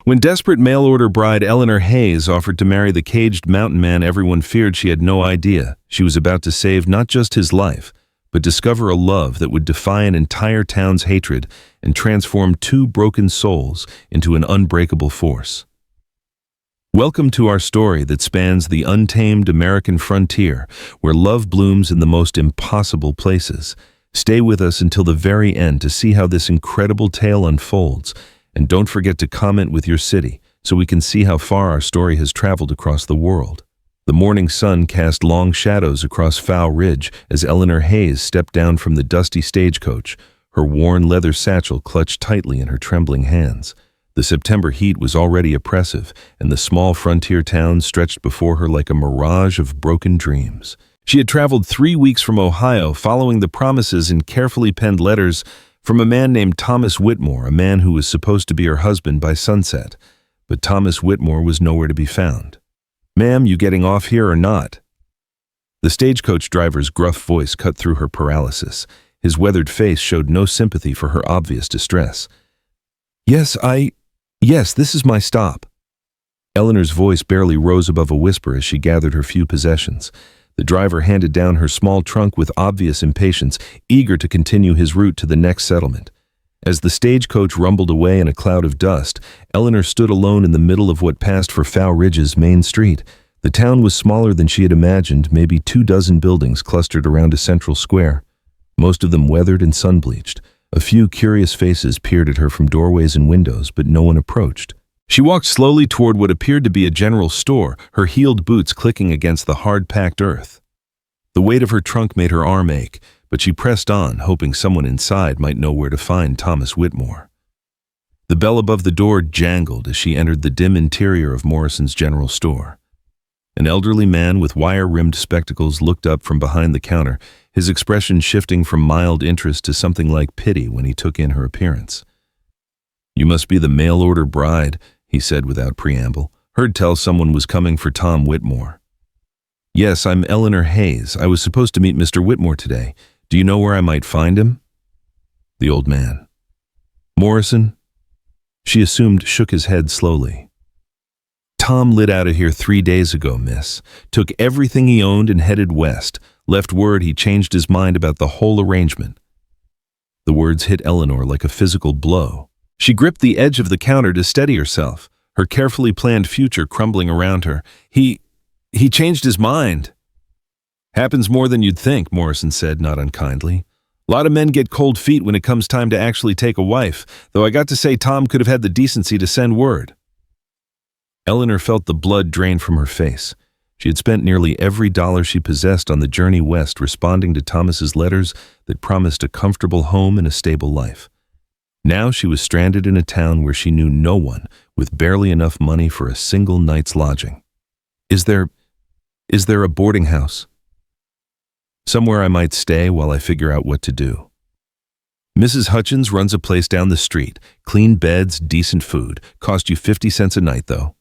When desperate mail-order bride Eleanor Hayes offered to marry the caged mountain man, everyone feared she had no idea she was about to save not just his life, but discover a love that would defy an entire town's hatred and transform two broken souls into an unbreakable force. Welcome to our story that spans the untamed American frontier, where love blooms in the most impossible places. Stay with us until the very end to see how this incredible tale unfolds, and don't forget to comment with your city so we can see how far our story has traveled across the world. The morning sun cast long shadows across Fowl Ridge as Eleanor Hayes stepped down from the dusty stagecoach, her worn leather satchel clutched tightly in her trembling hands. The September heat was already oppressive, and the small frontier town stretched before her like a mirage of broken dreams. She had traveled 3 weeks from Ohio, following the promises in carefully penned letters from a man named Thomas Whitmore, a man who was supposed to be her husband by sunset. But Thomas Whitmore was nowhere to be found. "Ma'am, you getting off here or not?" The stagecoach driver's gruff voice cut through her paralysis. His weathered face showed no sympathy for her obvious distress. Yes, this is my stop." Eleanor's voice barely rose above a whisper as she gathered her few possessions. The driver handed down her small trunk with obvious impatience, eager to continue his route to the next settlement. As the stagecoach rumbled away in a cloud of dust, Eleanor stood alone in the middle of what passed for Fowl Ridge's main street. The town was smaller than she had imagined, maybe 24 buildings clustered around a central square, most of them weathered and sun-bleached. A few curious faces peered at her from doorways and windows, but no one approached. She walked slowly toward what appeared to be a general store, her heeled boots clicking against the hard-packed earth. The weight of her trunk made her arm ache, but she pressed on, hoping someone inside might know where to find Thomas Whitmore. The bell above the door jangled as she entered the dim interior of Morrison's general store. An elderly man with wire-rimmed spectacles looked up from behind the counter, his expression shifting from mild interest to something like pity when he took in her appearance. "You must be the mail-order bride," he said without preamble. "Heard tell someone was coming for Tom Whitmore." "Yes, I'm Eleanor Hayes. I was supposed to meet Mr. Whitmore today. Do you know where I might find him?" The old man. "Morrison?" She assumed, shook his head slowly. "Tom lit out of here 3 days ago, miss. Took everything he owned and headed west. Left word he changed his mind about the whole arrangement." The words hit Eleanor like a physical blow. She gripped the edge of the counter to steady herself, her carefully planned future crumbling around her. He changed his mind." "Happens more than you'd think," Morrison said, not unkindly. "A lot of men get cold feet when it comes time to actually take a wife, though I got to say Tom could have had the decency to send word." Eleanor felt the blood drain from her face. She had spent nearly every dollar she possessed on the journey west responding to Thomas's letters that promised a comfortable home and a stable life. Now she was stranded in a town where she knew no one, with barely enough money for a single night's lodging. Is there a boarding house? Somewhere I might stay while I figure out what to do. Mrs. Hutchins runs a place down the street. Clean beds, decent food. Cost you 50 cents a night, though.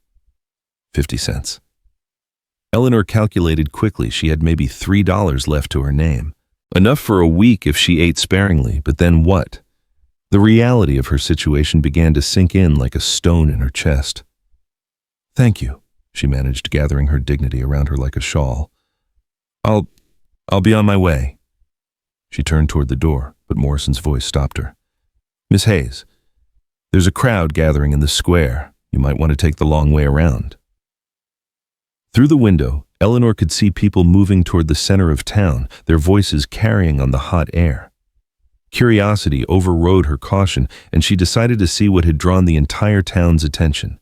50 cents. Eleanor calculated quickly she had maybe $3 left to her name. Enough for a week if she ate sparingly, but then what? The reality of her situation began to sink in like a stone in her chest. "Thank you," she managed, gathering her dignity around her like a shawl. I'll be on my way." She turned toward the door, but Morrison's voice stopped her. "Miss Hayes, there's a crowd gathering in the square. You might want to take the long way around." Through the window, Eleanor could see people moving toward the center of town, their voices carrying on the hot air. Curiosity overrode her caution, and she decided to see what had drawn the entire town's attention.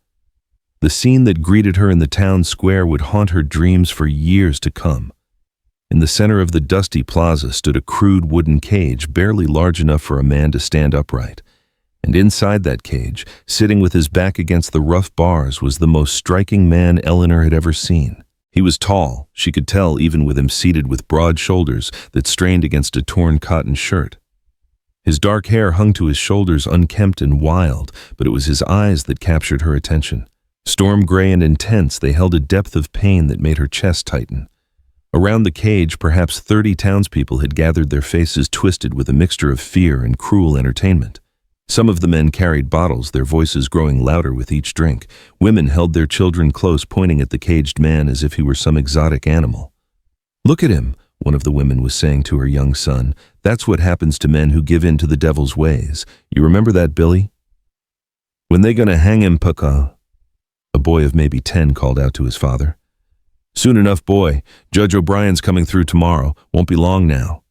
The scene that greeted her in the town square would haunt her dreams for years to come. In the center of the dusty plaza stood a crude wooden cage barely large enough for a man to stand upright. And inside that cage, sitting with his back against the rough bars, was the most striking man Eleanor had ever seen. He was tall, she could tell even with him seated with broad shoulders that strained against a torn cotton shirt. His dark hair hung to his shoulders unkempt and wild, but it was his eyes that captured her attention. Storm gray and intense, they held a depth of pain that made her chest tighten. Around the cage, perhaps 30 townspeople had gathered, their faces twisted with a mixture of fear and cruel entertainment. Some of the men carried bottles, their voices growing louder with each drink. Women held their children close, pointing at the caged man as if he were some exotic animal. "Look at him," one of the women was saying to her young son. "That's what happens to men who give in to the devil's ways. You remember that, Billy?" "When they gonna hang him, Papa?" A boy of maybe 10 called out to his father. "Soon enough, boy. Judge O'Brien's coming through tomorrow. Won't be long now."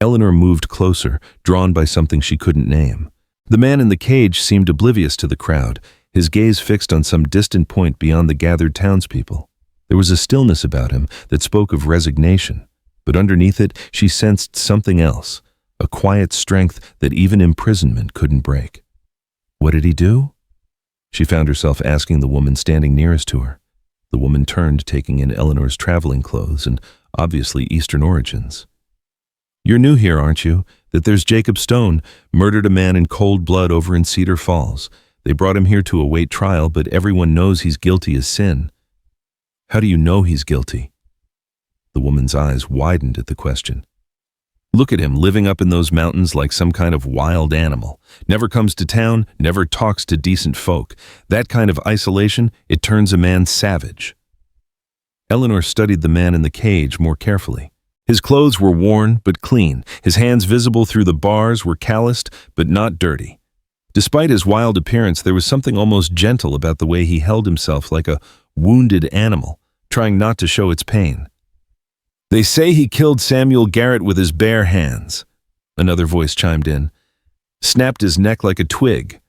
Eleanor moved closer, drawn by something she couldn't name. The man in the cage seemed oblivious to the crowd, his gaze fixed on some distant point beyond the gathered townspeople. There was a stillness about him that spoke of resignation, but underneath it she sensed something else, a quiet strength that even imprisonment couldn't break. What did he do? She found herself asking the woman standing nearest to her. The woman turned, taking in Eleanor's traveling clothes and obviously Eastern origins. "You're new here, aren't you? That there's Jacob Stone, murdered a man in cold blood over in Cedar Falls. They brought him here to await trial, but everyone knows he's guilty as sin." "How do you know he's guilty?" The woman's eyes widened at the question. "Look at him, living up in those mountains like some kind of wild animal. Never comes to town, never talks to decent folk. That kind of isolation, it turns a man savage." Eleanor studied the man in the cage more carefully. His clothes were worn but clean. His hands, visible through the bars, were calloused but not dirty. Despite his wild appearance, there was something almost gentle about the way he held himself, like a wounded animal, trying not to show its pain. "They say he killed Samuel Garrett with his bare hands," another voice chimed in. "Snapped his neck like a twig."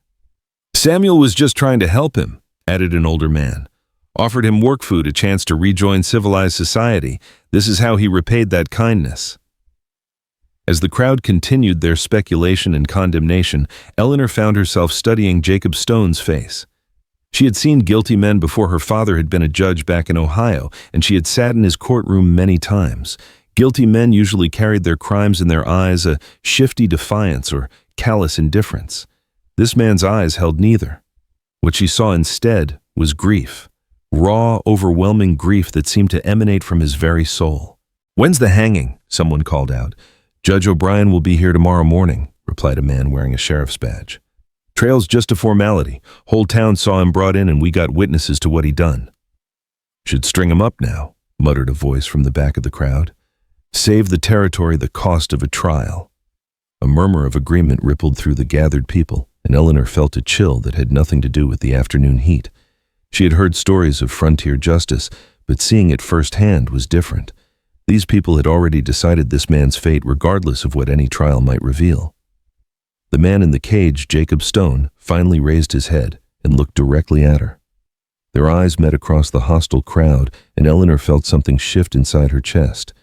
"Samuel was just trying to help him," added an older man. "Offered him work food, a chance to rejoin civilized society. This is how he repaid that kindness." As the crowd continued their speculation and condemnation, Eleanor found herself studying Jacob Stone's face. She had seen guilty men before. Her father had been a judge back in Ohio, and she had sat in his courtroom many times. Guilty men usually carried their crimes in their eyes, a shifty defiance or callous indifference. This man's eyes held neither. What she saw instead was grief. Raw, overwhelming grief that seemed to emanate from his very soul. "When's the hanging?" someone called out. "Judge O'Brien will be here tomorrow morning," replied a man wearing a sheriff's badge. "Trail's just a formality. Whole town saw him brought in and we got witnesses to what he done." "Should string him up now," muttered a voice from the back of the crowd. "Save the territory the cost of a trial." A murmur of agreement rippled through the gathered people, and Eleanor felt a chill that had nothing to do with the afternoon heat. She had heard stories of frontier justice, but seeing it firsthand was different. These people had already decided this man's fate regardless of what any trial might reveal. The man in the cage, Jacob Stone, finally raised his head and looked directly at her. Their eyes met across the hostile crowd, and Eleanor felt something shift inside her chest.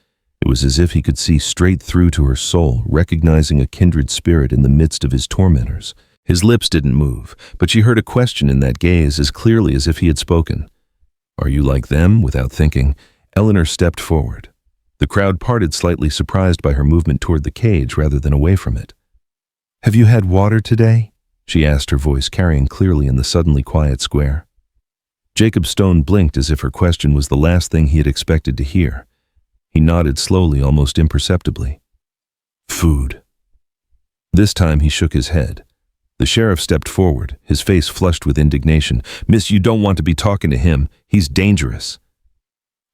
It was as if he could see straight through to her soul, recognizing a kindred spirit in the midst of his tormentors. His lips didn't move, but she heard a question in that gaze as clearly as if he had spoken. "Are you like them?" Without thinking, Eleanor stepped forward. The crowd parted, slightly surprised by her movement toward the cage rather than away from it. "Have you had water today?" she asked, her voice carrying clearly in the suddenly quiet square. Jacob Stone blinked as if her question was the last thing he had expected to hear. He nodded slowly, almost imperceptibly. "Food." This time he shook his head. The sheriff stepped forward, his face flushed with indignation. "Miss, you don't want to be talking to him. He's dangerous."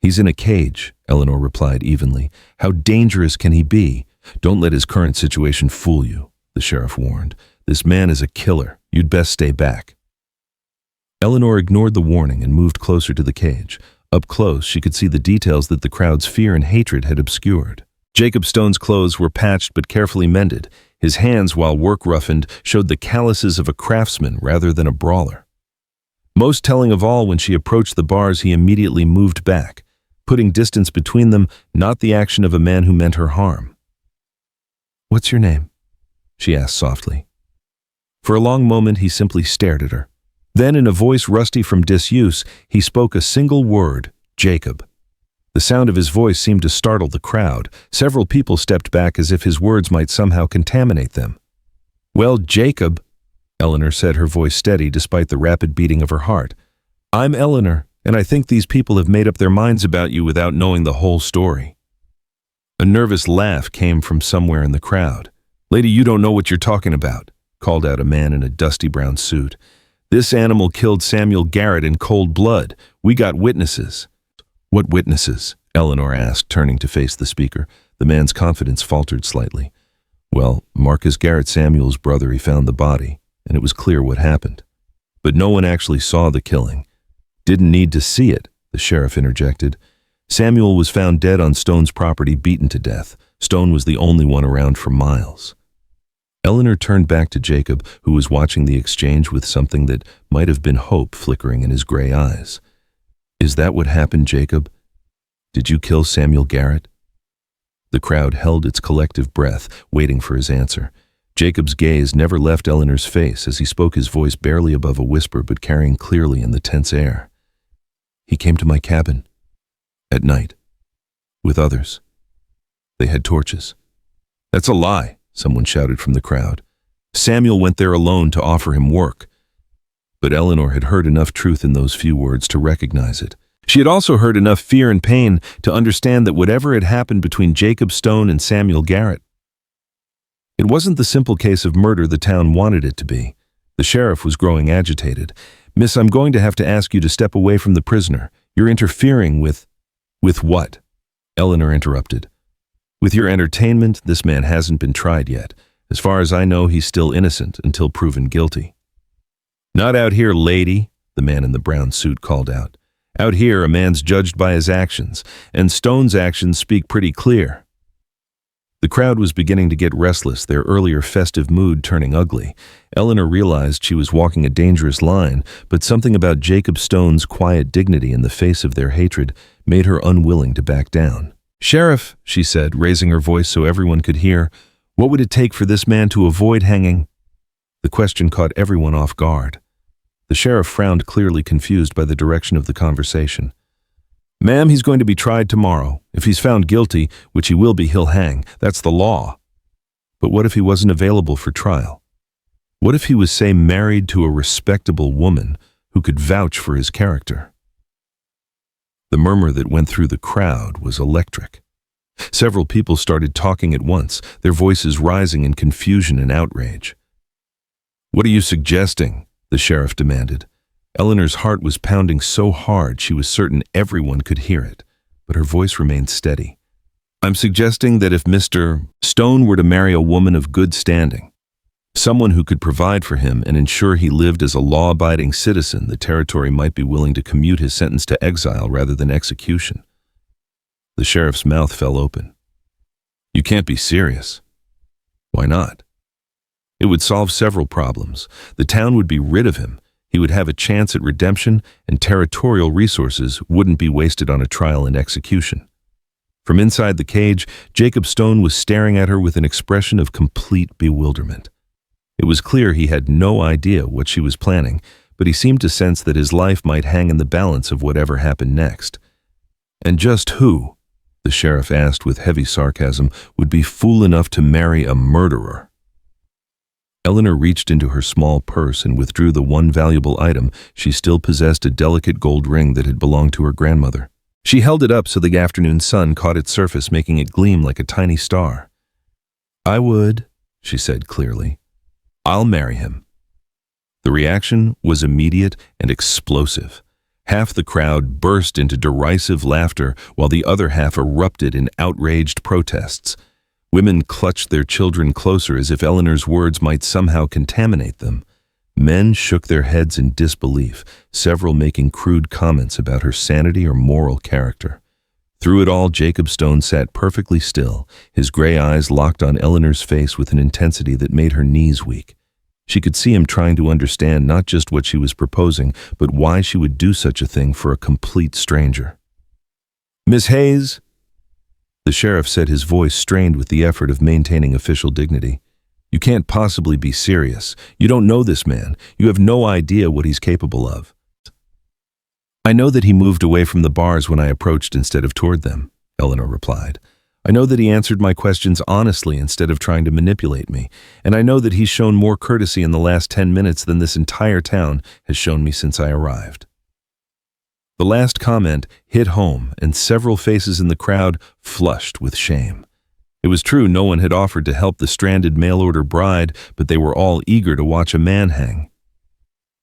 "He's in a cage," Eleanor replied evenly. "How dangerous can he be? Don't let his current situation fool you," the sheriff warned. "This man is a killer. You'd best stay back." Eleanor ignored the warning and moved closer to the cage. Up close, she could see the details that the crowd's fear and hatred had obscured. Jacob Stone's clothes were patched but carefully mended. His hands, while work roughened, showed the calluses of a craftsman rather than a brawler. Most telling of all, when she approached the bars, he immediately moved back, putting distance between them, not the action of a man who meant her harm. "What's your name?" she asked softly. For a long moment, he simply stared at her. Then, in a voice rusty from disuse, he spoke a single word: "Jacob." The sound of his voice seemed to startle the crowd. Several people stepped back as if his words might somehow contaminate them. "Well, Jacob," Eleanor said, her voice steady despite the rapid beating of her heart. "I'm Eleanor, and I think these people have made up their minds about you without knowing the whole story." A nervous laugh came from somewhere in the crowd. "Lady, you don't know what you're talking about. called out a man in a dusty brown suit. "This animal killed Samuel Garrett in cold blood. We got witnesses." "What witnesses?" Eleanor asked, turning to face the speaker. The man's confidence faltered slightly. "Well, Marcus Garrett Samuel's brother, he found the body, and it was clear what happened. But no one actually saw the killing." "Didn't need to see it," the sheriff interjected. "Samuel was found dead on Stone's property, beaten to death. Stone was the only one around for miles." Eleanor turned back to Jacob, who was watching the exchange with something that might have been hope flickering in his gray eyes. "Is that what happened, Jacob? Did you kill Samuel Garrett?" The crowd held its collective breath, waiting for his answer. Jacob's gaze never left Eleanor's face as he spoke, his voice barely above a whisper but carrying clearly in the tense air. "He came to my cabin. At night. With others. They had torches." "That's a lie," someone shouted from the crowd. "Samuel went there alone to offer him work." But Eleanor had heard enough truth in those few words to recognize it. She had also heard enough fear and pain to understand that whatever had happened between Jacob Stone and Samuel Garrett, it wasn't the simple case of murder the town wanted it to be. The sheriff was growing agitated. "Miss, I'm going to have to ask you to step away from the prisoner. You're interfering with..." "With what?" Eleanor interrupted. "With your entertainment. This man hasn't been tried yet. As far as I know, he's still innocent until proven guilty." "Not out here, lady," the man in the brown suit called out. "Out here, a man's judged by his actions, and Stone's actions speak pretty clear." The crowd was beginning to get restless, their earlier festive mood turning ugly. Eleanor realized she was walking a dangerous line, but something about Jacob Stone's quiet dignity in the face of their hatred made her unwilling to back down. "Sheriff," she said, raising her voice so everyone could hear, "what would it take for this man to avoid hanging?" The question caught everyone off guard. The sheriff frowned, clearly confused by the direction of the conversation. "Ma'am, he's going to be tried tomorrow. If he's found guilty, which he will be, he'll hang. That's the law." "But what if he wasn't available for trial? What if he was, say, married to a respectable woman who could vouch for his character?" The murmur that went through the crowd was electric. Several people started talking at once, their voices rising in confusion and outrage. "What are you suggesting?" the sheriff demanded. Eleanor's heart was pounding so hard she was certain everyone could hear it, but her voice remained steady. "I'm suggesting that if Mr. Stone were to marry a woman of good standing, someone who could provide for him and ensure he lived as a law-abiding citizen, the territory might be willing to commute his sentence to exile rather than execution." The sheriff's mouth fell open. "You can't be serious." "Why not? It would solve several problems. The town would be rid of him. He would have a chance at redemption, and territorial resources wouldn't be wasted on a trial and execution." From inside the cage, Jacob Stone was staring at her with an expression of complete bewilderment. It was clear he had no idea what she was planning, but he seemed to sense that his life might hang in the balance of whatever happened next. "And just who," the sheriff asked with heavy sarcasm, "would be fool enough to marry a murderer?" Eleanor reached into her small purse and withdrew the one valuable item. She still possessed a delicate gold ring that had belonged to her grandmother. She held it up so the afternoon sun caught its surface, making it gleam like a tiny star. "I would," she said clearly. "I'll marry him." The reaction was immediate and explosive. Half the crowd burst into derisive laughter, while the other half erupted in outraged protests. Women clutched their children closer as if Eleanor's words might somehow contaminate them. Men shook their heads in disbelief, several making crude comments about her sanity or moral character. Through it all, Jacob Stone sat perfectly still, his gray eyes locked on Eleanor's face with an intensity that made her knees weak. She could see him trying to understand not just what she was proposing, but why she would do such a thing for a complete stranger. "Miss Hayes," the sheriff said, his voice strained with the effort of maintaining official dignity, "you can't possibly be serious. You don't know this man. You have no idea what he's capable of." "I know that he moved away from the bars when I approached instead of toward them," Eleanor replied. "I know that he answered my questions honestly instead of trying to manipulate me, and I know that he's shown more courtesy in the last 10 minutes than this entire town has shown me since I arrived." The last comment hit home, and several faces in the crowd flushed with shame. It was true no one had offered to help the stranded mail-order bride, but they were all eager to watch a man hang.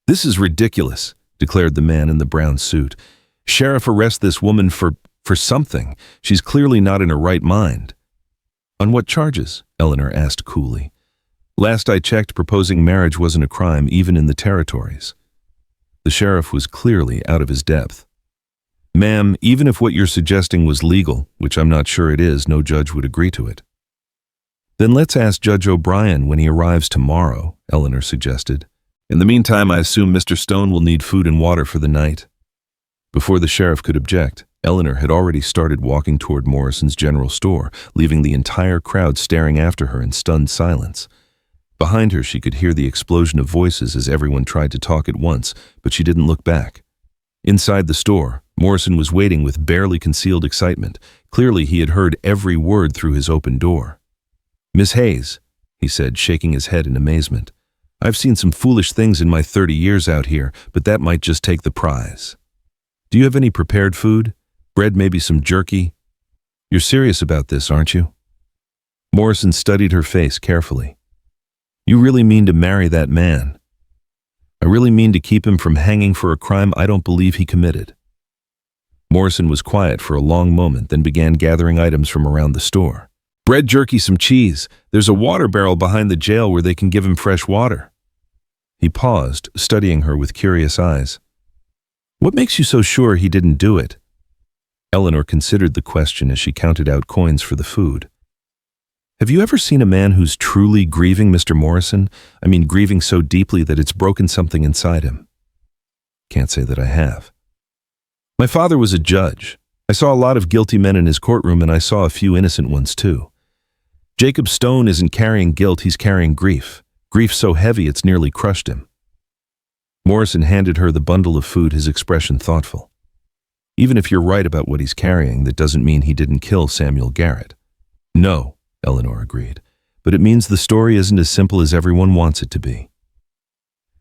"This is ridiculous," declared the man in the brown suit. "Sheriff, arrest this woman for something. She's clearly not in her right mind." "On what charges?" Eleanor asked coolly. "Last I checked, proposing marriage wasn't a crime even in the territories." The sheriff was clearly out of his depth. "Ma'am, even if what you're suggesting was legal, which I'm not sure it is, no judge would agree to it." "Then let's ask Judge O'Brien when he arrives tomorrow," Eleanor suggested. "In the meantime, I assume Mr. Stone will need food and water for the night." Before the sheriff could object, Eleanor had already started walking toward Morrison's general store, leaving the entire crowd staring after her in stunned silence. Behind her, she could hear the explosion of voices as everyone tried to talk at once, but she didn't look back. Inside the store, Morrison was waiting with barely concealed excitement. Clearly, he had heard every word through his open door. "Miss Hayes," he said, shaking his head in amazement, "I've seen some foolish things in my 30 years out here, but that might just take the prize. Do you have any prepared food? Bread, maybe some jerky? You're serious about this, aren't you?" Morrison studied her face carefully. "You really mean to marry that man?" "I really mean to keep him from hanging for a crime I don't believe he committed." Morrison was quiet for a long moment, then began gathering items from around the store. "Bread, jerky, some cheese. There's a water barrel behind the jail where they can give him fresh water." He paused, studying her with curious eyes. "What makes you so sure he didn't do it?" Eleanor considered the question as she counted out coins for the food. "Have you ever seen a man who's truly grieving, Mr. Morrison? I mean, grieving so deeply that it's broken something inside him?" "Can't say that I have." "My father was a judge. I saw a lot of guilty men in his courtroom, and I saw a few innocent ones too. Jacob Stone isn't carrying guilt, he's carrying grief. Grief so heavy it's nearly crushed him." Morrison handed her the bundle of food, his expression thoughtful. "Even if you're right about what he's carrying, that doesn't mean he didn't kill Samuel Garrett." "No," Eleanor agreed, "but it means the story isn't as simple as everyone wants it to be."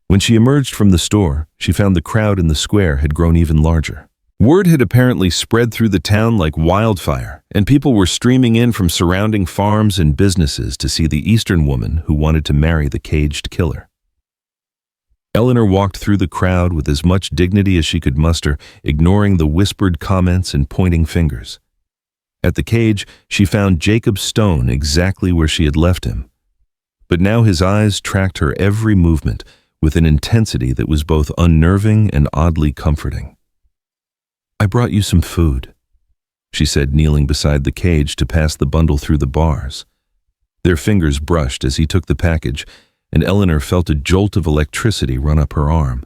When she emerged from the store, she found the crowd in the square had grown even larger. Word had apparently spread through the town like wildfire, and people were streaming in from surrounding farms and businesses to see the Eastern woman who wanted to marry the caged killer. Eleanor walked through the crowd with as much dignity as she could muster, ignoring the whispered comments and pointing fingers. At the cage, she found Jacob Stone exactly where she had left him. But now his eyes tracked her every movement with an intensity that was both unnerving and oddly comforting. "I brought you some food," she said, kneeling beside the cage to pass the bundle through the bars. Their fingers brushed as he took the package, and Eleanor felt a jolt of electricity run up her arm.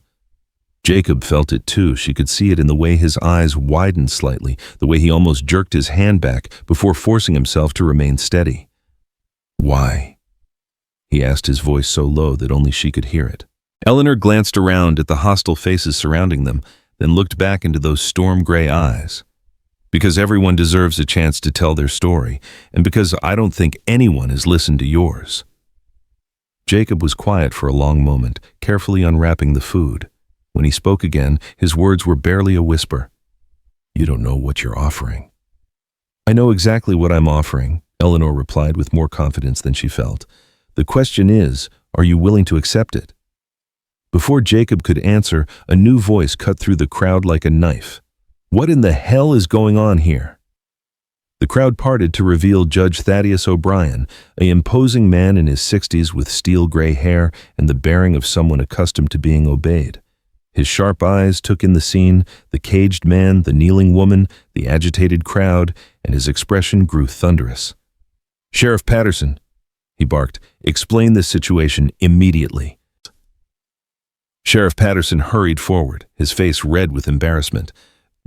Jacob felt it too. She could see it in the way his eyes widened slightly, the way he almost jerked his hand back before forcing himself to remain steady. "Why?" he asked, his voice so low that only she could hear it. Eleanor glanced around at the hostile faces surrounding them, then looked back into those storm-gray eyes. "Because everyone deserves a chance to tell their story, and because I don't think anyone has listened to yours." Jacob was quiet for a long moment, carefully unwrapping the food. When he spoke again, his words were barely a whisper. "You don't know what you're offering." "I know exactly what I'm offering," Eleanor replied with more confidence than she felt. "The question is, are you willing to accept it?" Before Jacob could answer, a new voice cut through the crowd like a knife. "What in the hell is going on here?" The crowd parted to reveal Judge Thaddeus O'Brien, an imposing man in his 60s with steel-gray hair and the bearing of someone accustomed to being obeyed. His sharp eyes took in the scene, the caged man, the kneeling woman, the agitated crowd, and his expression grew thunderous. "Sheriff Patterson," he barked, "explain this situation immediately." Sheriff Patterson hurried forward, his face red with embarrassment.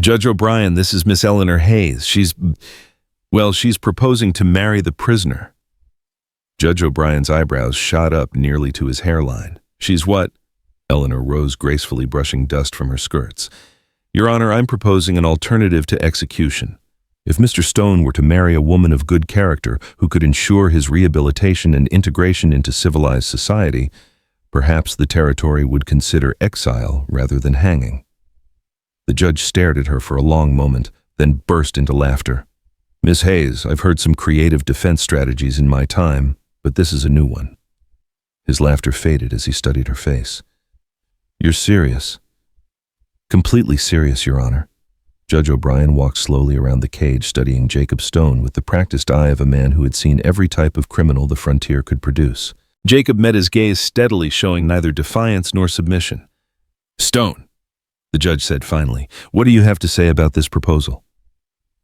"Judge O'Brien, this is Miss Eleanor Hayes. She's proposing to marry the prisoner." Judge O'Brien's eyebrows shot up nearly to his hairline. "She's what?" Eleanor rose gracefully, brushing dust from her skirts. "Your Honor, I'm proposing an alternative to execution. If Mr. Stone were to marry a woman of good character who could ensure his rehabilitation and integration into civilized society, perhaps the territory would consider exile rather than hanging." The judge stared at her for a long moment, then burst into laughter. Miss Hayes, I've heard some creative defense strategies in my time, but this is a new one. His laughter faded as he studied her face. You're serious? Completely serious, Your Honor. Judge O'Brien walked slowly around the cage, studying Jacob Stone with the practiced eye of a man who had seen every type of criminal the frontier could produce. Jacob met his gaze steadily, showing neither defiance nor submission. Stone, the judge said finally, what do you have to say about this proposal?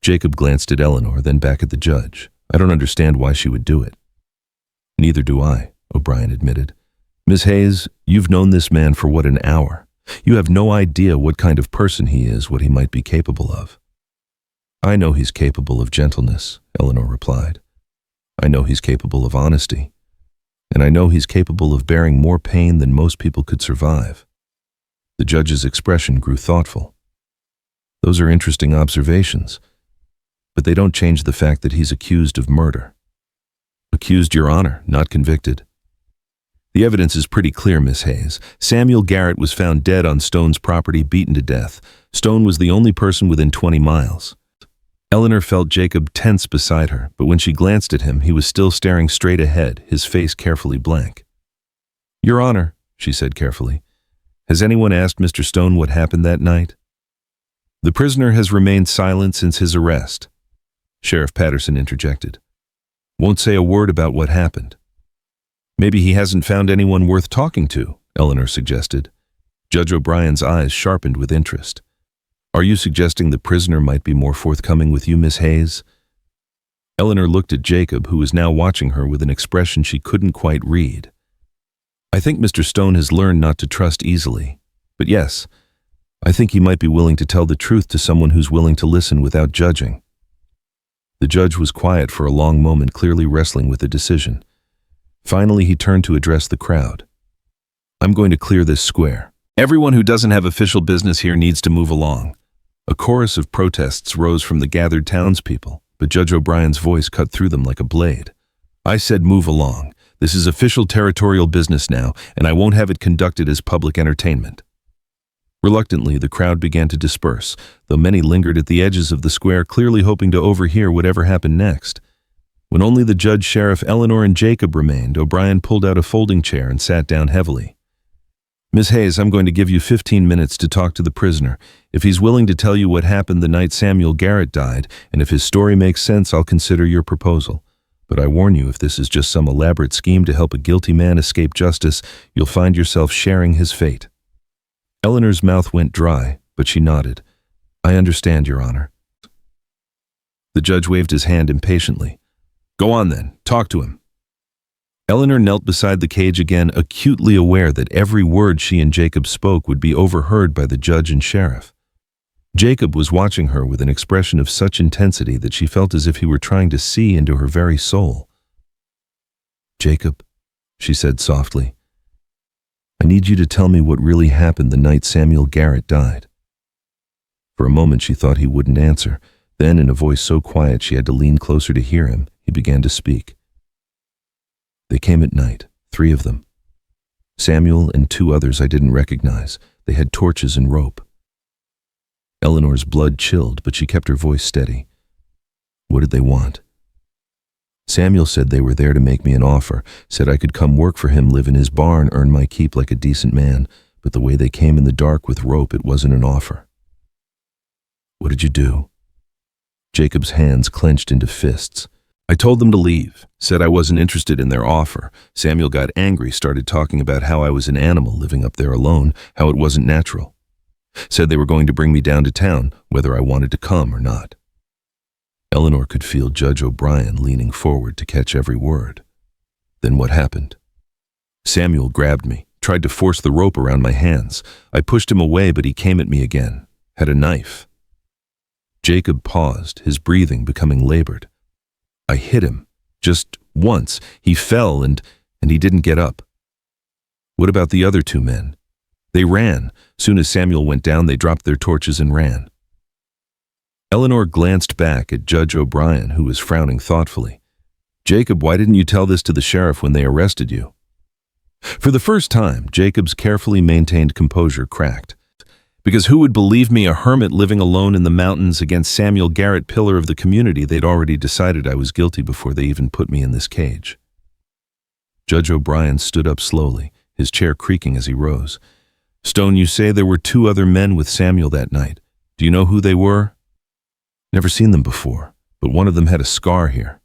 Jacob glanced at Eleanor, then back at the judge. I don't understand why she would do it. Neither do I, O'Brien admitted. Miss Hayes, you've known this man for what, an hour? You have no idea what kind of person he is, what he might be capable of. I know he's capable of gentleness, Eleanor replied. I know he's capable of honesty. And I know he's capable of bearing more pain than most people could survive. The judge's expression grew thoughtful. Those are interesting observations, but they don't change the fact that he's accused of murder. Accused, Your Honor, not convicted. The evidence is pretty clear, Miss Hayes. Samuel Garrett was found dead on Stone's property, beaten to death. Stone was the only person within 20 miles. Eleanor felt Jacob tense beside her, but when she glanced at him, he was still staring straight ahead, his face carefully blank. Your Honor, she said carefully, has anyone asked Mr. Stone what happened that night? The prisoner has remained silent since his arrest. Sheriff Patterson interjected. Won't say a word about what happened. Maybe he hasn't found anyone worth talking to, Eleanor suggested. Judge O'Brien's eyes sharpened with interest. Are you suggesting the prisoner might be more forthcoming with you, Miss Hayes? Eleanor looked at Jacob, who was now watching her with an expression she couldn't quite read. I think Mr. Stone has learned not to trust easily. But yes, I think he might be willing to tell the truth to someone who's willing to listen without judging. The judge was quiet for a long moment, clearly wrestling with a decision. Finally, he turned to address the crowd. I'm going to clear this square. Everyone who doesn't have official business here needs to move along. A chorus of protests rose from the gathered townspeople, but Judge O'Brien's voice cut through them like a blade. I said move along. This is official territorial business now, and I won't have it conducted as public entertainment. Reluctantly, the crowd began to disperse, though many lingered at the edges of the square, clearly hoping to overhear whatever happened next. When only the judge, sheriff, Eleanor, and Jacob remained, O'Brien pulled out a folding chair and sat down heavily. Miss Hayes, I'm going to give you 15 minutes to talk to the prisoner. If he's willing to tell you what happened the night Samuel Garrett died, and if his story makes sense, I'll consider your proposal. But I warn you, if this is just some elaborate scheme to help a guilty man escape justice, you'll find yourself sharing his fate. Eleanor's mouth went dry, but she nodded. I understand, Your Honor. The judge waved his hand impatiently. Go on then, talk to him. Eleanor knelt beside the cage again, acutely aware that every word she and Jacob spoke would be overheard by the judge and sheriff. Jacob was watching her with an expression of such intensity that she felt as if he were trying to see into her very soul. Jacob, she said softly, I need you to tell me what really happened the night Samuel Garrett died. For a moment she thought he wouldn't answer. Then, in a voice so quiet she had to lean closer to hear him, he began to speak. They came at night, 3 of them. Samuel and 2 others I didn't recognize. They had torches and rope. Eleanor's blood chilled, but she kept her voice steady. What did they want? Samuel said they were there to make me an offer, said I could come work for him, live in his barn, earn my keep like a decent man, but the way they came in the dark with rope, it wasn't an offer. What did you do? Jacob's hands clenched into fists. I told them to leave, said I wasn't interested in their offer. Samuel got angry, started talking about how I was an animal living up there alone, how it wasn't natural. Said they were going to bring me down to town, whether I wanted to come or not. Eleanor could feel Judge O'Brien leaning forward to catch every word. Then what happened? Samuel grabbed me, tried to force the rope around my hands. I pushed him away, but he came at me again, had a knife. Jacob paused, his breathing becoming labored. I hit him, just once. He fell and he didn't get up. What about the other 2 men? They ran. Soon as Samuel went down, they dropped their torches and ran. Eleanor glanced back at Judge O'Brien, who was frowning thoughtfully. Jacob, why didn't you tell this to the sheriff when they arrested you? For the first time, Jacob's carefully maintained composure cracked. Because who would believe me, a hermit living alone in the mountains against Samuel Garrett, pillar of the community? They'd already decided I was guilty before they even put me in this cage. Judge O'Brien stood up slowly, his chair creaking as he rose. Stone, you say there were 2 other men with Samuel that night. Do you know who they were? Never seen them before, but one of them had a scar here.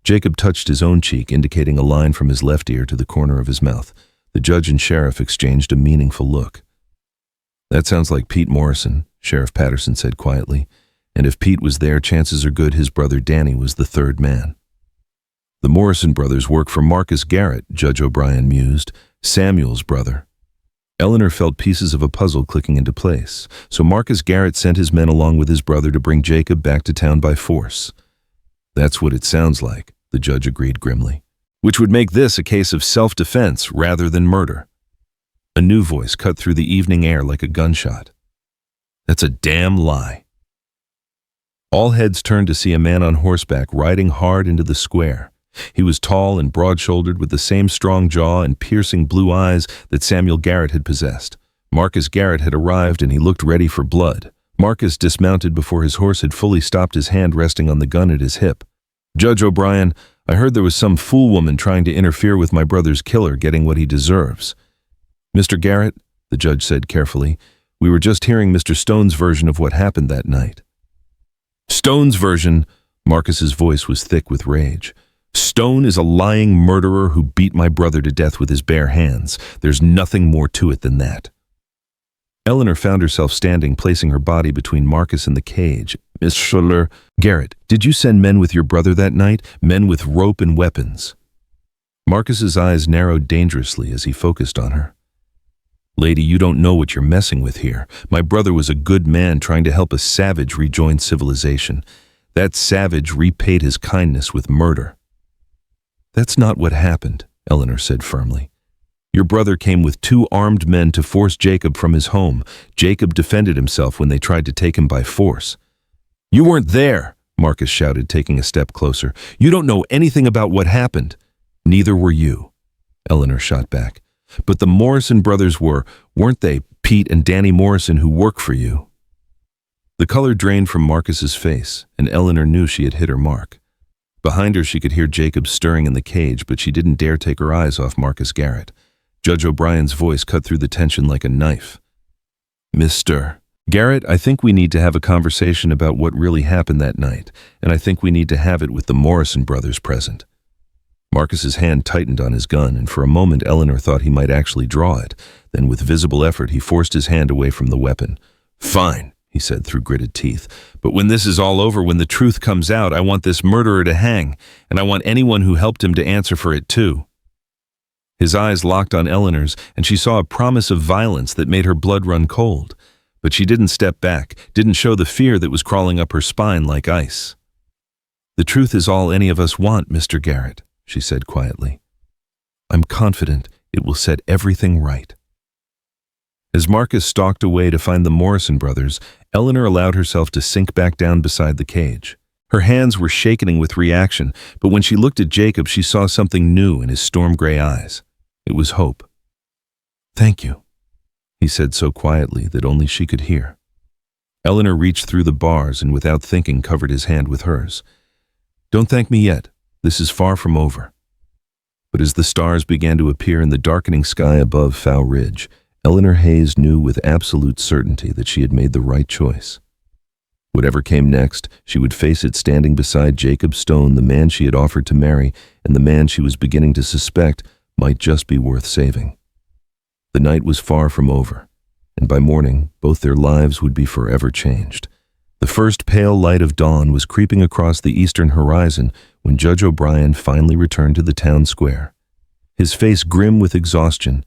Jacob touched his own cheek, indicating a line from his left ear to the corner of his mouth. The judge and sheriff exchanged a meaningful look. That sounds like Pete Morrison, Sheriff Patterson said quietly, and if Pete was there, chances are good his brother Danny was the 3rd man. The Morrison brothers work for Marcus Garrett, Judge O'Brien mused, Samuel's brother. Eleanor felt pieces of a puzzle clicking into place, so Marcus Garrett sent his men along with his brother to bring Jacob back to town by force. That's what it sounds like, the judge agreed grimly, which would make this a case of self-defense rather than murder. A new voice cut through the evening air like a gunshot. That's a damn lie. All heads turned to see a man on horseback riding hard into the square. He was tall and broad-shouldered with the same strong jaw and piercing blue eyes that Samuel Garrett had possessed. Marcus Garrett had arrived and he looked ready for blood. Marcus dismounted before his horse had fully stopped, his hand resting on the gun at his hip. Judge O'Brien, I heard there was some fool woman trying to interfere with my brother's killer getting what he deserves. Mr. Garrett, the judge said carefully, we were just hearing Mr. Stone's version of what happened that night. Stone's version? Marcus's voice was thick with rage. Stone is a lying murderer who beat my brother to death with his bare hands. There's nothing more to it than that. Eleanor found herself standing, placing her body between Marcus and the cage. Miss Schuller, Garrett, did you send men with your brother that night? Men with rope and weapons? Marcus's eyes narrowed dangerously as he focused on her. Lady, you don't know what you're messing with here. My brother was a good man trying to help a savage rejoin civilization. That savage repaid his kindness with murder. That's not what happened, Eleanor said firmly. Your brother came with 2 armed men to force Jacob from his home. Jacob defended himself when they tried to take him by force. You weren't there, Marcus shouted, taking a step closer. You don't know anything about what happened. Neither were you, Eleanor shot back. But the Morrison brothers weren't they, Pete and Danny Morrison, who work for you? The color drained from Marcus's face, and Eleanor knew she had hit her mark. Behind her, she could hear Jacob stirring in the cage, but she didn't dare take her eyes off Marcus Garrett. Judge O'Brien's voice cut through the tension like a knife. Mr. Garrett, I think we need to have a conversation about what really happened that night, and I think we need to have it with the Morrison brothers present. Marcus's hand tightened on his gun, and for a moment Eleanor thought he might actually draw it. Then with visible effort, he forced his hand away from the weapon. Fine, he said through gritted teeth. But when this is all over, when the truth comes out, I want this murderer to hang, and I want anyone who helped him to answer for it too. His eyes locked on Eleanor's, and she saw a promise of violence that made her blood run cold. But she didn't step back, didn't show the fear that was crawling up her spine like ice. The truth is all any of us want, Mr. Garrett, she said quietly. I'm confident it will set everything right. As Marcus stalked away to find the Morrison brothers, Eleanor allowed herself to sink back down beside the cage. Her hands were shaking with reaction, but when she looked at Jacob, she saw something new in his storm-gray eyes. It was hope. Thank you, he said so quietly that only she could hear. Eleanor reached through the bars and without thinking covered his hand with hers. Don't thank me yet. This is far from over. But as the stars began to appear in the darkening sky above Fow Ridge, Eleanor Hayes knew with absolute certainty that she had made the right choice. Whatever came next, she would face it standing beside Jacob Stone, the man she had offered to marry, and the man she was beginning to suspect might just be worth saving. The night was far from over, and by morning, both their lives would be forever changed. The first pale light of dawn was creeping across the eastern horizon when Judge O'Brien finally returned to the town square, his face grim with exhaustion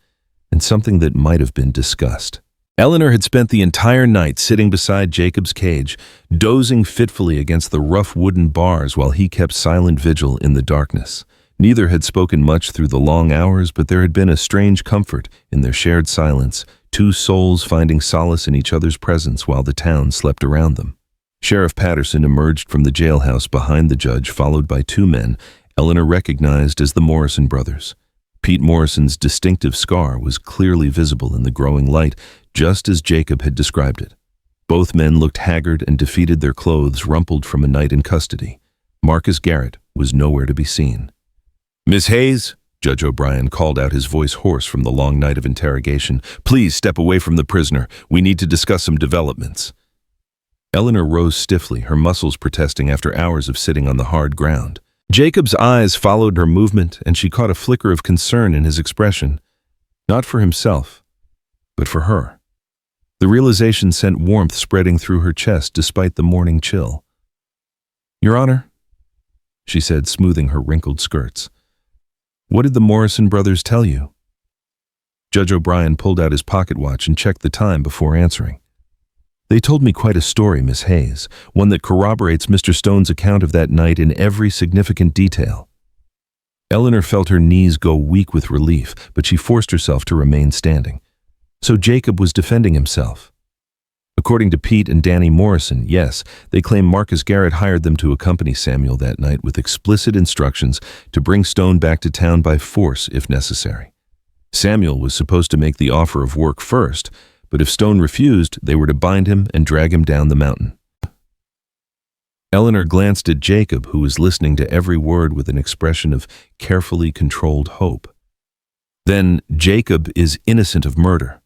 and something that might have been disgust. Eleanor had spent the entire night sitting beside Jacob's cage, dozing fitfully against the rough wooden bars while he kept silent vigil in the darkness. Neither had spoken much through the long hours, but there had been a strange comfort in their shared silence, 2 souls finding solace in each other's presence while the town slept around them. Sheriff Patterson emerged from the jailhouse behind the judge, followed by 2 men Eleanor recognized as the Morrison brothers. Pete Morrison's distinctive scar was clearly visible in the growing light, just as Jacob had described it. Both men looked haggard and defeated, their clothes rumpled from a night in custody. Marcus Garrett was nowhere to be seen. "Miss Hayes," Judge O'Brien called out, his voice hoarse from the long night of interrogation, "please step away from the prisoner. We need to discuss some developments." Eleanor rose stiffly, her muscles protesting after hours of sitting on the hard ground. Jacob's eyes followed her movement, and she caught a flicker of concern in his expression. Not for himself, but for her. The realization sent warmth spreading through her chest despite the morning chill. "Your Honor," she said, smoothing her wrinkled skirts. "What did the Morrison brothers tell you?" Judge O'Brien pulled out his pocket watch and checked the time before answering. "They told me quite a story, Miss Hayes, one that corroborates Mr. Stone's account of that night in every significant detail." Eleanor felt her knees go weak with relief, but she forced herself to remain standing. So Jacob was defending himself. According to Pete and Danny Morrison, yes, they claim Marcus Garrett hired them to accompany Samuel that night with explicit instructions to bring Stone back to town by force if necessary. Samuel was supposed to make the offer of work first, but if Stone refused, they were to bind him and drag him down the mountain. Eleanor glanced at Jacob, who was listening to every word with an expression of carefully controlled hope. "Then Jacob is innocent of murder."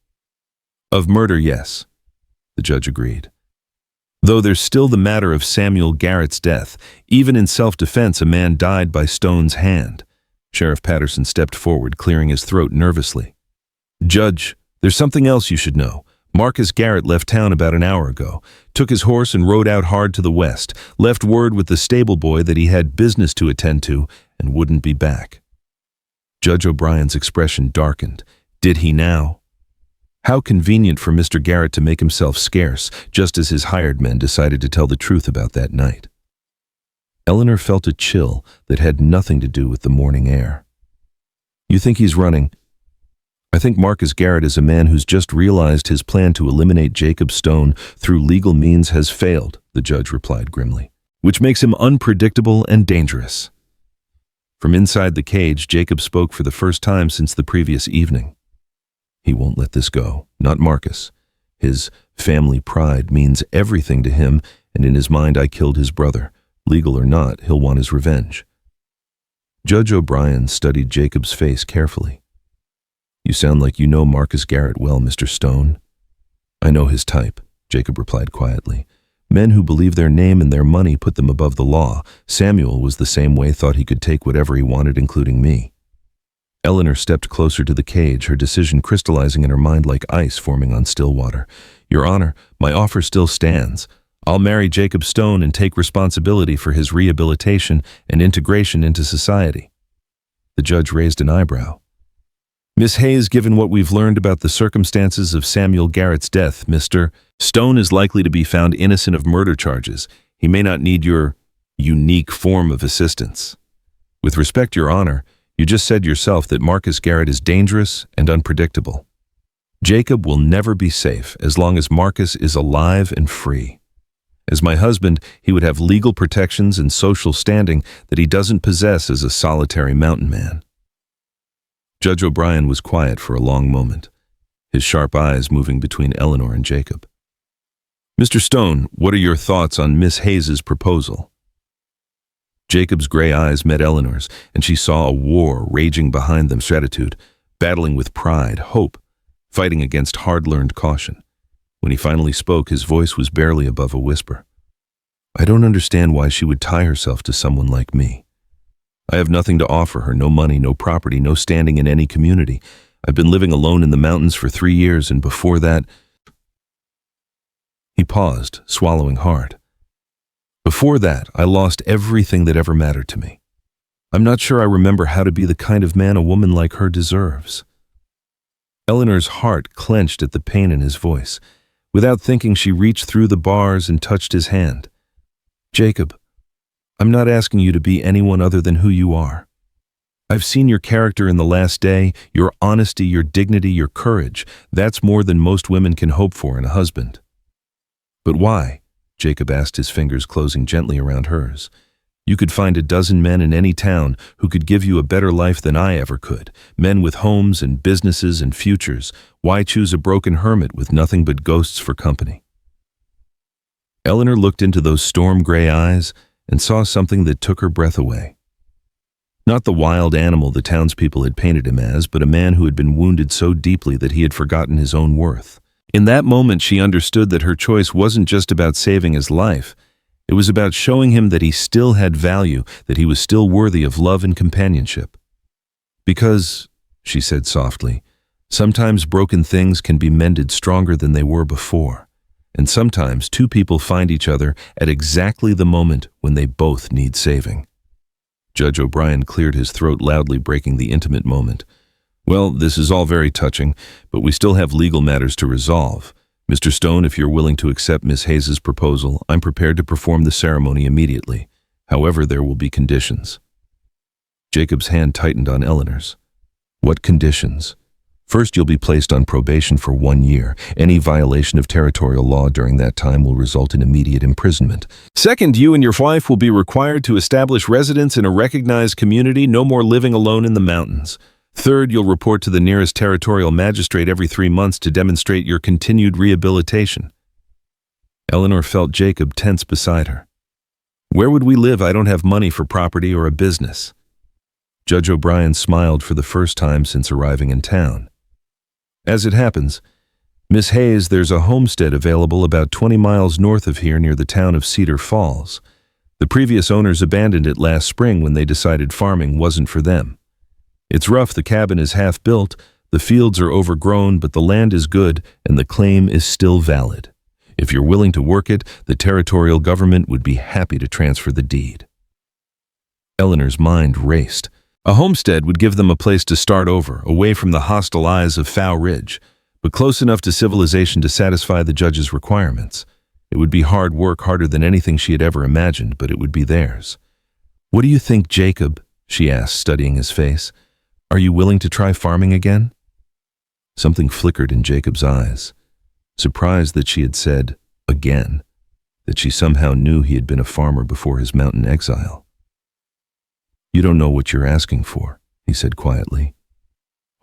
"Of murder, yes," the judge agreed. "Though there's still the matter of Samuel Garrett's death. Even in self-defense, a man died by Stone's hand." Sheriff Patterson stepped forward, clearing his throat nervously. "Judge, there's something else you should know. Marcus Garrett left town about an hour ago, took his horse and rode out hard to the west, left word with the stable boy that he had business to attend to and wouldn't be back." Judge O'Brien's expression darkened. Did he now? How convenient for Mr. Garrett to make himself scarce, just as his hired men decided to tell the truth about that night. Eleanor felt a chill that had nothing to do with the morning air. "You think he's running?" "I think Marcus Garrett is a man who's just realized his plan to eliminate Jacob Stone through legal means has failed," the judge replied grimly, "which makes him unpredictable and dangerous." From inside the cage, Jacob spoke for the first time since the previous evening. "He won't let this go, not Marcus. His family pride means everything to him, and in his mind I killed his brother. Legal or not, he'll want his revenge." Judge O'Brien studied Jacob's face carefully. "You sound like you know Marcus Garrett well, Mr. Stone." "I know his type," Jacob replied quietly. "Men who believe their name and their money put them above the law. Samuel was the same way, thought he could take whatever he wanted, including me." Eleanor stepped closer to the cage, her decision crystallizing in her mind like ice forming on still water. "Your Honor, my offer still stands. I'll marry Jacob Stone and take responsibility for his rehabilitation and integration into society." The judge raised an eyebrow. "Miss Hayes, given what we've learned about the circumstances of Samuel Garrett's death, Mr. Stone is likely to be found innocent of murder charges. He may not need your unique form of assistance. With respect, Your Honor, you just said yourself that Marcus Garrett is dangerous and unpredictable. Jacob will never be safe as long as Marcus is alive and free. As my husband, he would have legal protections and social standing that he doesn't possess as a solitary mountain man." Judge O'Brien was quiet for a long moment, his sharp eyes moving between Eleanor and Jacob. "Mr. Stone, what are your thoughts on Miss Hayes's proposal?" Jacob's gray eyes met Eleanor's, and she saw a war raging behind them, attitude, battling with pride, hope, fighting against hard-learned caution. When he finally spoke, his voice was barely above a whisper. "I don't understand why she would tie herself to someone like me. I have nothing to offer her, no money, no property, no standing in any community. I've been living alone in the mountains for 3 years, and before that—" He paused, swallowing hard. "Before that, I lost everything that ever mattered to me. I'm not sure I remember how to be the kind of man a woman like her deserves." Eleanor's heart clenched at the pain in his voice. Without thinking, she reached through the bars and touched his hand. "Jacob, I'm not asking you to be anyone other than who you are. I've seen your character in the last day, your honesty, your dignity, your courage. That's more than most women can hope for in a husband." "But why?" Jacob asked, his fingers closing gently around hers. You could find a dozen men in any town who could give you a better life than I ever could. Men with homes and businesses and futures. Why choose a broken hermit with nothing but ghosts for company? Eleanor looked into those storm-gray eyes and saw something that took her breath away. Not the wild animal the townspeople had painted him as, but a man who had been wounded so deeply that he had forgotten his own worth. In that moment, she understood that her choice wasn't just about saving his life. It was about showing him that he still had value, that he was still worthy of love and companionship. Because, she said softly, sometimes broken things can be mended stronger than they were before. And sometimes two people find each other at exactly the moment when they both need saving. Judge O'Brien cleared his throat loudly, breaking the intimate moment. Well, this is all very touching, but we still have legal matters to resolve. Mr. Stone, if you're willing to accept Miss Hayes's proposal, I'm prepared to perform the ceremony immediately. However, there will be conditions. Jacob's hand tightened on Eleanor's. What conditions? First, you'll be placed on probation for 1 year. Any violation of territorial law during that time will result in immediate imprisonment. Second, you and your wife will be required to establish residence in a recognized community, no more living alone in the mountains. Third, you'll report to the nearest territorial magistrate every 3 months to demonstrate your continued rehabilitation. Eleanor felt Jacob tense beside her. Where would we live? I don't have money for property or a business. Judge O'Brien smiled for the first time since arriving in town. As it happens, Miss Hayes, there's a homestead available about 20 miles north of here near the town of Cedar Falls. The previous owners abandoned it last spring when they decided farming wasn't for them. It's rough, the cabin is half built, the fields are overgrown, but the land is good and the claim is still valid. If you're willing to work it, the territorial government would be happy to transfer the deed. Eleanor's mind raced. A homestead would give them a place to start over, away from the hostile eyes of Fow Ridge, but close enough to civilization to satisfy the judge's requirements. It would be hard work, harder than anything she had ever imagined, but it would be theirs. What do you think, Jacob? She asked, studying his face. Are you willing to try farming again? Something flickered in Jacob's eyes. Surprised that she had said, again, that she somehow knew he had been a farmer before his mountain exile. You don't know what you're asking for, he said quietly.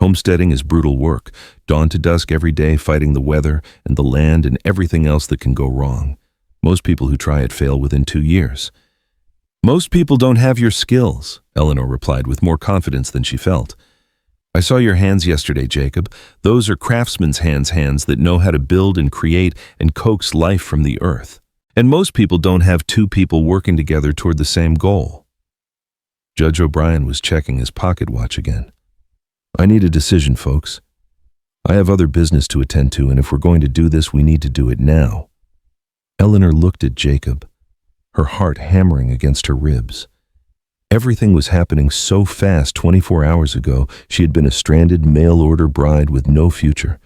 Homesteading is brutal work, dawn to dusk every day fighting the weather and the land and everything else that can go wrong. Most people who try it fail within 2 years. Most people don't have your skills, Eleanor replied with more confidence than she felt. I saw your hands yesterday, Jacob. Those are craftsmen's hands that know how to build and create and coax life from the earth. And most people don't have 2 people working together toward the same goal. Judge O'Brien was checking his pocket watch again. I need a decision, folks. I have other business to attend to, and if we're going to do this, we need to do it now. Eleanor looked at Jacob, her heart hammering against her ribs. Everything was happening so fast. 24 hours ago, she had been a stranded mail-order bride with no future,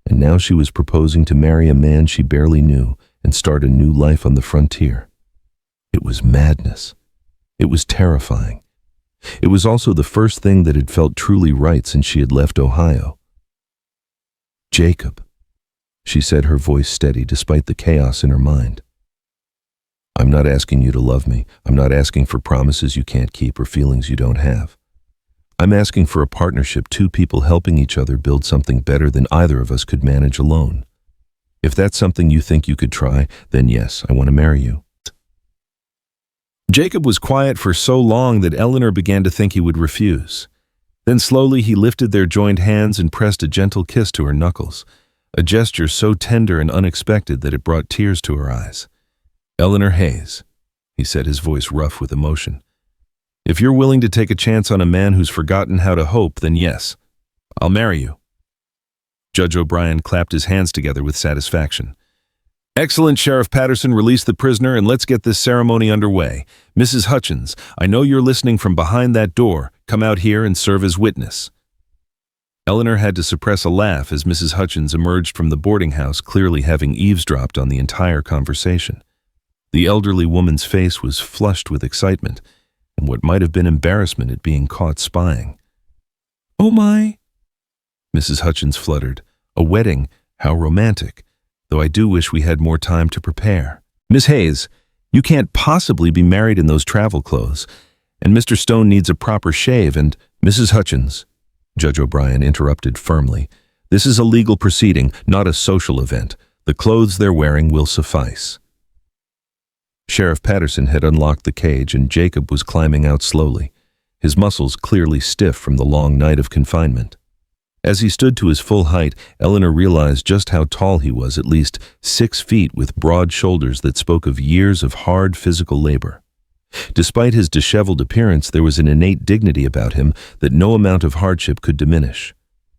and now she was proposing to marry a man she barely knew and start a new life on the frontier. It was madness. It was terrifying. It was also the first thing that had felt truly right since she had left Ohio. Jacob, she said, her voice steady despite the chaos in her mind. I'm not asking you to love me. I'm not asking for promises you can't keep or feelings you don't have. I'm asking for a partnership, 2 people helping each other build something better than either of us could manage alone. If that's something you think you could try, then yes, I want to marry you. Jacob was quiet for so long that Eleanor began to think he would refuse. Then slowly he lifted their joined hands and pressed a gentle kiss to her knuckles, a gesture so tender and unexpected that it brought tears to her eyes. Eleanor Hayes, he said, his voice rough with emotion. If you're willing to take a chance on a man who's forgotten how to hope, then yes, I'll marry you. Judge O'Brien clapped his hands together with satisfaction. Excellent, Sheriff Patterson, release the prisoner and let's get this ceremony underway. Mrs. Hutchins, I know you're listening from behind that door. Come out here and serve as witness. Eleanor had to suppress a laugh as Mrs. Hutchins emerged from the boarding house, clearly having eavesdropped on the entire conversation. The elderly woman's face was flushed with excitement and what might have been embarrassment at being caught spying. Oh my, Mrs. Hutchins fluttered. A wedding, how romantic, though I do wish we had more time to prepare. Miss Hayes, You can't possibly be married in those travel clothes. And Mr. Stone needs a proper shave and— Mrs. Hutchins, Judge O'Brien interrupted firmly. This is a legal proceeding, not a social event. The clothes they're wearing will suffice. Sheriff Patterson had unlocked the cage and Jacob was climbing out slowly, his muscles clearly stiff from the long night of confinement. As he stood to his full height, Eleanor realized just how tall he was, at least 6 feet with broad shoulders that spoke of years of hard physical labor. Despite his disheveled appearance, there was an innate dignity about him that no amount of hardship could diminish.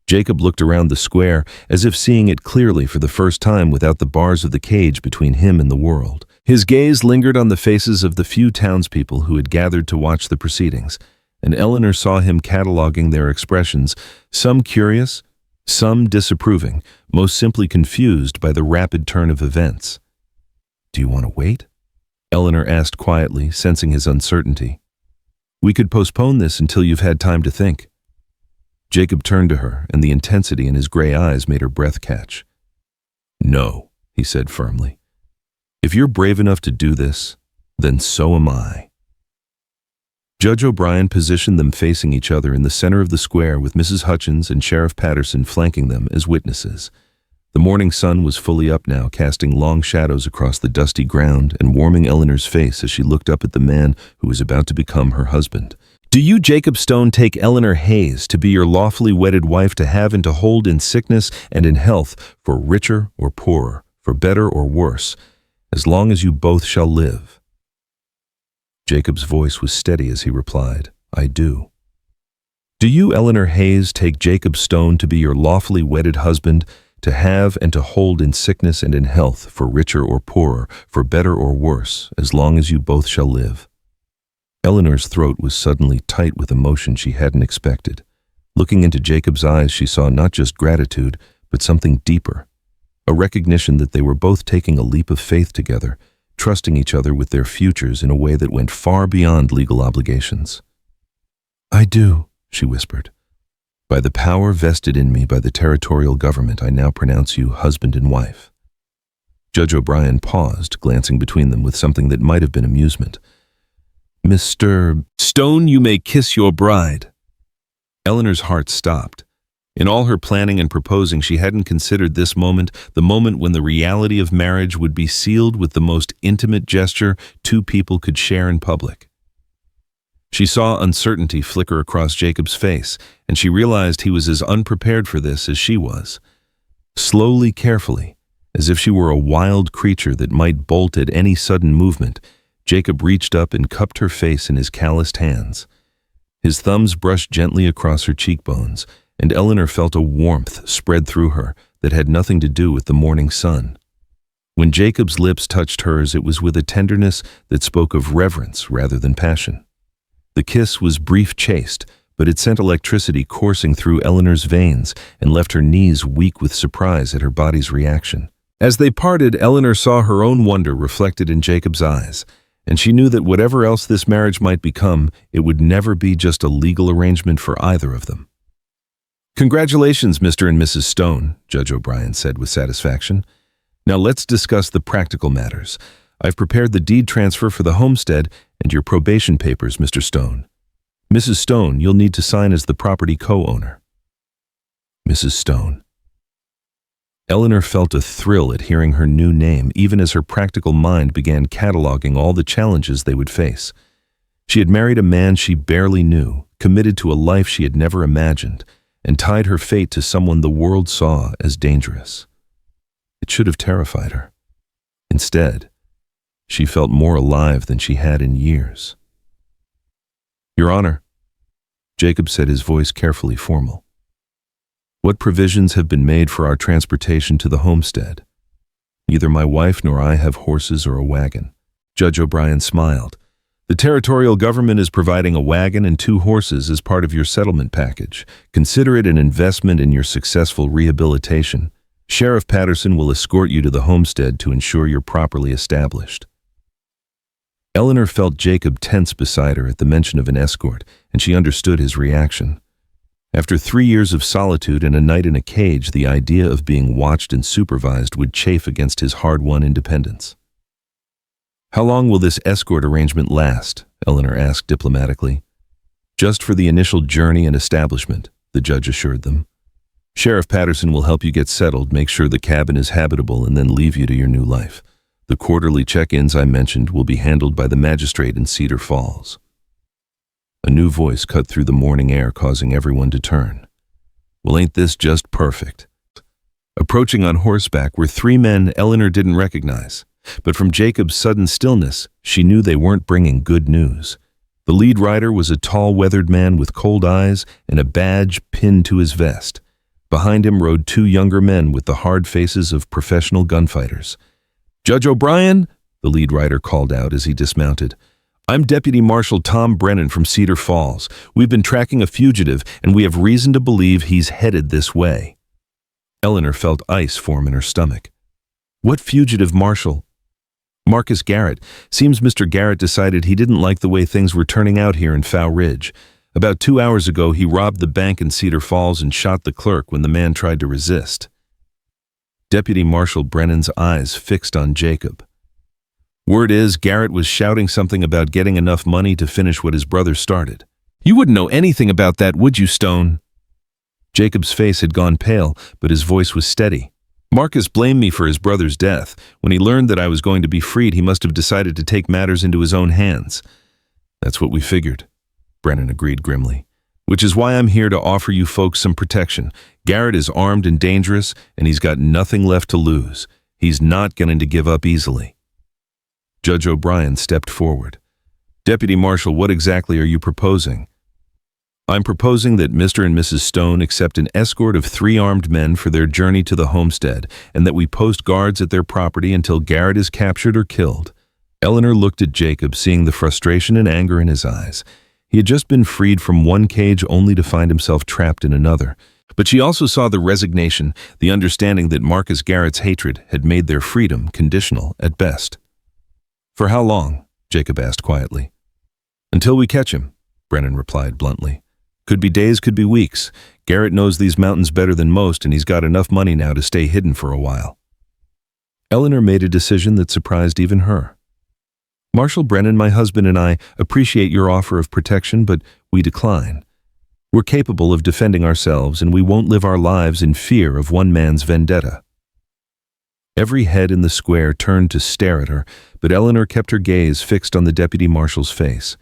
Jacob looked around the square as if seeing it clearly for the first time without the bars of the cage between him and the world. His gaze lingered on the faces of the few townspeople who had gathered to watch the proceedings, and Eleanor saw him cataloging their expressions, some curious, some disapproving, most simply confused by the rapid turn of events. "Do you want to wait?" Eleanor asked quietly, sensing his uncertainty. "We could postpone this until you've had time to think." Jacob turned to her, and the intensity in his gray eyes made her breath catch. "No," he said firmly. "If you're brave enough to do this, then so am I." Judge O'Brien positioned them facing each other in the center of the square with Mrs. Hutchins and Sheriff Patterson flanking them as witnesses. The morning sun was fully up now, casting long shadows across the dusty ground and warming Eleanor's face as she looked up at the man who was about to become her husband. "Do you, Jacob Stone, take Eleanor Hayes to be your lawfully wedded wife to have and to hold in sickness and in health, for richer or poorer, for better or worse, as long as you both shall live?" Jacob's voice was steady as he replied, "I do." "Do you, Eleanor Hayes, take Jacob Stone to be your lawfully wedded husband, to have and to hold in sickness and in health, for richer or poorer, for better or worse, as long as you both shall live?" Eleanor's throat was suddenly tight with emotion she hadn't expected. Looking into Jacob's eyes, she saw not just gratitude, but something deeper, a recognition that they were both taking a leap of faith together, trusting each other with their futures in a way that went far beyond legal obligations. "I do," she whispered. "By the power vested in me by the territorial government, I now pronounce you husband and wife." Judge O'Brien paused, glancing between them with something that might have been amusement. "Mr. Stone, you may kiss your bride." Eleanor's heart stopped. In all her planning and proposing, she hadn't considered this moment, the moment when the reality of marriage would be sealed with the most intimate gesture two people could share in public. She saw uncertainty flicker across Jacob's face, and she realized he was as unprepared for this as she was. Slowly, carefully, as if she were a wild creature that might bolt at any sudden movement, Jacob reached up and cupped her face in his calloused hands. His thumbs brushed gently across her cheekbones, and Eleanor felt a warmth spread through her that had nothing to do with the morning sun. When Jacob's lips touched hers, it was with a tenderness that spoke of reverence rather than passion. The kiss was brief, chaste, but it sent electricity coursing through Eleanor's veins and left her knees weak with surprise at her body's reaction. As they parted, Eleanor saw her own wonder reflected in Jacob's eyes, and she knew that whatever else this marriage might become, it would never be just a legal arrangement for either of them. "Congratulations, Mr. and Mrs. Stone," Judge O'Brien said with satisfaction. "Now let's discuss the practical matters. I've prepared the deed transfer for the homestead and your probation papers, Mr. Stone. Mrs. Stone, you'll need to sign as the property co-owner." Mrs. Stone. Eleanor felt a thrill at hearing her new name, even as her practical mind began cataloging all the challenges they would face. She had married a man she barely knew, committed to a life she had never imagined, and tied her fate to someone the world saw as dangerous. It should have terrified her. Instead, she felt more alive than she had in years. "Your Honor," Jacob said, his voice carefully formal. "What provisions have been made for our transportation to the homestead? Neither my wife nor I have horses or a wagon." Judge O'Brien smiled. "The territorial government is providing a wagon and 2 horses as part of your settlement package. Consider it an investment in your successful rehabilitation. Sheriff Patterson will escort you to the homestead to ensure you're properly established." Eleanor felt Jacob tense beside her at the mention of an escort, and she understood his reaction. After 3 years of solitude and a night in a cage, the idea of being watched and supervised would chafe against his hard-won independence. How long will this escort arrangement last? Eleanor asked diplomatically. Just for the initial journey and establishment, the judge assured them. Sheriff Patterson will help you get settled, make sure the cabin is habitable, and then leave you to your new life. The quarterly check-ins I mentioned will be handled by the magistrate in Cedar Falls. A new voice cut through the morning air, causing everyone to turn. Well, ain't this just perfect? Approaching on horseback were three men Eleanor didn't recognize, but from Jacob's sudden stillness, she knew they weren't bringing good news. The lead rider was a tall, weathered man with cold eyes and a badge pinned to his vest. Behind him rode two younger men with the hard faces of professional gunfighters. "Judge O'Brien," the lead rider called out as he dismounted. "I'm Deputy Marshal Tom Brennan from Cedar Falls. We've been tracking a fugitive, and we have reason to believe he's headed this way." Eleanor felt ice form in her stomach. "What fugitive, Marshal?" "Marcus Garrett. Seems Mr. Garrett decided he didn't like the way things were turning out here in Fow Ridge. About 2 hours ago, he robbed the bank in Cedar Falls and shot the clerk when the man tried to resist." Deputy Marshal Brennan's eyes fixed on Jacob. "Word is, Garrett was shouting something about getting enough money to finish what his brother started. You wouldn't know anything about that, would you, Stone?" Jacob's face had gone pale, but his voice was steady. "Marcus blamed me for his brother's death. When he learned that I was going to be freed, he must have decided to take matters into his own hands." "That's what we figured," Brennan agreed grimly. "Which is why I'm here to offer you folks some protection. Garrett is armed and dangerous, and he's got nothing left to lose. He's not going to give up easily." Judge O'Brien stepped forward. "Deputy Marshal, what exactly are you proposing?" "I'm proposing that Mr. and Mrs. Stone accept an escort of 3 armed men for their journey to the homestead, and that we post guards at their property until Garrett is captured or killed." Eleanor looked at Jacob, seeing the frustration and anger in his eyes. He had just been freed from one cage only to find himself trapped in another. But she also saw the resignation, the understanding that Marcus Garrett's hatred had made their freedom conditional at best. "For how long?" Jacob asked quietly. "Until we catch him," Brennan replied bluntly. "Could be days, could be weeks. Garrett knows these mountains better than most, and he's got enough money now to stay hidden for a while." Eleanor made a decision that surprised even her. "Marshal Brennan, my husband and I appreciate your offer of protection, but we decline. We're capable of defending ourselves, and we won't live our lives in fear of one man's vendetta." Every head in the square turned to stare at her, but Eleanor kept her gaze fixed on the deputy marshal's face.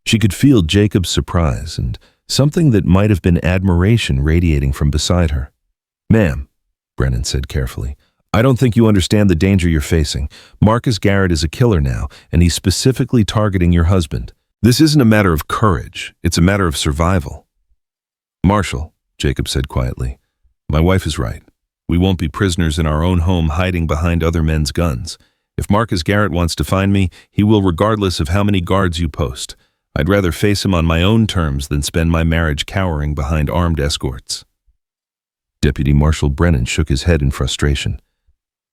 She could feel Jacob's surprise and something that might have been admiration radiating from beside her. "Ma'am," Brennan said carefully, "I don't think you understand the danger you're facing. Marcus Garrett is a killer now, and he's specifically targeting your husband. This isn't a matter of courage, it's a matter of survival." "Marshal," Jacob said quietly, "my wife is right. We won't be prisoners in our own home hiding behind other men's guns. If Marcus Garrett wants to find me, he will regardless of how many guards you post. I'd rather face him on my own terms than spend my marriage cowering behind armed escorts." Deputy Marshal Brennan shook his head in frustration.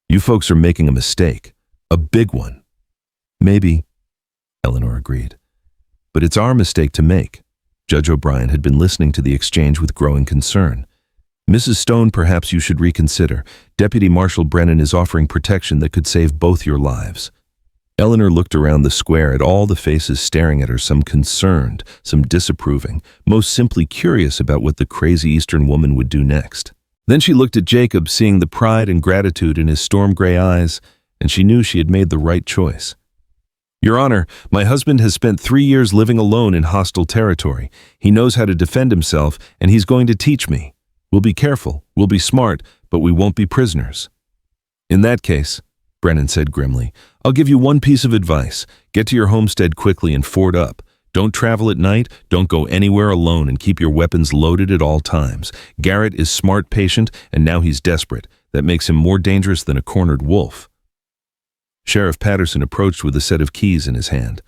"You folks are making a mistake. A big one." "Maybe," Eleanor agreed. "But it's our mistake to make." Judge O'Brien had been listening to the exchange with growing concern. "Mrs. Stone, perhaps you should reconsider. Deputy Marshal Brennan is offering protection that could save both your lives." Eleanor looked around the square at all the faces staring at her, some concerned, some disapproving, most simply curious about what the crazy Eastern woman would do next. Then she looked at Jacob, seeing the pride and gratitude in his storm-gray eyes, and she knew she had made the right choice. "Your Honor, my husband has spent 3 years living alone in hostile territory. He knows how to defend himself, and he's going to teach me. We'll be careful, we'll be smart, but we won't be prisoners." "In that case," Brennan said grimly, "I'll give you one piece of advice. Get to your homestead quickly and ford up. Don't travel at night, don't go anywhere alone, and keep your weapons loaded at all times. Garrett is smart, patient, and now he's desperate. That makes him more dangerous than a cornered wolf." Sheriff Patterson approached with a set of keys in his hand.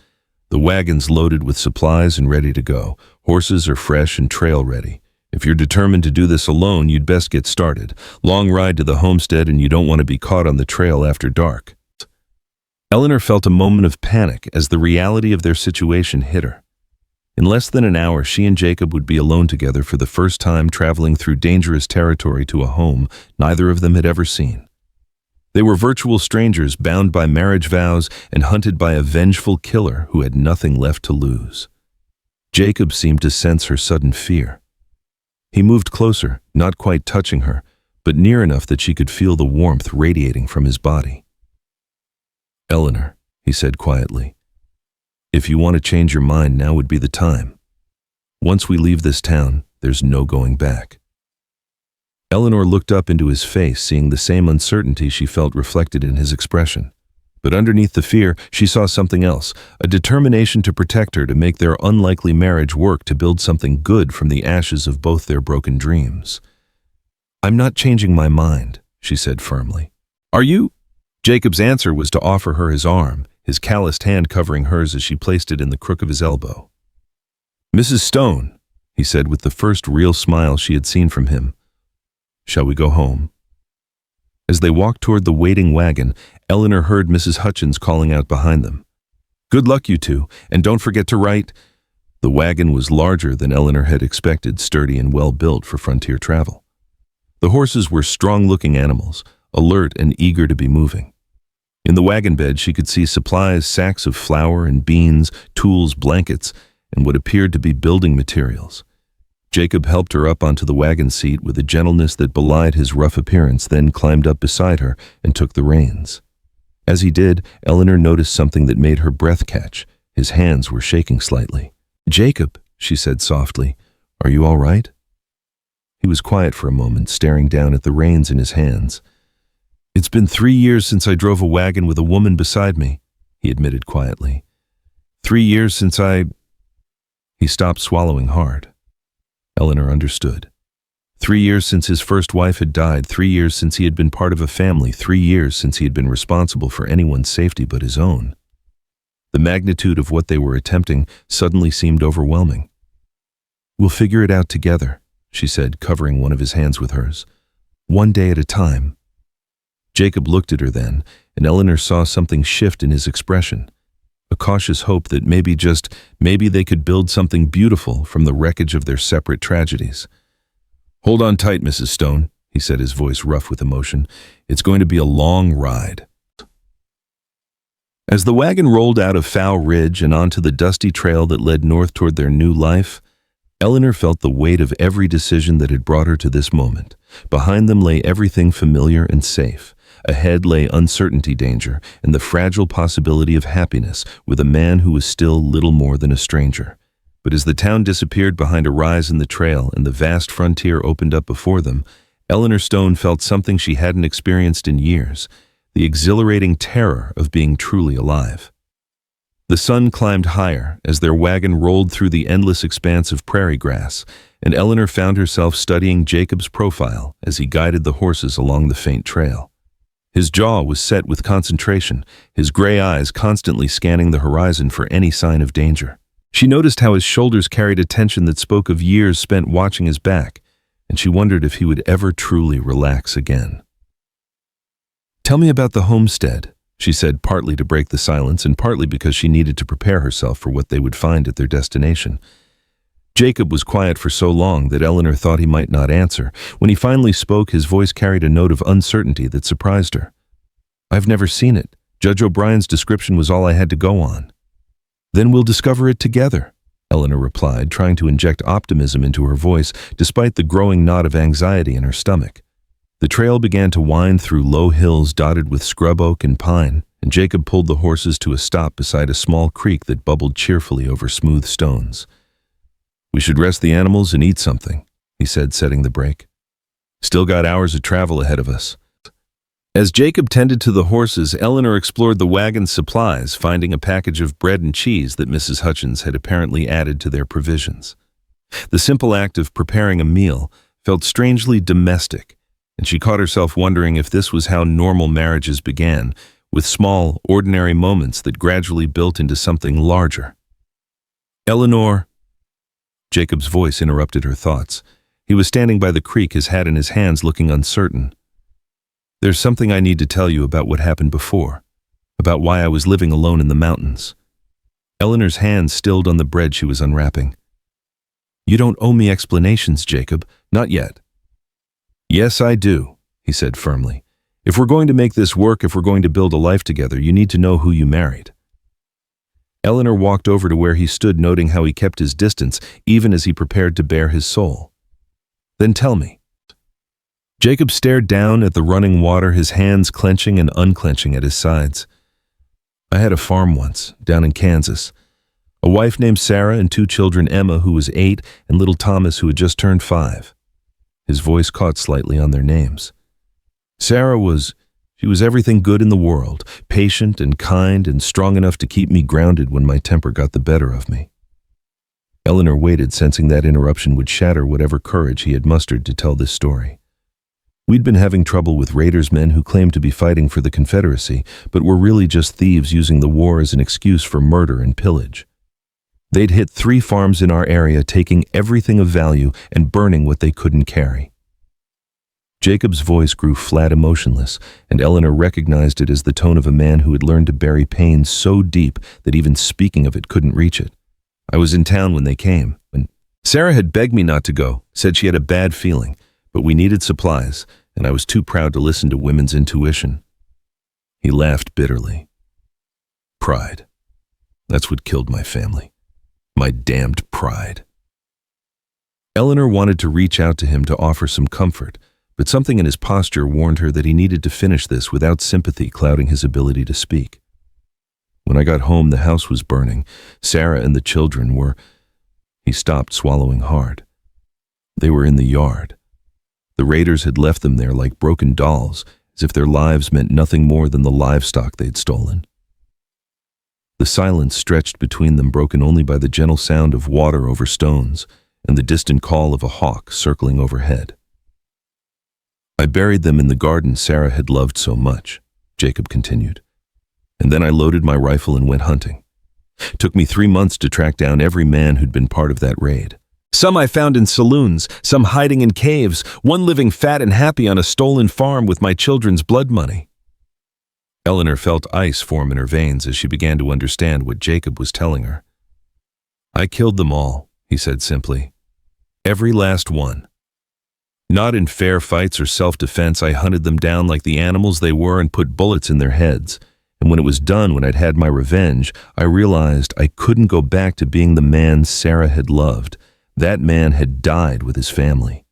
"The wagon's loaded with supplies and ready to go. Horses are fresh and trail ready. If you're determined to do this alone, you'd best get started. Long ride to the homestead, and you don't want to be caught on the trail after dark." Eleanor felt a moment of panic as the reality of their situation hit her. In less than an hour, she and Jacob would be alone together for the first time, traveling through dangerous territory to a home neither of them had ever seen. They were virtual strangers bound by marriage vows and hunted by a vengeful killer who had nothing left to lose. Jacob seemed to sense her sudden fear. He moved closer, not quite touching her, but near enough that she could feel the warmth radiating from his body. "Eleanor," he said quietly, "if you want to change your mind, now would be the time. Once we leave this town, there's no going back." Eleanor looked up into his face, seeing the same uncertainty she felt reflected in his expression. But underneath the fear, she saw something else, a determination to protect her, to make their unlikely marriage work, to build something good from the ashes of both their broken dreams. "I'm not changing my mind," she said firmly. "Are you?" Jacob's answer was to offer her his arm, his calloused hand covering hers as she placed it in the crook of his elbow. "Mrs. Stone," he said with the first real smile she had seen from him, "shall we go home?" As they walked toward the waiting wagon, Eleanor heard Mrs. Hutchins calling out behind them, "Good luck, you two, and don't forget to write." The wagon was larger than Eleanor had expected, sturdy and well-built for frontier travel. The horses were strong-looking animals, alert and eager to be moving. In the wagon bed, she could see supplies, sacks of flour and beans, tools, blankets, and what appeared to be building materials. Jacob helped her up onto the wagon seat with a gentleness that belied his rough appearance, then climbed up beside her and took the reins. As he did, Eleanor noticed something that made her breath catch. His hands were shaking slightly. "Jacob," she said softly, "are you all right?" He was quiet for a moment, staring down at the reins in his hands. "It's been 3 years since I drove a wagon with a woman beside me," he admitted quietly. 3 years since I—" He stopped, swallowing hard. Eleanor understood. 3 years since his first wife had died, 3 years since he had been part of a family, 3 years since he had been responsible for anyone's safety but his own. The magnitude of what they were attempting suddenly seemed overwhelming. "We'll figure it out together," she said, covering one of his hands with hers. "One day at a time." Jacob looked at her then, and Eleanor saw something shift in his expression. A cautious hope that maybe they could build something beautiful from the wreckage of their separate tragedies. "Hold on tight, Mrs. Stone," he said, his voice rough with emotion. "It's going to be a long ride." As the wagon rolled out of Fow Ridge and onto the dusty trail that led north toward their new life, Eleanor felt the weight of every decision that had brought her to this moment. Behind them lay everything familiar and safe. Ahead lay uncertainty, danger, and the fragile possibility of happiness with a man who was still little more than a stranger. But as the town disappeared behind a rise in the trail and the vast frontier opened up before them, Eleanor Stone felt something she hadn't experienced in years, the exhilarating terror of being truly alive. The sun climbed higher as their wagon rolled through the endless expanse of prairie grass, and Eleanor found herself studying Jacob's profile as he guided the horses along the faint trail. His jaw was set with concentration, his gray eyes constantly scanning the horizon for any sign of danger. She noticed how his shoulders carried a tension that spoke of years spent watching his back, and she wondered if he would ever truly relax again. "Tell me about the homestead," she said, partly to break the silence and partly because she needed to prepare herself for what they would find at their destination. Jacob was quiet for so long that Eleanor thought he might not answer. When he finally spoke, his voice carried a note of uncertainty that surprised her. "I've never seen it. Judge O'Brien's description was all I had to go on." "Then we'll discover it together," Eleanor replied, trying to inject optimism into her voice despite the growing knot of anxiety in her stomach. The trail began to wind through low hills dotted with scrub oak and pine, and Jacob pulled the horses to a stop beside a small creek that bubbled cheerfully over smooth stones. "We should rest the animals and eat something," he said, setting the brake. "Still got hours of travel ahead of us." As Jacob tended to the horses, Eleanor explored the wagon's supplies, finding a package of bread and cheese that Mrs. Hutchins had apparently added to their provisions. The simple act of preparing a meal felt strangely domestic, and she caught herself wondering if this was how normal marriages began, with small, ordinary moments that gradually built into something larger. "Eleanor," Jacob's voice interrupted her thoughts. He was standing by the creek, his hat in his hands, looking uncertain. "There's something I need to tell you about what happened before, about why I was living alone in the mountains." Eleanor's hands stilled on the bread she was unwrapping. "You don't owe me explanations, Jacob, not yet." "Yes, I do," he said firmly. If we're going to make this work, if we're going to build a life together, you need to know who you married." Eleanor walked over to where he stood, noting how he kept his distance, even as he prepared to bare his soul. "Then tell me." Jacob stared down at the running water, his hands clenching and unclenching at his sides. "I had a farm once, down in Kansas. A wife named Sarah and 2 children, Emma, who was 8, and little Thomas, who had just turned 5. His voice caught slightly on their names. Sarah was everything good in the world, patient and kind and strong enough to keep me grounded when my temper got the better of me. Eleanor waited, sensing that interruption would shatter whatever courage he had mustered to tell this story. We'd been having trouble with raiders, men who claimed to be fighting for the Confederacy, but were really just thieves using the war as an excuse for murder and pillage. They'd hit 3 farms in our area, taking everything of value and burning what they couldn't carry. Jacob's voice grew flat, emotionless, and Eleanor recognized it as the tone of a man who had learned to bury pain so deep that even speaking of it couldn't reach it. "I was in town when they came, and Sarah had begged me not to go, said she had a bad feeling, but we needed supplies, and I was too proud to listen to women's intuition." He laughed bitterly. "Pride. That's what killed my family. My damned pride." Eleanor wanted to reach out to him to offer some comfort, but something in his posture warned her that he needed to finish this without sympathy clouding his ability to speak. "When I got home, the house was burning. Sarah and the children were—" He stopped, swallowing hard. "They were in the yard. The raiders had left them there like broken dolls, as if their lives meant nothing more than the livestock they'd stolen." The silence stretched between them, broken only by the gentle sound of water over stones and the distant call of a hawk circling overhead. "I buried them in the garden Sarah had loved so much," Jacob continued. "And then I loaded my rifle and went hunting. Took me 3 months to track down every man who'd been part of that raid. Some I found in saloons, some hiding in caves, one living fat and happy on a stolen farm with my children's blood money." Eleanor felt ice form in her veins as she began to understand what Jacob was telling her. "I killed them all," he said simply. "Every last one. Not in fair fights or self-defense. I hunted them down like the animals they were and put bullets in their heads. And when it was done, when I'd had my revenge, I realized I couldn't go back to being the man Sarah had loved. That man had died with his family."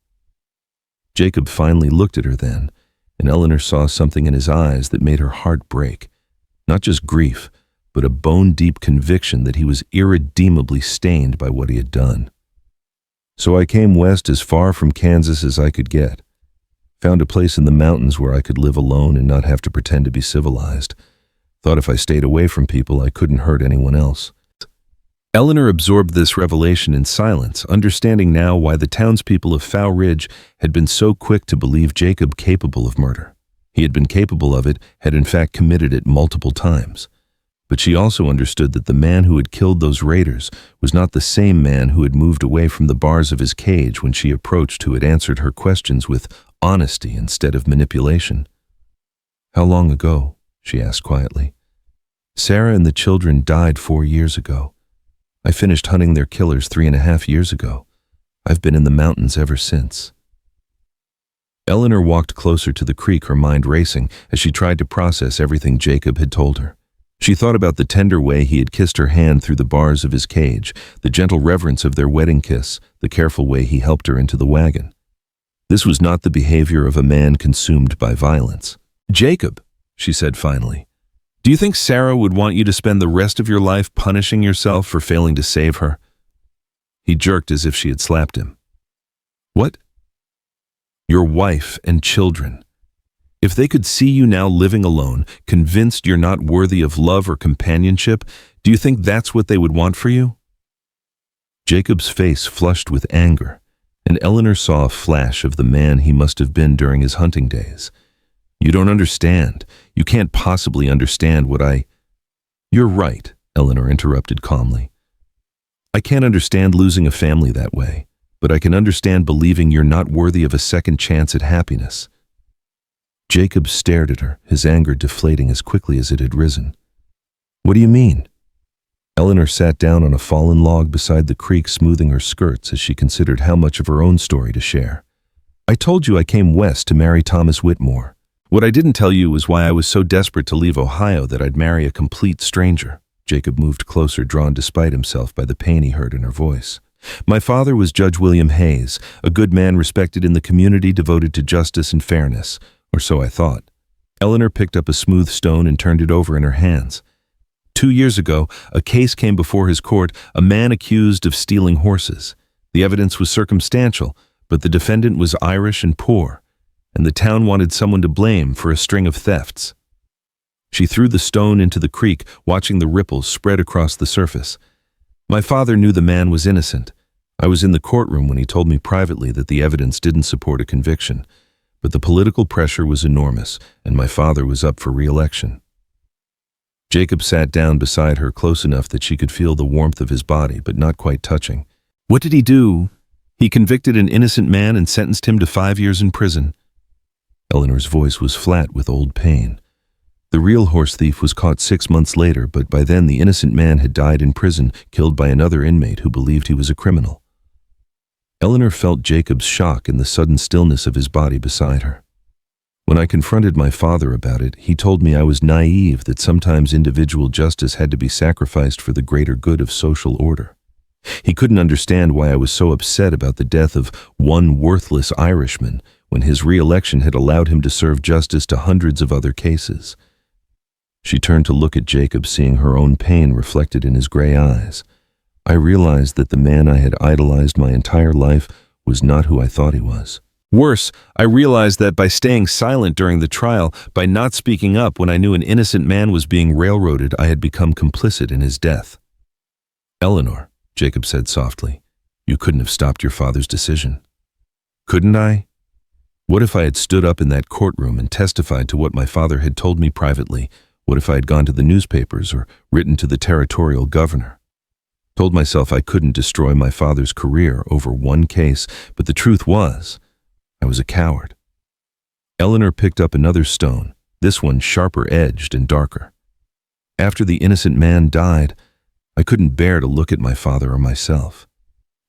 Jacob finally looked at her then, and Eleanor saw something in his eyes that made her heart break. Not just grief, but a bone-deep conviction that he was irredeemably stained by what he had done. "So I came west as far from Kansas as I could get. Found a place in the mountains where I could live alone and not have to pretend to be civilized. Thought if I stayed away from people, I couldn't hurt anyone else." Eleanor absorbed this revelation in silence, understanding now why the townspeople of Fow Ridge had been so quick to believe Jacob capable of murder. He had been capable of it, had in fact committed it multiple times. But she also understood that the man who had killed those raiders was not the same man who had moved away from the bars of his cage when she approached, who had answered her questions with honesty instead of manipulation. "How long ago?" she asked quietly. "Sarah and the children died 4 years ago. I finished hunting their killers 3.5 years ago. I've been in the mountains ever since." Eleanor walked closer to the creek, her mind racing as she tried to process everything Jacob had told her. She thought about the tender way he had kissed her hand through the bars of his cage, the gentle reverence of their wedding kiss, the careful way he helped her into the wagon. This was not the behavior of a man consumed by violence. "Jacob," she said finally, "do you think Sarah would want you to spend the rest of your life punishing yourself for failing to save her?" He jerked as if she had slapped him. "What?" "Your wife and children. If they could see you now living alone, convinced you're not worthy of love or companionship, do you think that's what they would want for you?" Jacob's face flushed with anger, and Eleanor saw a flash of the man he must have been during his hunting days. "You don't understand. You can't possibly understand what I—" "You're right," Eleanor interrupted calmly. "I can't understand losing a family that way, but I can understand believing you're not worthy of a second chance at happiness." Jacob stared at her, his anger deflating as quickly as it had risen. "What do you mean?" Eleanor sat down on a fallen log beside the creek, smoothing her skirts as she considered how much of her own story to share. "I told you I came west to marry Thomas Whitmore. What I didn't tell you was why I was so desperate to leave Ohio that I'd marry a complete stranger. Jacob moved closer, drawn despite himself by the pain he heard in her voice. My father was Judge William Hayes, a good man respected in the community, devoted to justice and fairness, or so I thought. Eleanor picked up a smooth stone and turned it over in her hands. 2 years ago, a case came before his court, a man accused of stealing horses. The evidence was circumstantial, but the defendant was Irish and poor, and the town wanted someone to blame for a string of thefts. She threw the stone into the creek, watching the ripples spread across the surface. My father knew the man was innocent. I was in the courtroom when he told me privately that the evidence didn't support a conviction, but the political pressure was enormous, and my father was up for re-election. Jacob sat down beside her, close enough that she could feel the warmth of his body, but not quite touching. What did he do? He convicted an innocent man and sentenced him to 5 years in prison. Eleanor's voice was flat with old pain. The real horse thief was caught 6 months later, but by then the innocent man had died in prison, killed by another inmate who believed he was a criminal. Eleanor felt Jacob's shock in the sudden stillness of his body beside her. When I confronted my father about it, he told me I was naive, that sometimes individual justice had to be sacrificed for the greater good of social order. He couldn't understand why I was so upset about the death of one worthless Irishman when his re-election had allowed him to serve justice to hundreds of other cases. She turned to look at Jacob, seeing her own pain reflected in his gray eyes. I realized that the man I had idolized my entire life was not who I thought he was. Worse, I realized that by staying silent during the trial, by not speaking up when I knew an innocent man was being railroaded, I had become complicit in his death. Eleanor, Jacob said softly, you couldn't have stopped your father's decision. Couldn't I? What if I had stood up in that courtroom and testified to what my father had told me privately? What if I had gone to the newspapers or written to the territorial governor? Told myself I couldn't destroy my father's career over one case, but the truth was, I was a coward. Eleanor picked up another stone, this one sharper-edged and darker. After the innocent man died, I couldn't bear to look at my father or myself.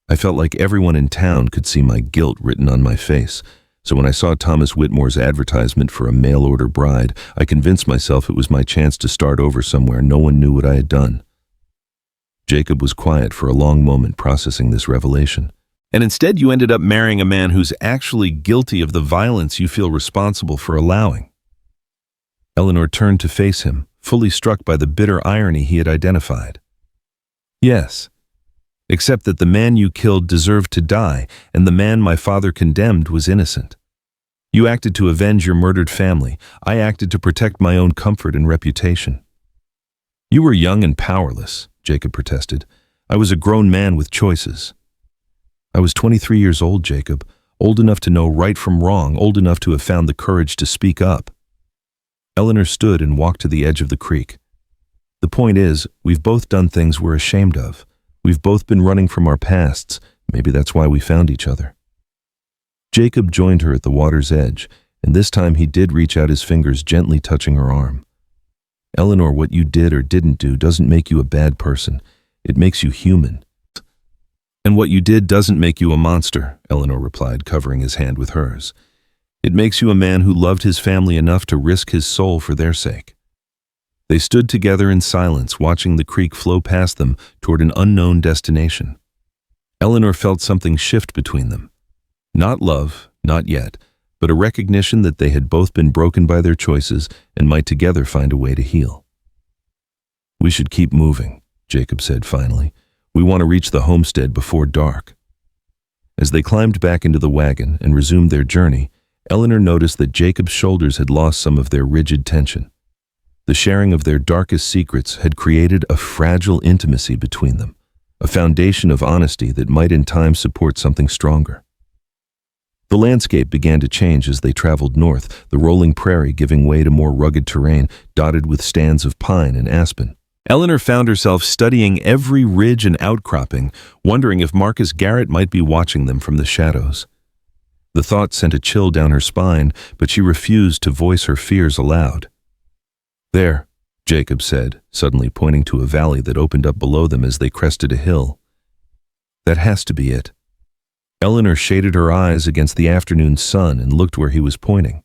I felt like everyone in town could see my guilt written on my face, so when I saw Thomas Whitmore's advertisement for a mail-order bride, I convinced myself it was my chance to start over somewhere no one knew what I had done. Jacob was quiet for a long moment, processing this revelation. And instead you ended up marrying a man who's actually guilty of the violence you feel responsible for allowing. Eleanor turned to face him, fully struck by the bitter irony he had identified. Yes, except that the man you killed deserved to die, and the man my father condemned was innocent. You acted to avenge your murdered family. I acted to protect my own comfort and reputation. You were young and powerless, Jacob protested. I was a grown man with choices. I was 23 years old, Jacob, old enough to know right from wrong, old enough to have found the courage to speak up. Eleanor stood and walked to the edge of the creek. The point is, we've both done things we're ashamed of. We've both been running from our pasts. Maybe that's why we found each other. Jacob joined her at the water's edge, and this time he did reach out his fingers, gently touching her arm. Eleanor, what you did or didn't do doesn't make you a bad person. It makes you human. And what you did doesn't make you a monster, Eleanor replied, covering his hand with hers. It makes you a man who loved his family enough to risk his soul for their sake. They stood together in silence, watching the creek flow past them toward an unknown destination. Eleanor felt something shift between them. Not love, not yet, but a recognition that they had both been broken by their choices and might together find a way to heal. We should keep moving, Jacob said finally. We want to reach the homestead before dark. As they climbed back into the wagon and resumed their journey, Eleanor noticed that Jacob's shoulders had lost some of their rigid tension. The sharing of their darkest secrets had created a fragile intimacy between them, a foundation of honesty that might in time support something stronger. The landscape began to change as they traveled north, the rolling prairie giving way to more rugged terrain dotted with stands of pine and aspen. Eleanor found herself studying every ridge and outcropping, wondering if Marcus Garrett might be watching them from the shadows. The thought sent a chill down her spine, but she refused to voice her fears aloud. There, Jacob said, suddenly pointing to a valley that opened up below them as they crested a hill. That has to be it. Eleanor shaded her eyes against the afternoon sun and looked where he was pointing.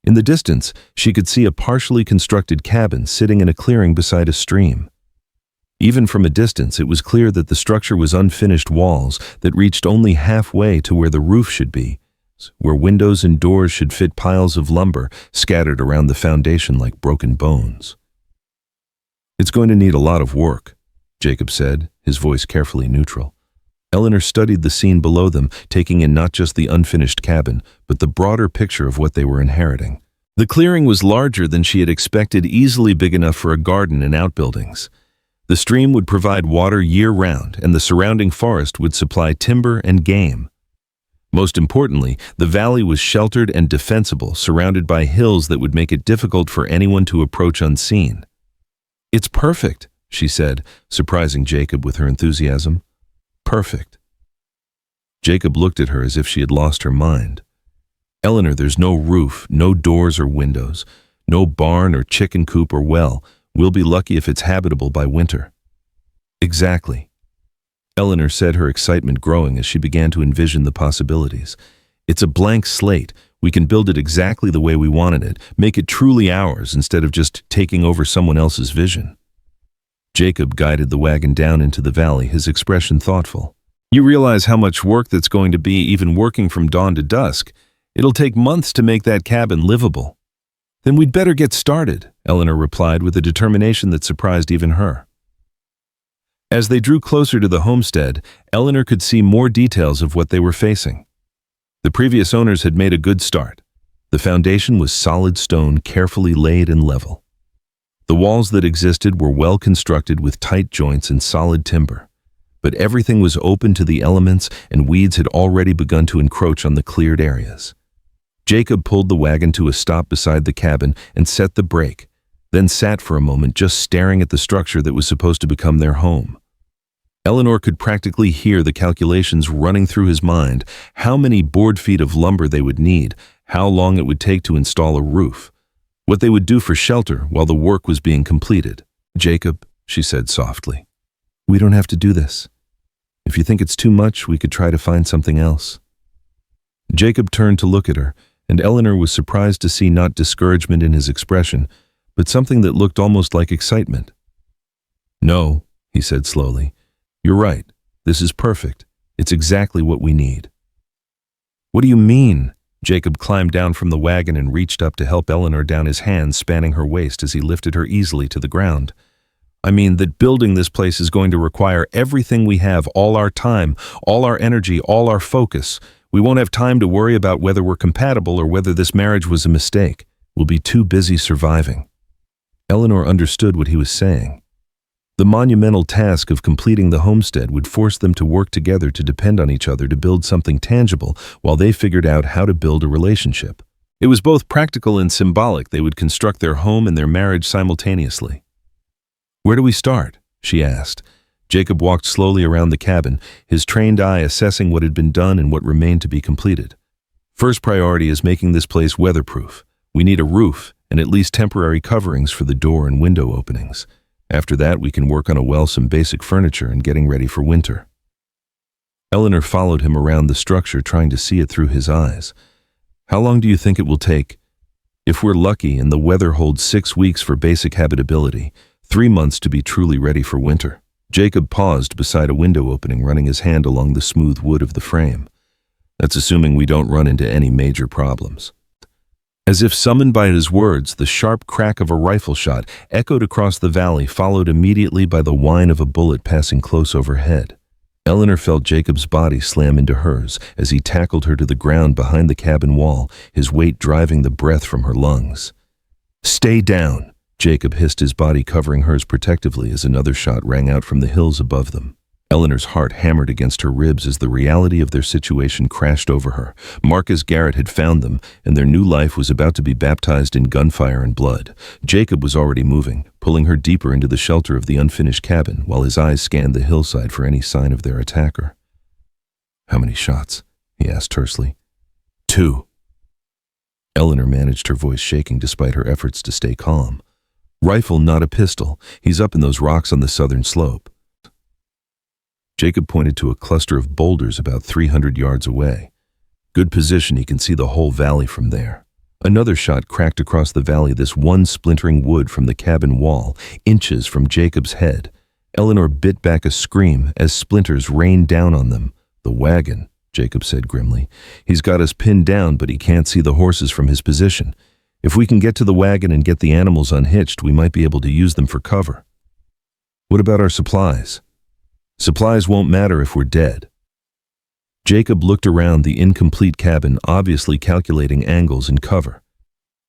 In the distance, she could see a partially constructed cabin sitting in a clearing beside a stream. Even from a distance, it was clear that the structure was unfinished walls that reached only halfway to where the roof should be, where windows and doors should fit piles of lumber scattered around the foundation like broken bones. "It's going to need a lot of work," Jacob said, his voice carefully neutral. Eleanor studied the scene below them, taking in not just the unfinished cabin, but the broader picture of what they were inheriting. The clearing was larger than she had expected, easily big enough for a garden and outbuildings. The stream would provide water year-round, and the surrounding forest would supply timber and game. Most importantly, the valley was sheltered and defensible, surrounded by hills that would make it difficult for anyone to approach unseen. "It's perfect," she said, surprising Jacob with her enthusiasm. "Perfect." Jacob looked at her as if she had lost her mind. "Eleanor, there's no roof, no doors or windows, no barn or chicken coop or well. We'll be lucky if it's habitable by winter." "Exactly," Eleanor said, her excitement growing as she began to envision the possibilities. "It's a blank slate. We can build it exactly the way we wanted it, make it truly ours instead of just taking over someone else's vision." Jacob guided the wagon down into the valley, his expression thoughtful. "You realize how much work that's going to be, even working from dawn to dusk. It'll take months to make that cabin livable." "Then we'd better get started," Eleanor replied with a determination that surprised even her. As they drew closer to the homestead, Eleanor could see more details of what they were facing. The previous owners had made a good start. The foundation was solid stone, carefully laid and level. The walls that existed were well constructed with tight joints and solid timber. But everything was open to the elements, and weeds had already begun to encroach on the cleared areas. Jacob pulled the wagon to a stop beside the cabin and set the brake, then sat for a moment just staring at the structure that was supposed to become their home. Eleanor could practically hear the calculations running through his mind: how many board feet of lumber they would need, how long it would take to install a roof, what they would do for shelter while the work was being completed. "Jacob," she said softly, "we don't have to do this. If you think it's too much, we could try to find something else." Jacob turned to look at her, and Eleanor was surprised to see not discouragement in his expression, but something that looked almost like excitement. "No," he said slowly, "you're right. This is perfect. It's exactly what we need." "What do you mean?" Jacob climbed down from the wagon and reached up to help Eleanor down, his hands spanning her waist as he lifted her easily to the ground. "I mean that building this place is going to require everything we have, all our time, all our energy, all our focus. We won't have time to worry about whether we're compatible or whether this marriage was a mistake. We'll be too busy surviving." Eleanor understood what he was saying. The monumental task of completing the homestead would force them to work together, to depend on each other to build something tangible while they figured out how to build a relationship. It was both practical and symbolic. They would construct their home and their marriage simultaneously. "Where do we start?" she asked. Jacob walked slowly around the cabin, his trained eye assessing what had been done and what remained to be completed. "First priority is making this place weatherproof. We need a roof and at least temporary coverings for the door and window openings. After that, we can work on some basic furniture and getting ready for winter." Eleanor followed him around the structure, trying to see it through his eyes. "How long do you think it will take?" "If we're lucky and the weather holds 6 weeks for basic habitability, 3 months to be truly ready for winter." Jacob paused beside a window opening, running his hand along the smooth wood of the frame. "That's assuming we don't run into any major problems." As if summoned by his words, the sharp crack of a rifle shot echoed across the valley, followed immediately by the whine of a bullet passing close overhead. Eleanor felt Jacob's body slam into hers as he tackled her to the ground behind the cabin wall, his weight driving the breath from her lungs. "Stay down," Jacob hissed, his body covering hers protectively as another shot rang out from the hills above them. Eleanor's heart hammered against her ribs as the reality of their situation crashed over her. Marcus Garrett had found them, and their new life was about to be baptized in gunfire and blood. Jacob was already moving, pulling her deeper into the shelter of the unfinished cabin, while his eyes scanned the hillside for any sign of their attacker. "How many shots?" he asked tersely. "2. Eleanor managed, her voice shaking despite her efforts to stay calm. "Rifle, not a pistol. He's up in those rocks on the southern slope." Jacob pointed to a cluster of boulders about 300 yards away. "Good position, he can see the whole valley from there." Another shot cracked across the valley, this one splintering wood from the cabin wall, inches from Jacob's head. Eleanor bit back a scream as splinters rained down on them. "The wagon," Jacob said grimly. "He's got us pinned down, but he can't see the horses from his position. If we can get to the wagon and get the animals unhitched, we might be able to use them for cover." "What about our supplies?" "Supplies won't matter if we're dead." Jacob looked around the incomplete cabin, obviously calculating angles and cover.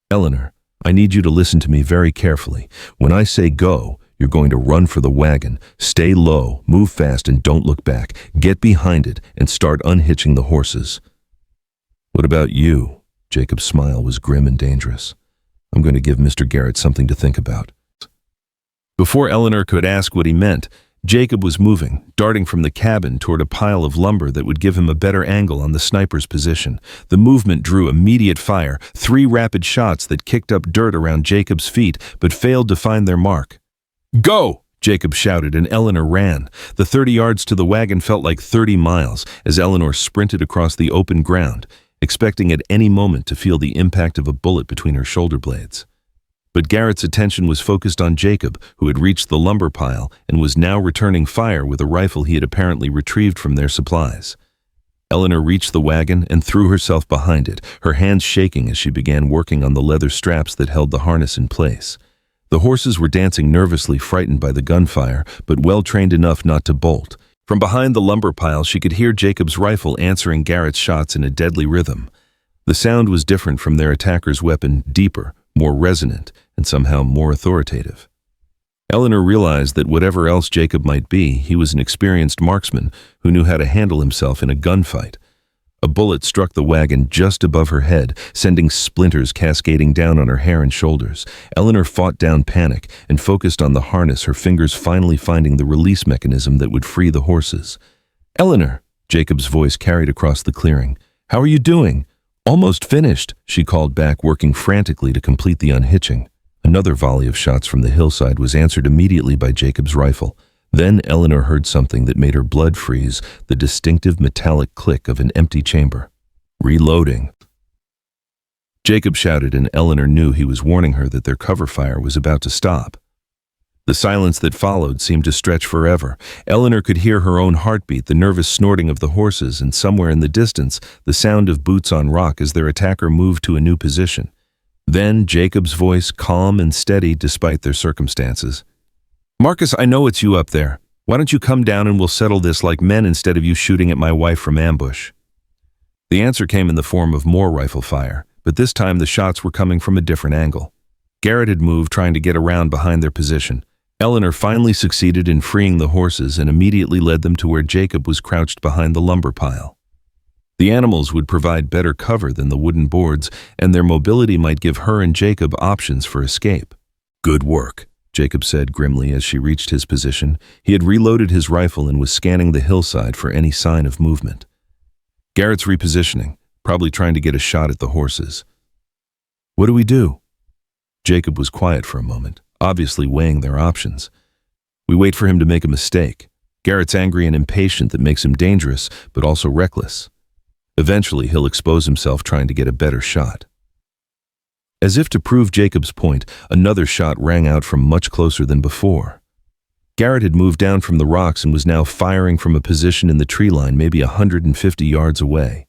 "Eleanor, I need you to listen to me very carefully. When I say go, you're going to run for the wagon. Stay low, move fast, and don't look back. Get behind it and start unhitching the horses." "What about you?" Jacob's smile was grim and dangerous. "I'm going to give Mr. Garrett something to think about." Before Eleanor could ask what he meant, Jacob was moving, darting from the cabin toward a pile of lumber that would give him a better angle on the sniper's position. The movement drew immediate fire, 3 rapid shots that kicked up dirt around Jacob's feet but failed to find their mark. "Go!" Jacob shouted, and Eleanor ran. The 30 yards to the wagon felt like 30 miles as Eleanor sprinted across the open ground, expecting at any moment to feel the impact of a bullet between her shoulder blades. But Garrett's attention was focused on Jacob, who had reached the lumber pile and was now returning fire with a rifle he had apparently retrieved from their supplies. Eleanor reached the wagon and threw herself behind it, her hands shaking as she began working on the leather straps that held the harness in place. The horses were dancing nervously, frightened by the gunfire, but well-trained enough not to bolt. From behind the lumber pile, she could hear Jacob's rifle answering Garrett's shots in a deadly rhythm. The sound was different from their attacker's weapon, deeper, more resonant, and somehow more authoritative. Eleanor realized that whatever else Jacob might be, he was an experienced marksman who knew how to handle himself in a gunfight. A bullet struck the wagon just above her head, sending splinters cascading down on her hair and shoulders. Eleanor fought down panic and focused on the harness, her fingers finally finding the release mechanism that would free the horses. "Eleanor," Jacob's voice carried across the clearing. "How are you doing?" "Almost finished," she called back, working frantically to complete the unhitching. Another volley of shots from the hillside was answered immediately by Jacob's rifle. Then Eleanor heard something that made her blood freeze, the distinctive metallic click of an empty chamber. "Reloading." Jacob shouted, and Eleanor knew he was warning her that their cover fire was about to stop. The silence that followed seemed to stretch forever. Eleanor could hear her own heartbeat, the nervous snorting of the horses, and somewhere in the distance, the sound of boots on rock as their attacker moved to a new position. Then Jacob's voice, calm and steady despite their circumstances. "Marcus, I know it's you up there. Why don't you come down and we'll settle this like men instead of you shooting at my wife from ambush?" The answer came in the form of more rifle fire, but this time the shots were coming from a different angle. Garrett had moved, trying to get around behind their position. Eleanor finally succeeded in freeing the horses and immediately led them to where Jacob was crouched behind the lumber pile. The animals would provide better cover than the wooden boards, and their mobility might give her and Jacob options for escape. "Good work," Jacob said grimly as she reached his position. He had reloaded his rifle and was scanning the hillside for any sign of movement. Garrett's repositioning, probably trying to get a shot at the horses. "What do we do?" Jacob was quiet for a moment, obviously weighing their options. "We wait for him to make a mistake. Garrett's angry and impatient, that makes him dangerous, but also reckless. Eventually, he'll expose himself trying to get a better shot." As if to prove Jacob's point, another shot rang out from much closer than before. Garrett had moved down from the rocks and was now firing from a position in the tree line, maybe 150 yards away.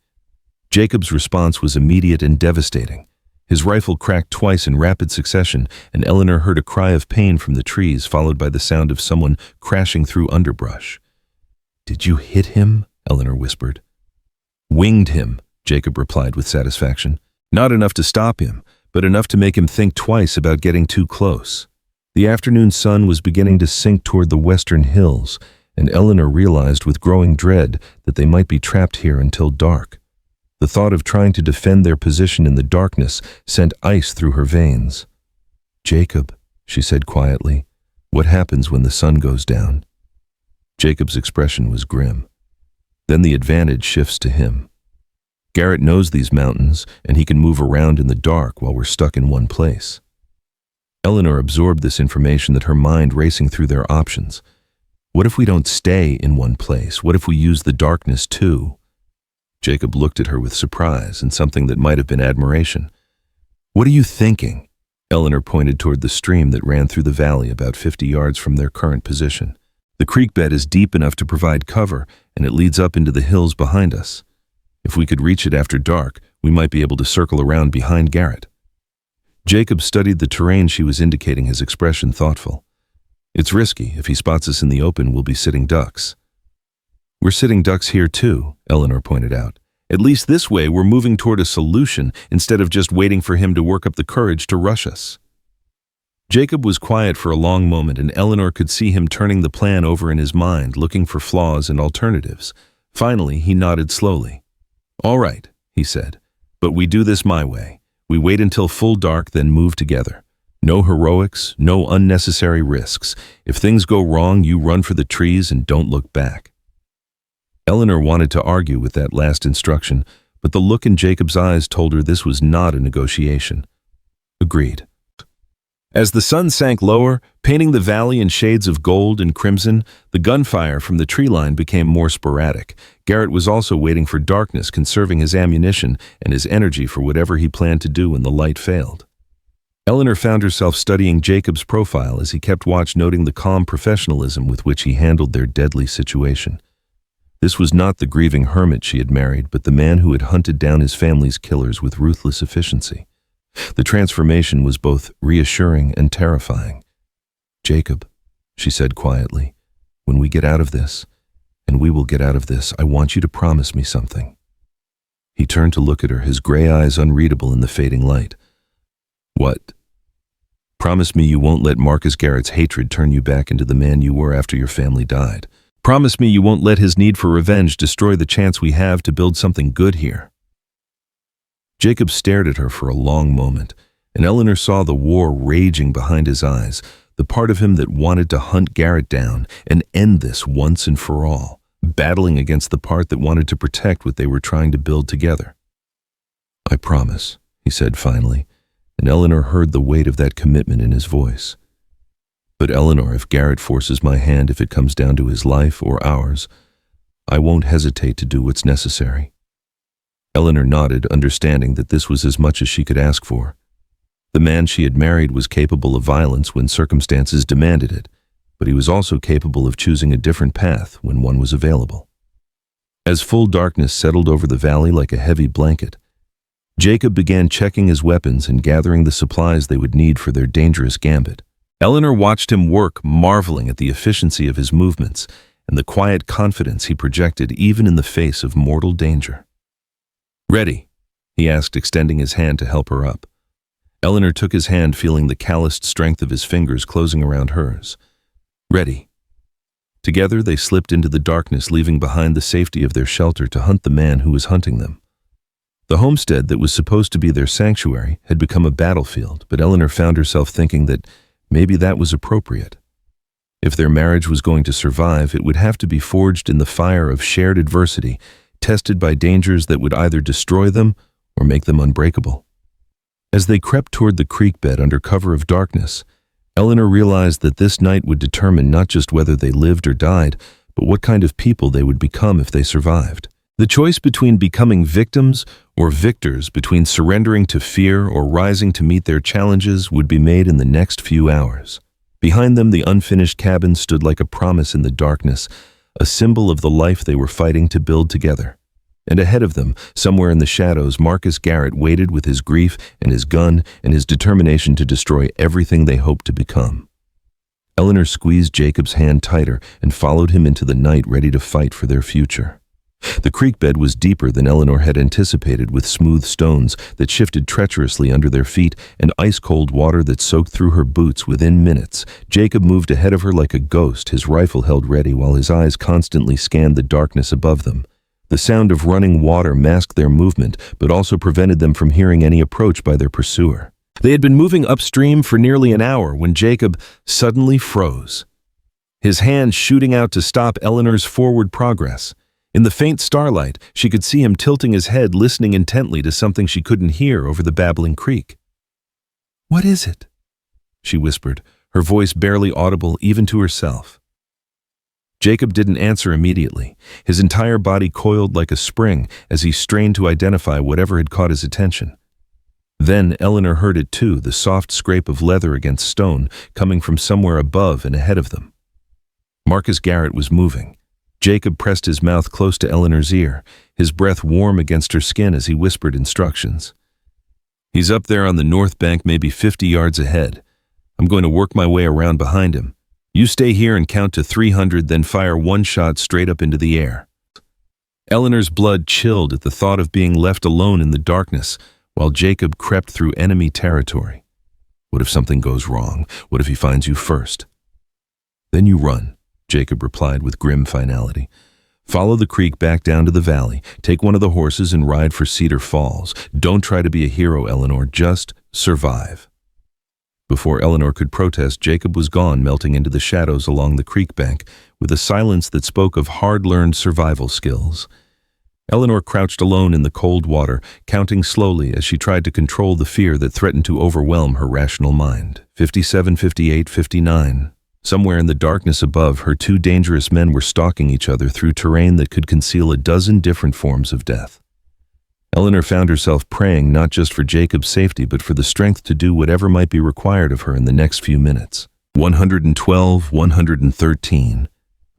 Jacob's response was immediate and devastating. His rifle cracked twice in rapid succession, and Eleanor heard a cry of pain from the trees, followed by the sound of someone crashing through underbrush. "Did you hit him?" Eleanor whispered. "Winged him," Jacob replied with satisfaction. "Not enough to stop him, but enough to make him think twice about getting too close." The afternoon sun was beginning to sink toward the western hills, and Eleanor realized with growing dread that they might be trapped here until dark. The thought of trying to defend their position in the darkness sent ice through her veins. "Jacob," she said quietly, "what happens when the sun goes down?" Jacob's expression was grim. Then the advantage shifts to him. Garrett knows these mountains, and he can move around in the dark while we're stuck in one place. Eleanor absorbed this information, that her mind racing through their options. What if we don't stay in one place? What if we use the darkness too? Jacob looked at her with surprise and something that might have been admiration. "What are you thinking?" Eleanor pointed toward the stream that ran through the valley about 50 yards from their current position. "The creek bed is deep enough to provide cover, and it leads up into the hills behind us. If we could reach it after dark, we might be able to circle around behind Garrett." Jacob studied the terrain she was indicating, his expression thoughtful. "It's risky. If he spots us in the open, we'll be sitting ducks." "We're sitting ducks here too," Eleanor pointed out. "At least this way we're moving toward a solution instead of just waiting for him to work up the courage to rush us." Jacob was quiet for a long moment, and Eleanor could see him turning the plan over in his mind, looking for flaws and alternatives. Finally, he nodded slowly. "All right," he said, "but we do this my way. We wait until full dark, then move together. No heroics, no unnecessary risks. If things go wrong, you run for the trees and don't look back." Eleanor wanted to argue with that last instruction, but the look in Jacob's eyes told her this was not a negotiation. "Agreed." As the sun sank lower, painting the valley in shades of gold and crimson, the gunfire from the tree line became more sporadic. Garrett was also waiting for darkness, conserving his ammunition and his energy for whatever he planned to do when the light failed. Eleanor found herself studying Jacob's profile as he kept watch, noting the calm professionalism with which he handled their deadly situation. This was not the grieving hermit she had married, but the man who had hunted down his family's killers with ruthless efficiency. The transformation was both reassuring and terrifying. "Jacob," she said quietly, "when we get out of this, and we will get out of this, I want you to promise me something." He turned to look at her, his gray eyes unreadable in the fading light. "What?" "Promise me you won't let Marcus Garrett's hatred turn you back into the man you were after your family died. Promise me you won't let his need for revenge destroy the chance we have to build something good here." Jacob stared at her for a long moment, and Eleanor saw the war raging behind his eyes, the part of him that wanted to hunt Garrett down and end this once and for all, battling against the part that wanted to protect what they were trying to build together. "I promise," he said finally, and Eleanor heard the weight of that commitment in his voice. "But Eleanor, if Garrett forces my hand, if it comes down to his life or ours, I won't hesitate to do what's necessary." Eleanor nodded, understanding that this was as much as she could ask for. The man she had married was capable of violence when circumstances demanded it, but he was also capable of choosing a different path when one was available. As full darkness settled over the valley like a heavy blanket, Jacob began checking his weapons and gathering the supplies they would need for their dangerous gambit. Eleanor watched him work, marveling at the efficiency of his movements and the quiet confidence he projected even in the face of mortal danger. "Ready?" he asked, extending his hand to help her up. Eleanor took his hand, feeling the calloused strength of his fingers closing around hers. "Ready." Together they slipped into the darkness, leaving behind the safety of their shelter to hunt the man who was hunting them. The homestead that was supposed to be their sanctuary had become a battlefield, but Eleanor found herself thinking that maybe that was appropriate. If their marriage was going to survive, it would have to be forged in the fire of shared adversity, tested by dangers that would either destroy them or make them unbreakable. As they crept toward the creek bed under cover of darkness, Eleanor realized that this night would determine not just whether they lived or died, but what kind of people they would become if they survived. The choice between becoming victims or victors, between surrendering to fear or rising to meet their challenges, would be made in the next few hours. Behind them, the unfinished cabin stood like a promise in the darkness, a symbol of the life they were fighting to build together. And ahead of them, somewhere in the shadows, Marcus Garrett waited with his grief and his gun and his determination to destroy everything they hoped to become. Eleanor squeezed Jacob's hand tighter and followed him into the night, ready to fight for their future. The creek bed was deeper than Eleanor had anticipated, with smooth stones that shifted treacherously under their feet and ice-cold water that soaked through her boots within minutes. Jacob moved ahead of her like a ghost, his rifle held ready while his eyes constantly scanned the darkness above them. The sound of running water masked their movement, but also prevented them from hearing any approach by their pursuer. They had been moving upstream for nearly an hour when Jacob suddenly froze, his hand shooting out to stop Eleanor's forward progress. In the faint starlight, she could see him tilting his head, listening intently to something she couldn't hear over the babbling creek. "What is it?" she whispered, her voice barely audible even to herself. Jacob didn't answer immediately. His entire body coiled like a spring as he strained to identify whatever had caught his attention. Then Eleanor heard it too, the soft scrape of leather against stone coming from somewhere above and ahead of them. Marcus Garrett was moving. Jacob pressed his mouth close to Eleanor's ear, his breath warm against her skin as he whispered instructions. "He's up there on the north bank, maybe 50 yards ahead. I'm going to work my way around behind him. You stay here and count to 300, then fire one shot straight up into the air." Eleanor's blood chilled at the thought of being left alone in the darkness while Jacob crept through enemy territory. What if something goes wrong? What if he finds you first? "Then you run," Jacob replied with grim finality. "Follow the creek back down to the valley. Take one of the horses and ride for Cedar Falls. Don't try to be a hero, Eleanor. Just survive." Before Eleanor could protest, Jacob was gone, melting into the shadows along the creek bank with a silence that spoke of hard-learned survival skills. Eleanor crouched alone in the cold water, counting slowly as she tried to control the fear that threatened to overwhelm her rational mind. 57, 58, 59. Somewhere in the darkness above, her two dangerous men were stalking each other through terrain that could conceal a dozen different forms of death. Eleanor found herself praying not just for Jacob's safety, but for the strength to do whatever might be required of her in the next few minutes. 112, 113.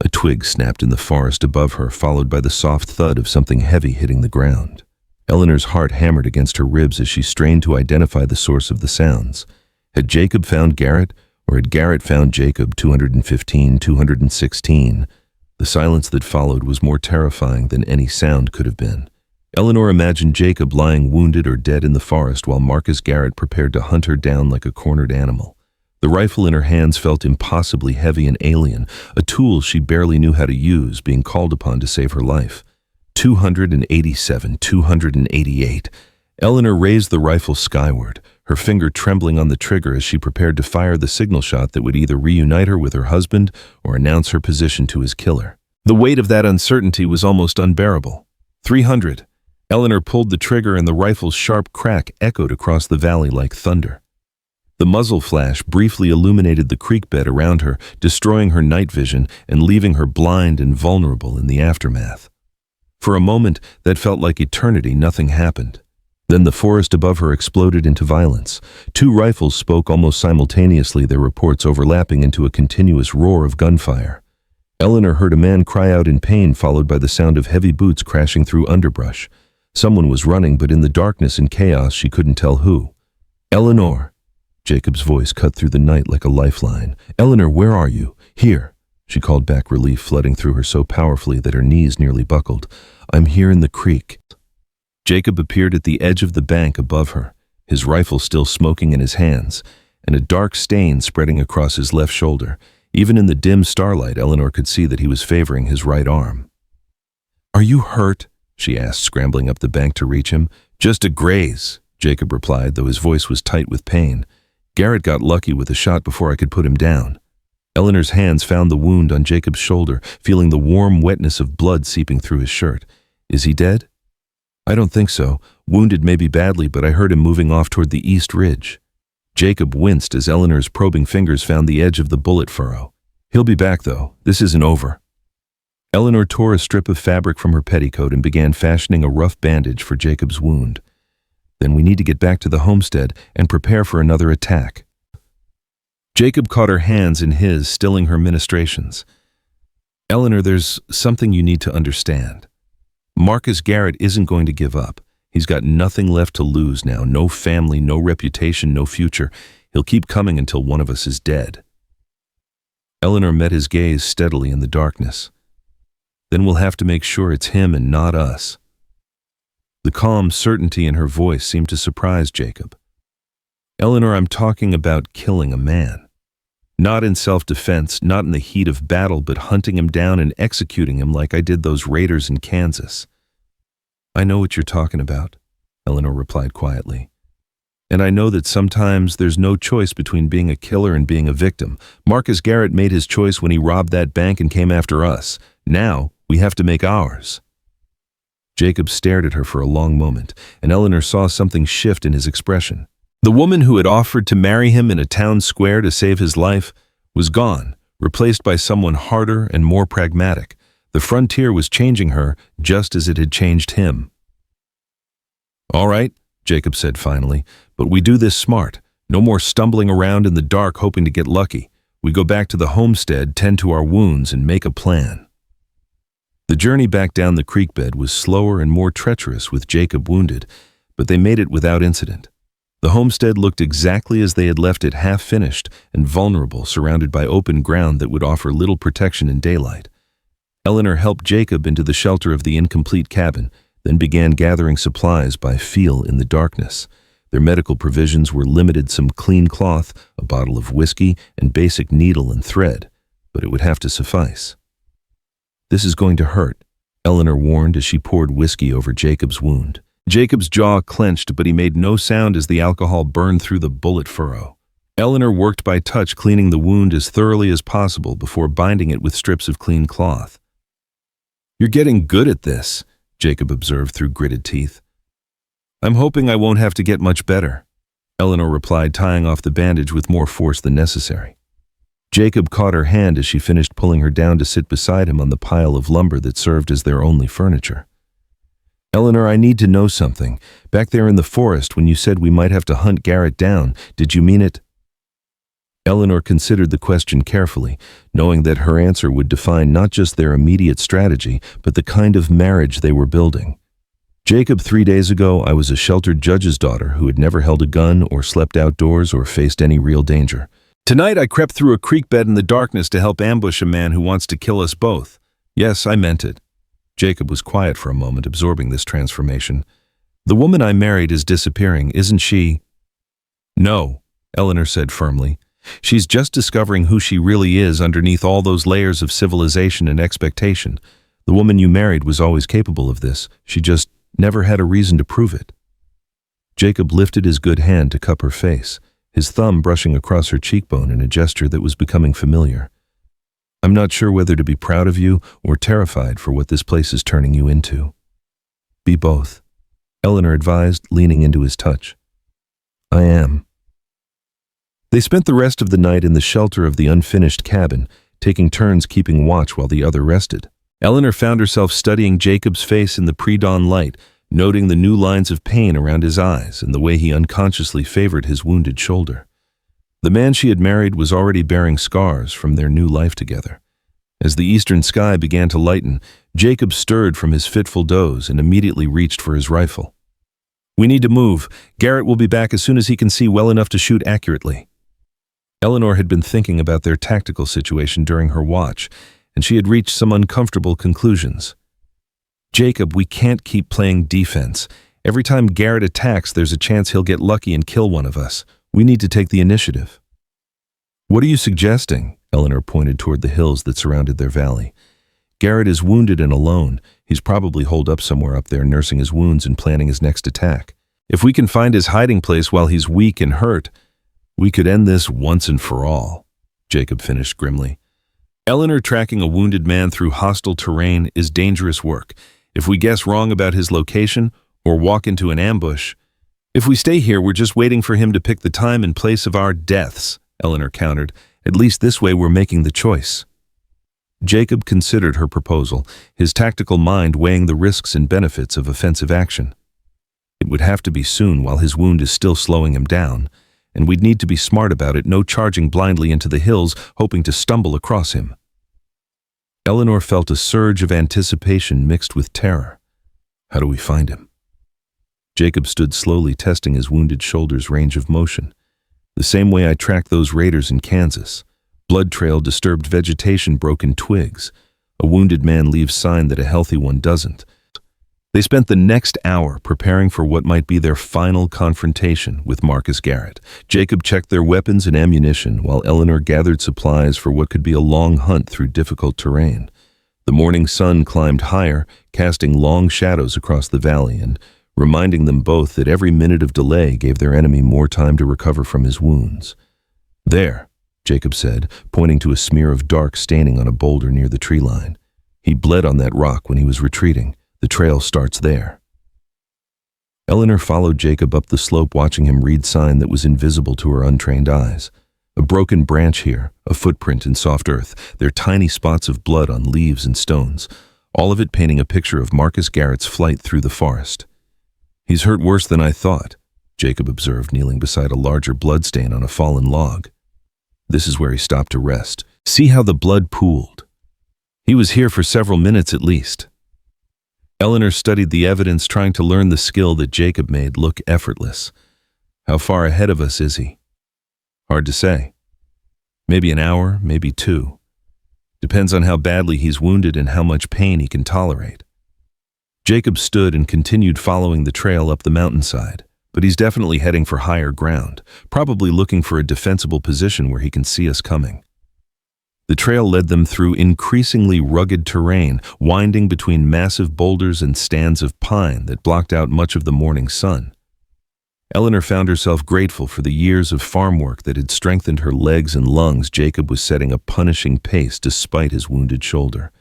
A twig snapped in the forest above her, followed by the soft thud of something heavy hitting the ground. Eleanor's heart hammered against her ribs as she strained to identify the source of the sounds. Had Jacob found Garrett, or had Garrett found Jacob? 215, 216. The silence that followed was more terrifying than any sound could have been. Eleanor imagined Jacob lying wounded or dead in the forest while Marcus Garrett prepared to hunt her down like a cornered animal. The rifle in her hands felt impossibly heavy and alien, a tool she barely knew how to use, being called upon to save her life. 287, 288. Eleanor raised the rifle skyward, her finger trembling on the trigger as she prepared to fire the signal shot that would either reunite her with her husband or announce her position to his killer. The weight of that uncertainty was almost unbearable. 300. Eleanor pulled the trigger and the rifle's sharp crack echoed across the valley like thunder. The muzzle flash briefly illuminated the creek bed around her, destroying her night vision and leaving her blind and vulnerable in the aftermath. For a moment that felt like eternity, nothing happened. Then the forest above her exploded into violence. Two rifles spoke almost simultaneously, their reports overlapping into a continuous roar of gunfire. Eleanor heard a man cry out in pain, followed by the sound of heavy boots crashing through underbrush. Someone was running, but in the darkness and chaos she couldn't tell who. "Eleanor!" Jacob's voice cut through the night like a lifeline. "Eleanor, where are you?" "Here," she called back, relief flooding through her so powerfully that her knees nearly buckled. "I'm here in the creek." Jacob appeared at the edge of the bank above her, his rifle still smoking in his hands, and a dark stain spreading across his left shoulder. Even in the dim starlight, Eleanor could see that he was favoring his right arm. "Are you hurt?" she asked, scrambling up the bank to reach him. "Just a graze," Jacob replied, though his voice was tight with pain. "Garrett got lucky with a shot before I could put him down." Eleanor's hands found the wound on Jacob's shoulder, feeling the warm wetness of blood seeping through his shirt. "Is he dead?" "I don't think so. Wounded maybe badly, but I heard him moving off toward the east ridge." Jacob winced as Eleanor's probing fingers found the edge of the bullet furrow. "He'll be back, though. This isn't over." Eleanor tore a strip of fabric from her petticoat and began fashioning a rough bandage for Jacob's wound. "Then we need to get back to the homestead and prepare for another attack." Jacob caught her hands in his, stilling her ministrations. "Eleanor, there's something you need to understand. Marcus Garrett isn't going to give up. He's got nothing left to lose now. No family, no reputation, no future. He'll keep coming until one of us is dead." Eleanor met his gaze steadily in the darkness. "Then we'll have to make sure it's him and not us." The calm certainty in her voice seemed to surprise Jacob. "Eleanor, I'm talking about killing a man. Not in self-defense, not in the heat of battle, but hunting him down and executing him like I did those raiders in Kansas." "I know what you're talking about," Eleanor replied quietly. "And I know that sometimes there's no choice between being a killer and being a victim. Marcus Garrett made his choice when he robbed that bank and came after us. Now we have to make ours." Jacob stared at her for a long moment, and Eleanor saw something shift in his expression. The woman who had offered to marry him in a town square to save his life was gone, replaced by someone harder and more pragmatic. The frontier was changing her just as it had changed him. "All right," Jacob said finally, But we do this smart. No more stumbling around in the dark hoping to get lucky. We go back to the homestead, tend to our wounds, and make a plan. The journey back down the creek bed was slower and more treacherous with Jacob wounded, but they made it without incident. The homestead looked exactly as they had left it, half-finished and vulnerable, surrounded by open ground that would offer little protection in daylight. Eleanor helped Jacob into the shelter of the incomplete cabin, then began gathering supplies by feel in the darkness. Their medical provisions were limited: some clean cloth, a bottle of whiskey, and basic needle and thread, but it would have to suffice. "This is going to hurt," Eleanor warned as she poured whiskey over Jacob's wound. Jacob's jaw clenched, but he made no sound as the alcohol burned through the bullet furrow. Eleanor worked by touch, cleaning the wound as thoroughly as possible before binding it with strips of clean cloth. "You're getting good at this," Jacob observed through gritted teeth. "I'm hoping I won't have to get much better," Eleanor replied, tying off the bandage with more force than necessary. Jacob caught her hand as she finished, pulling her down to sit beside him on the pile of lumber that served as their only furniture. "Eleanor, I need to know something. Back there in the forest, when you said we might have to hunt Garrett down, did you mean it?" Eleanor considered the question carefully, knowing that her answer would define not just their immediate strategy, but the kind of marriage they were building. "Jacob, 3 days ago, I was a sheltered judge's daughter who had never held a gun or slept outdoors or faced any real danger. Tonight I crept through a creek bed in the darkness to help ambush a man who wants to kill us both. Yes, I meant it." Jacob was quiet for a moment, absorbing this transformation. "The woman I married is disappearing, isn't she?" "No," Eleanor said firmly. "She's just discovering who she really is underneath all those layers of civilization and expectation. The woman you married was always capable of this. She just never had a reason to prove it." Jacob lifted his good hand to cup her face, his thumb brushing across her cheekbone in a gesture that was becoming familiar. "I'm not sure whether to be proud of you or terrified for what this place is turning you into." "Be both," Eleanor advised, leaning into his touch. "I am." They spent the rest of the night in the shelter of the unfinished cabin, taking turns keeping watch while the other rested. Eleanor found herself studying Jacob's face in the pre-dawn light, noting the new lines of pain around his eyes and the way he unconsciously favored his wounded shoulder. The man she had married was already bearing scars from their new life together. As the eastern sky began to lighten, Jacob stirred from his fitful doze and immediately reached for his rifle. "We need to move. Garrett will be back as soon as he can see well enough to shoot accurately." Eleanor had been thinking about their tactical situation during her watch, and she had reached some uncomfortable conclusions. "Jacob, we can't keep playing defense. Every time Garrett attacks, there's a chance he'll get lucky and kill one of us. We need to take the initiative." "What are you suggesting?" Eleanor pointed toward the hills that surrounded their valley. "Garrett is wounded and alone. He's probably holed up somewhere up there, nursing his wounds and planning his next attack. If we can find his hiding place while he's weak and hurt, we could end this once and for all," Jacob finished grimly. "Eleanor, tracking a wounded man through hostile terrain is dangerous work. If we guess wrong about his location or walk into an ambush, if we stay here, we're just waiting for him to pick the time and place of our deaths," Eleanor countered. "At least this way we're making the choice." Jacob considered her proposal, his tactical mind weighing the risks and benefits of offensive action. "It would have to be soon while his wound is still slowing him down, and we'd need to be smart about it, no charging blindly into the hills hoping to stumble across him." Eleanor felt a surge of anticipation mixed with terror. "How do we find him?" Jacob stood slowly, testing his wounded shoulder's range of motion. "The same way I tracked those raiders in Kansas. Blood trail, disturbed vegetation, broken twigs. A wounded man leaves sign that a healthy one doesn't." They spent the next hour preparing for what might be their final confrontation with Marcus Garrett. Jacob checked their weapons and ammunition, while Eleanor gathered supplies for what could be a long hunt through difficult terrain. The morning sun climbed higher, casting long shadows across the valley and reminding them both that every minute of delay gave their enemy more time to recover from his wounds. "There," Jacob said, pointing to a smear of dark staining on a boulder near the tree line. "He bled on that rock when he was retreating. The trail starts there." Eleanor followed Jacob up the slope, watching him read sign that was invisible to her untrained eyes. A broken branch here, a footprint in soft earth, their tiny spots of blood on leaves and stones, all of it painting a picture of Marcus Garrett's flight through the forest. "He's hurt worse than I thought," Jacob observed, kneeling beside a larger bloodstain on a fallen log. This is where he stopped to rest. See how the blood pooled. He was here for several minutes at least. Eleanor studied the evidence, trying to learn the skill that Jacob made look effortless. How far ahead of us is he? Hard to say. Maybe an hour, maybe 2. Depends on how badly he's wounded and how much pain he can tolerate. Jacob stood and continued following the trail up the mountainside, but he's definitely heading for higher ground, probably looking for a defensible position where he can see us coming. The trail led them through increasingly rugged terrain, winding between massive boulders and stands of pine that blocked out much of the morning sun. Eleanor found herself grateful for the years of farm work that had strengthened her legs and lungs. Jacob was setting a punishing pace despite his wounded shoulder.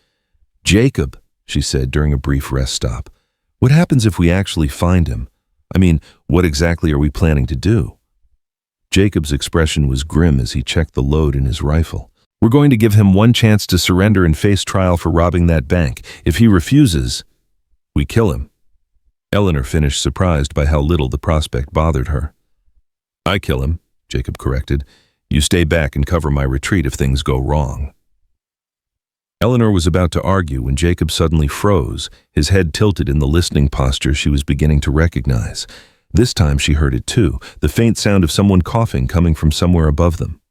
"Jacob," she said during a brief rest stop, "what happens if we actually find him? I mean, what exactly are we planning to do?" Jacob's expression was grim as he checked the load in his rifle. "We're going to give him one chance to surrender and face trial for robbing that bank. If he refuses, we kill him." Eleanor finished, surprised by how little the prospect bothered her. "I kill him," Jacob corrected. "You stay back and cover my retreat if things go wrong." Eleanor was about to argue when Jacob suddenly froze, his head tilted in the listening posture she was beginning to recognize. This time she heard it too, the faint sound of someone coughing coming from somewhere above them.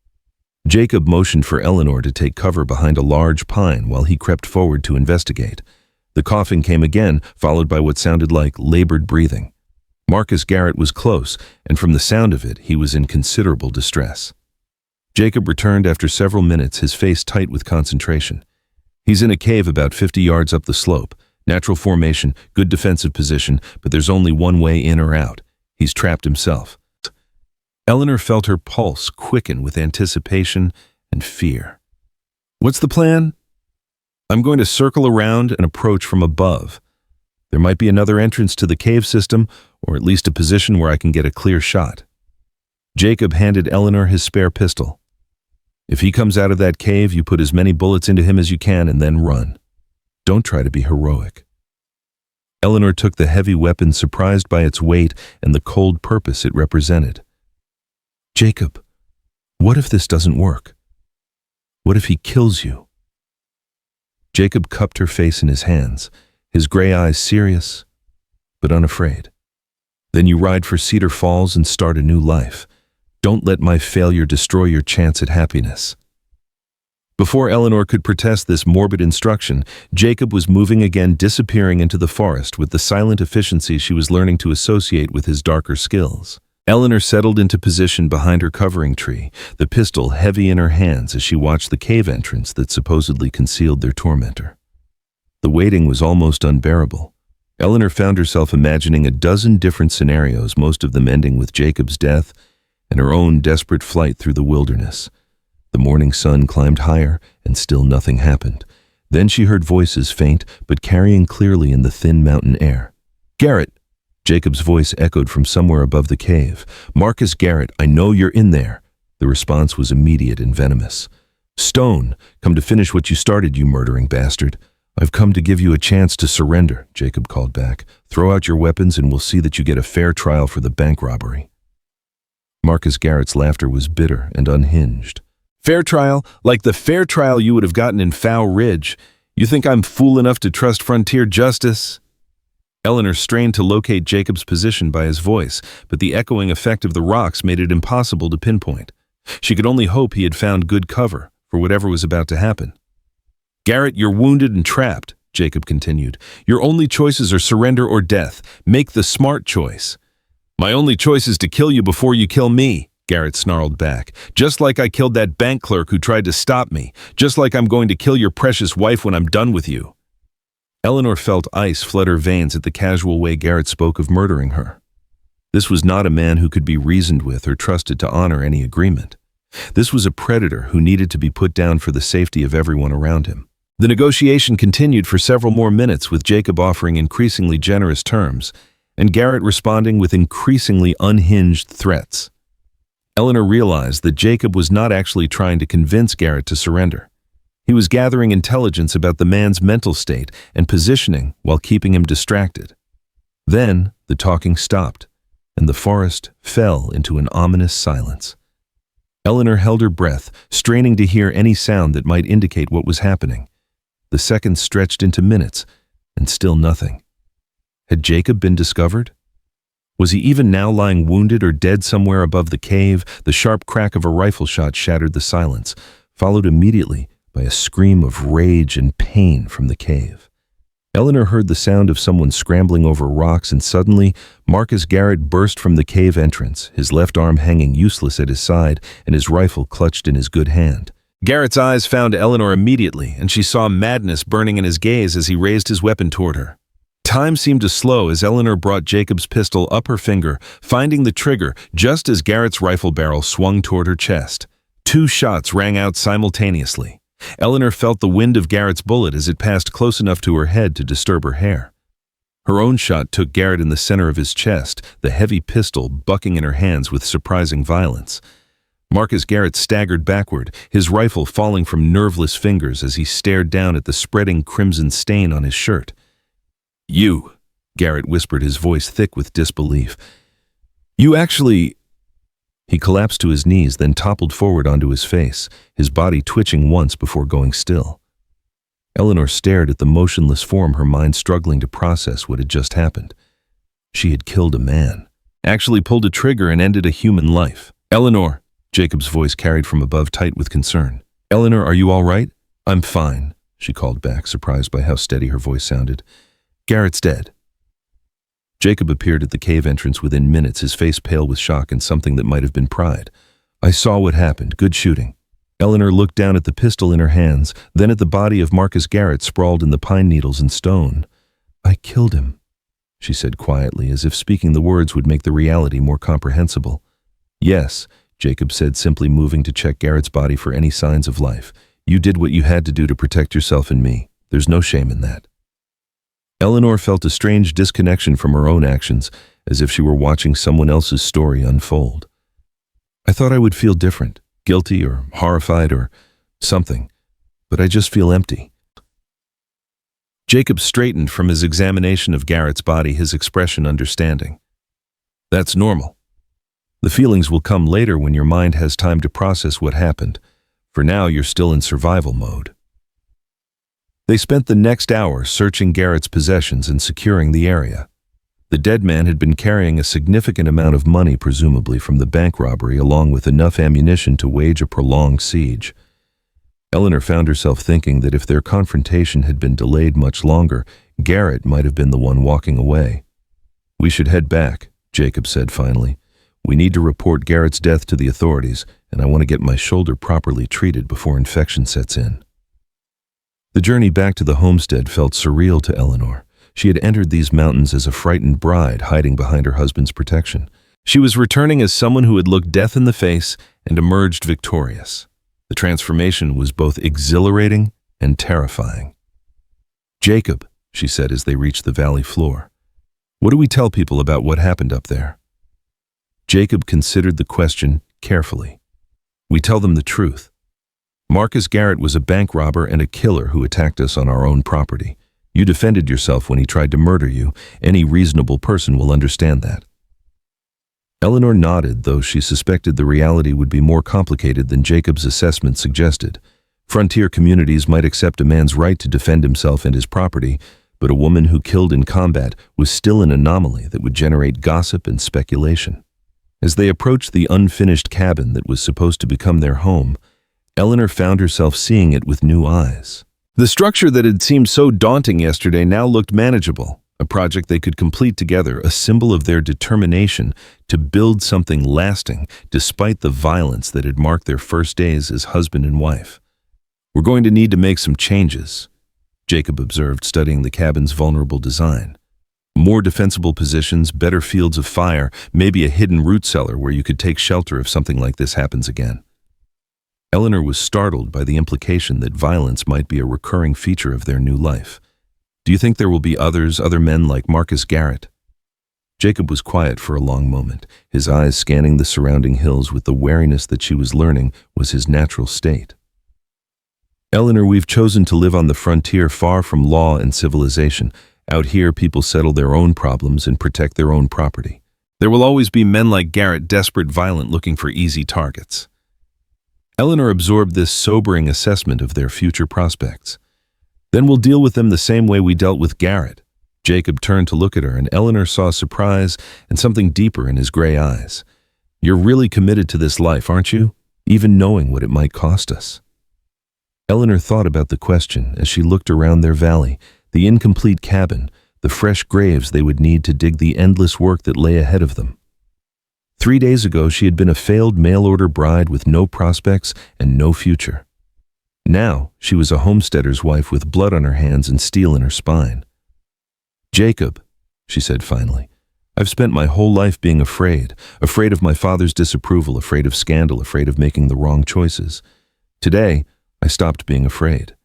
Jacob motioned for Eleanor to take cover behind a large pine while he crept forward to investigate. The coughing came again, followed by what sounded like labored breathing. Marcus Garrett was close, and from the sound of it, he was in considerable distress. Jacob returned after several minutes, his face tight with concentration. "He's in a cave about 50 yards up the slope. Natural formation, good defensive position, but there's only one way in or out. He's trapped himself." Eleanor felt her pulse quicken with anticipation and fear. "What's the plan?" "I'm going to circle around and approach from above. There might be another entrance to the cave system, or at least a position where I can get a clear shot." Jacob handed Eleanor his spare pistol. "If he comes out of that cave, you put as many bullets into him as you can and then run. Don't try to be heroic." Eleanor took the heavy weapon, surprised by its weight and the cold purpose it represented. "Jacob, what if this doesn't work? What if he kills you?" Jacob cupped her face in his hands, his gray eyes serious, but unafraid. "Then you ride for Cedar Falls and start a new life. Don't let my failure destroy your chance at happiness." Before Eleanor could protest this morbid instruction, Jacob was moving again, disappearing into the forest with the silent efficiency she was learning to associate with his darker skills. Eleanor settled into position behind her covering tree, the pistol heavy in her hands as she watched the cave entrance that supposedly concealed their tormentor. The waiting was almost unbearable. Eleanor found herself imagining a dozen different scenarios, most of them ending with Jacob's death and her own desperate flight through the wilderness. The morning sun climbed higher, and still nothing happened. Then she heard voices, faint but carrying clearly in the thin mountain air. "Garrett!" Jacob's voice echoed from somewhere above the cave. "Marcus Garrett, I know you're in there." The response was immediate and venomous. "Stone, come to finish what you started, you murdering bastard." "I've come to give you a chance to surrender," Jacob called back. "Throw out your weapons and we'll see that you get a fair trial for the bank robbery." Marcus Garrett's laughter was bitter and unhinged. "Fair trial? Like the fair trial you would have gotten in Foul Ridge. You think I'm fool enough to trust frontier justice?" Eleanor strained to locate Jacob's position by his voice, but the echoing effect of the rocks made it impossible to pinpoint. She could only hope he had found good cover for whatever was about to happen. "Garrett, you're wounded and trapped," Jacob continued. "Your only choices are surrender or death. Make the smart choice." "My only choice is to kill you before you kill me," Garrett snarled back. "Just like I killed that bank clerk who tried to stop me. Just like I'm going to kill your precious wife when I'm done with you." Eleanor felt ice flood her veins at the casual way Garrett spoke of murdering her. This was not a man who could be reasoned with or trusted to honor any agreement. This was a predator who needed to be put down for the safety of everyone around him. The negotiation continued for several more minutes, with Jacob offering increasingly generous terms, and Garrett responding with increasingly unhinged threats. Eleanor realized that Jacob was not actually trying to convince Garrett to surrender. He was gathering intelligence about the man's mental state and positioning while keeping him distracted. Then the talking stopped, and the forest fell into an ominous silence. Eleanor held her breath, straining to hear any sound that might indicate what was happening. The seconds stretched into minutes, and still nothing. Had Jacob been discovered? Was he even now lying wounded or dead somewhere above the cave? The sharp crack of a rifle shot shattered the silence, followed immediately by a scream of rage and pain from the cave. Eleanor heard the sound of someone scrambling over rocks, and suddenly Marcus Garrett burst from the cave entrance, his left arm hanging useless at his side and his rifle clutched in his good hand. Garrett's eyes found Eleanor immediately, and she saw madness burning in his gaze as he raised his weapon toward her. Time seemed to slow as Eleanor brought Jacob's pistol up her finger, finding the trigger just as Garrett's rifle barrel swung toward her chest. 2 shots rang out simultaneously. Eleanor felt the wind of Garrett's bullet as it passed close enough to her head to disturb her hair. Her own shot took Garrett in the center of his chest, the heavy pistol bucking in her hands with surprising violence. Marcus Garrett staggered backward, his rifle falling from nerveless fingers as he stared down at the spreading crimson stain on his shirt. "You," Garrett whispered, his voice thick with disbelief. "You actually—" He collapsed to his knees, then toppled forward onto his face, his body twitching once before going still. Eleanor stared at the motionless form, her mind struggling to process what had just happened. She had killed a man, actually pulled a trigger and ended a human life. "Eleanor," Jacob's voice carried from above, tight with concern. "Eleanor, are you all right?" "I'm fine," she called back, surprised by how steady her voice sounded. "Garrett's dead." Jacob appeared at the cave entrance within minutes, his face pale with shock and something that might have been pride. "I saw what happened. Good shooting." Eleanor looked down at the pistol in her hands, then at the body of Marcus Garrett sprawled in the pine needles and stone. "I killed him," she said quietly, as if speaking the words would make the reality more comprehensible. "Yes," Jacob said, simply moving to check Garrett's body for any signs of life. "You did what you had to do to protect yourself and me. There's no shame in that." Eleanor felt a strange disconnection from her own actions, as if she were watching someone else's story unfold. "I thought I would feel different, guilty or horrified or something, but I just feel empty." Jacob straightened from his examination of Garrett's body, his expression understanding. "That's normal. The feelings will come later when your mind has time to process what happened. For now, you're still in survival mode." They spent the next hour searching Garrett's possessions and securing the area. The dead man had been carrying a significant amount of money, presumably from the bank robbery, along with enough ammunition to wage a prolonged siege. Eleanor found herself thinking that if their confrontation had been delayed much longer, Garrett might have been the one walking away. "We should head back," Jacob said finally. "We need to report Garrett's death to the authorities, and I want to get my shoulder properly treated before infection sets in." The journey back to the homestead felt surreal to Eleanor. She had entered these mountains as a frightened bride hiding behind her husband's protection. She was returning as someone who had looked death in the face and emerged victorious. The transformation was both exhilarating and terrifying. "Jacob," she said as they reached the valley floor, "what do we tell people about what happened up there?" Jacob considered the question carefully. "We tell them the truth. Marcus Garrett was a bank robber and a killer who attacked us on our own property. You defended yourself when he tried to murder you. Any reasonable person will understand that." Eleanor nodded, though she suspected the reality would be more complicated than Jacob's assessment suggested. Frontier communities might accept a man's right to defend himself and his property, but a woman who killed in combat was still an anomaly that would generate gossip and speculation. As they approached the unfinished cabin that was supposed to become their home, Eleanor found herself seeing it with new eyes. The structure that had seemed so daunting yesterday now looked manageable, a project they could complete together, a symbol of their determination to build something lasting despite the violence that had marked their first days as husband and wife. "We're going to need to make some changes," Jacob observed, studying the cabin's vulnerable design. "More defensible positions, better fields of fire, maybe a hidden root cellar where you could take shelter if something like this happens again." Eleanor was startled by the implication that violence might be a recurring feature of their new life. "Do you think there will be other men like Marcus Garrett?" Jacob was quiet for a long moment, his eyes scanning the surrounding hills with the wariness that she was learning was his natural state. "Eleanor, we've chosen to live on the frontier, far from law and civilization. Out here, people settle their own problems and protect their own property. There will always be men like Garrett, desperate, violent, looking for easy targets. Eleanor absorbed this sobering assessment of their future prospects. Then we'll deal with them the same way we dealt with Garrett. Jacob turned to look at her, and Eleanor saw surprise and something deeper in his gray eyes. You're really committed to this life, aren't you? Even knowing what it might cost us. Eleanor thought about the question as she looked around their valley, the incomplete cabin, the fresh graves they would need to dig the endless work that lay ahead of them. 3 days ago, she had been a failed mail-order bride with no prospects and no future. Now, she was a homesteader's wife with blood on her hands and steel in her spine. Jacob, she said finally, I've spent my whole life being afraid of my father's disapproval, afraid of scandal, afraid of making the wrong choices. Today, I stopped being afraid.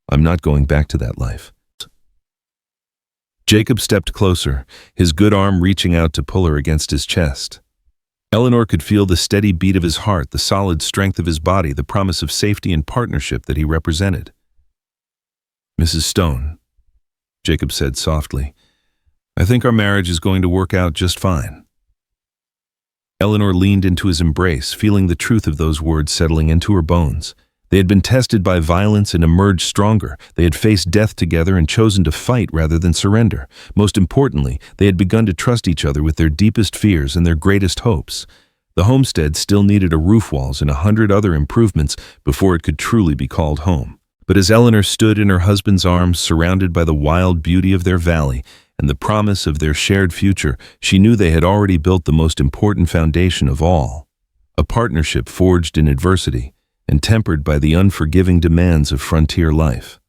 I'm not going back to that life. Jacob stepped closer, his good arm reaching out to pull her against his chest. Eleanor could feel the steady beat of his heart, the solid strength of his body, the promise of safety and partnership that he represented. Mrs. Stone, Jacob said softly, I think our marriage is going to work out just fine. Eleanor leaned into his embrace, feeling the truth of those words settling into her bones. They had been tested by violence and emerged stronger. They had faced death together and chosen to fight rather than surrender. Most importantly, they had begun to trust each other with their deepest fears and their greatest hopes. The homestead still needed a roof walls and 100 other improvements before it could truly be called home. But as Eleanor stood in her husband's arms, surrounded by the wild beauty of their valley and the promise of their shared future, she knew they had already built the most important foundation of all, a partnership forged in adversity and tempered by the unforgiving demands of frontier life.